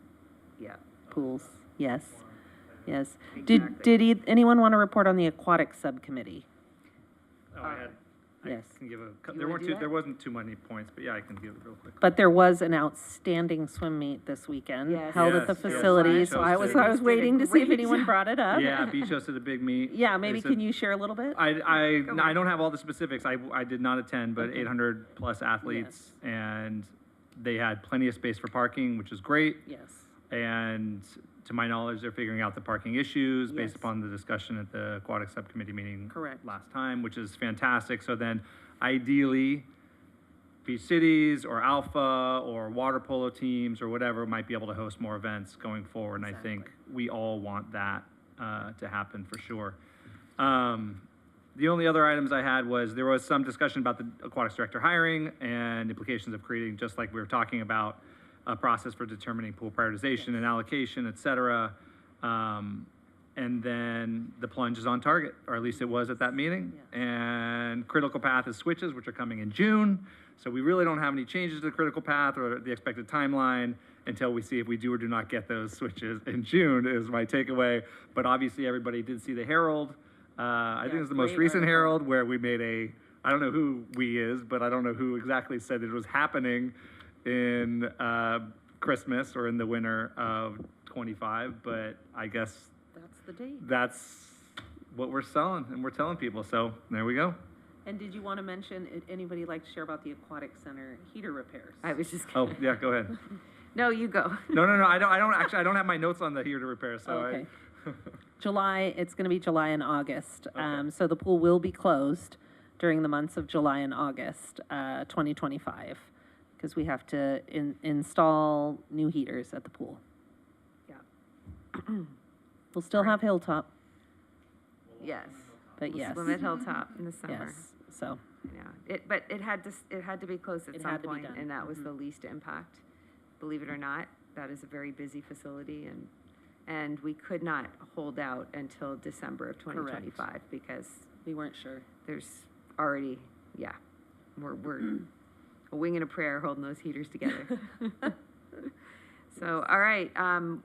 Yeah. pools. Yes, yes. Did anyone want to report on the aquatic subcommittee? Oh, I Yes. can give You wanna do that? there wasn't too many points, but yeah, I can give it real quick. But there was an outstanding swim meet this weekend, Yes. held at the Yes, yes. facility, so I was Facilities waiting to see if anyone brought it up. Yeah, Beach hosted a big meet. Yeah, maybe It's a- can you share a little bit? I don't have all the specifics. I did not attend, but Okay. 800 plus athletes, and they had plenty of space for parking, which is great. Yes. And to my knowledge, they're figuring out the parking issues based Yes. upon the discussion at the aquatic subcommittee meeting Correct. last time, which is fantastic. So then, ideally, Beach Cities or Alpha or water polo teams or whatever might be able to host more events going forward. And I think we all want that to happen for sure. The only other items I had was there was some discussion about the aquatics director hiring and implications of creating, just like we were talking about, a process for determining pool prioritization and allocation, et cetera. And then the plunge is on target, or at least it was at that meeting. And critical path is switches, which are coming in June. So we really don't have any changes to the critical path or the expected timeline until we see if we do or do not get those switches in June, is my takeaway. But obviously, everybody did see the Herald. I think it's the most great recent article. Herald where we made I don't know who we is, but I don't know who exactly said it was happening in Christmas or in the winter of 25, but I guess That's the date. that's what we're selling and we're telling people. So there we go. And did you want to mention, anybody like to share about the aquatic center heater repairs? I was just. Oh, yeah, go ahead. No, you go. No, I don't have my notes on the here to repair, so Okay. July, it's going to be July and August. So the pool will be closed during the months of July and August, 2025, because we have to install new heaters at the pool. Yeah. We'll still have Hilltop, Yes. but We'll yes. swim at Hilltop in the summer. Yes, so, Yeah, but it had to be closed at It some had to be point, done. and that was the least impact. Believe it or not, that is a very busy facility, and we could not hold out until December of 2025 because we weren't sure. there's already, we're a wing and a prayer holding those heaters together. So, all right,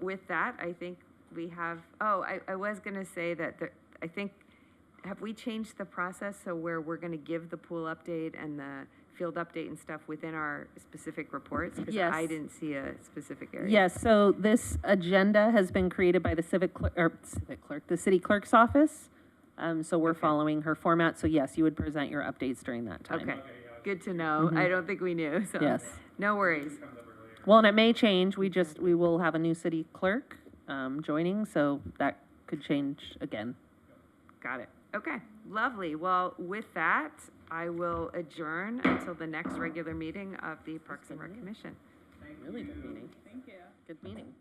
with that, I think we have, I was gonna say that I think, have we changed the process so where we're gonna give the pool update and the field update and stuff within our specific reports? Because Yes. I didn't see a specific area. Yes, so this agenda has been created by the the city clerk's office. So we're following her format. So yes, you would present your updates during that time. Okay, good to know. Mhm. I don't think we knew, so. Yes. No worries. Well, and it may change. We will have a new city clerk joining, so that could change again. Got it. Okay, lovely. Well, with that, I will adjourn until the next regular meeting of the Parks and Rec Commission. Really good meeting. Thank you. Good meeting.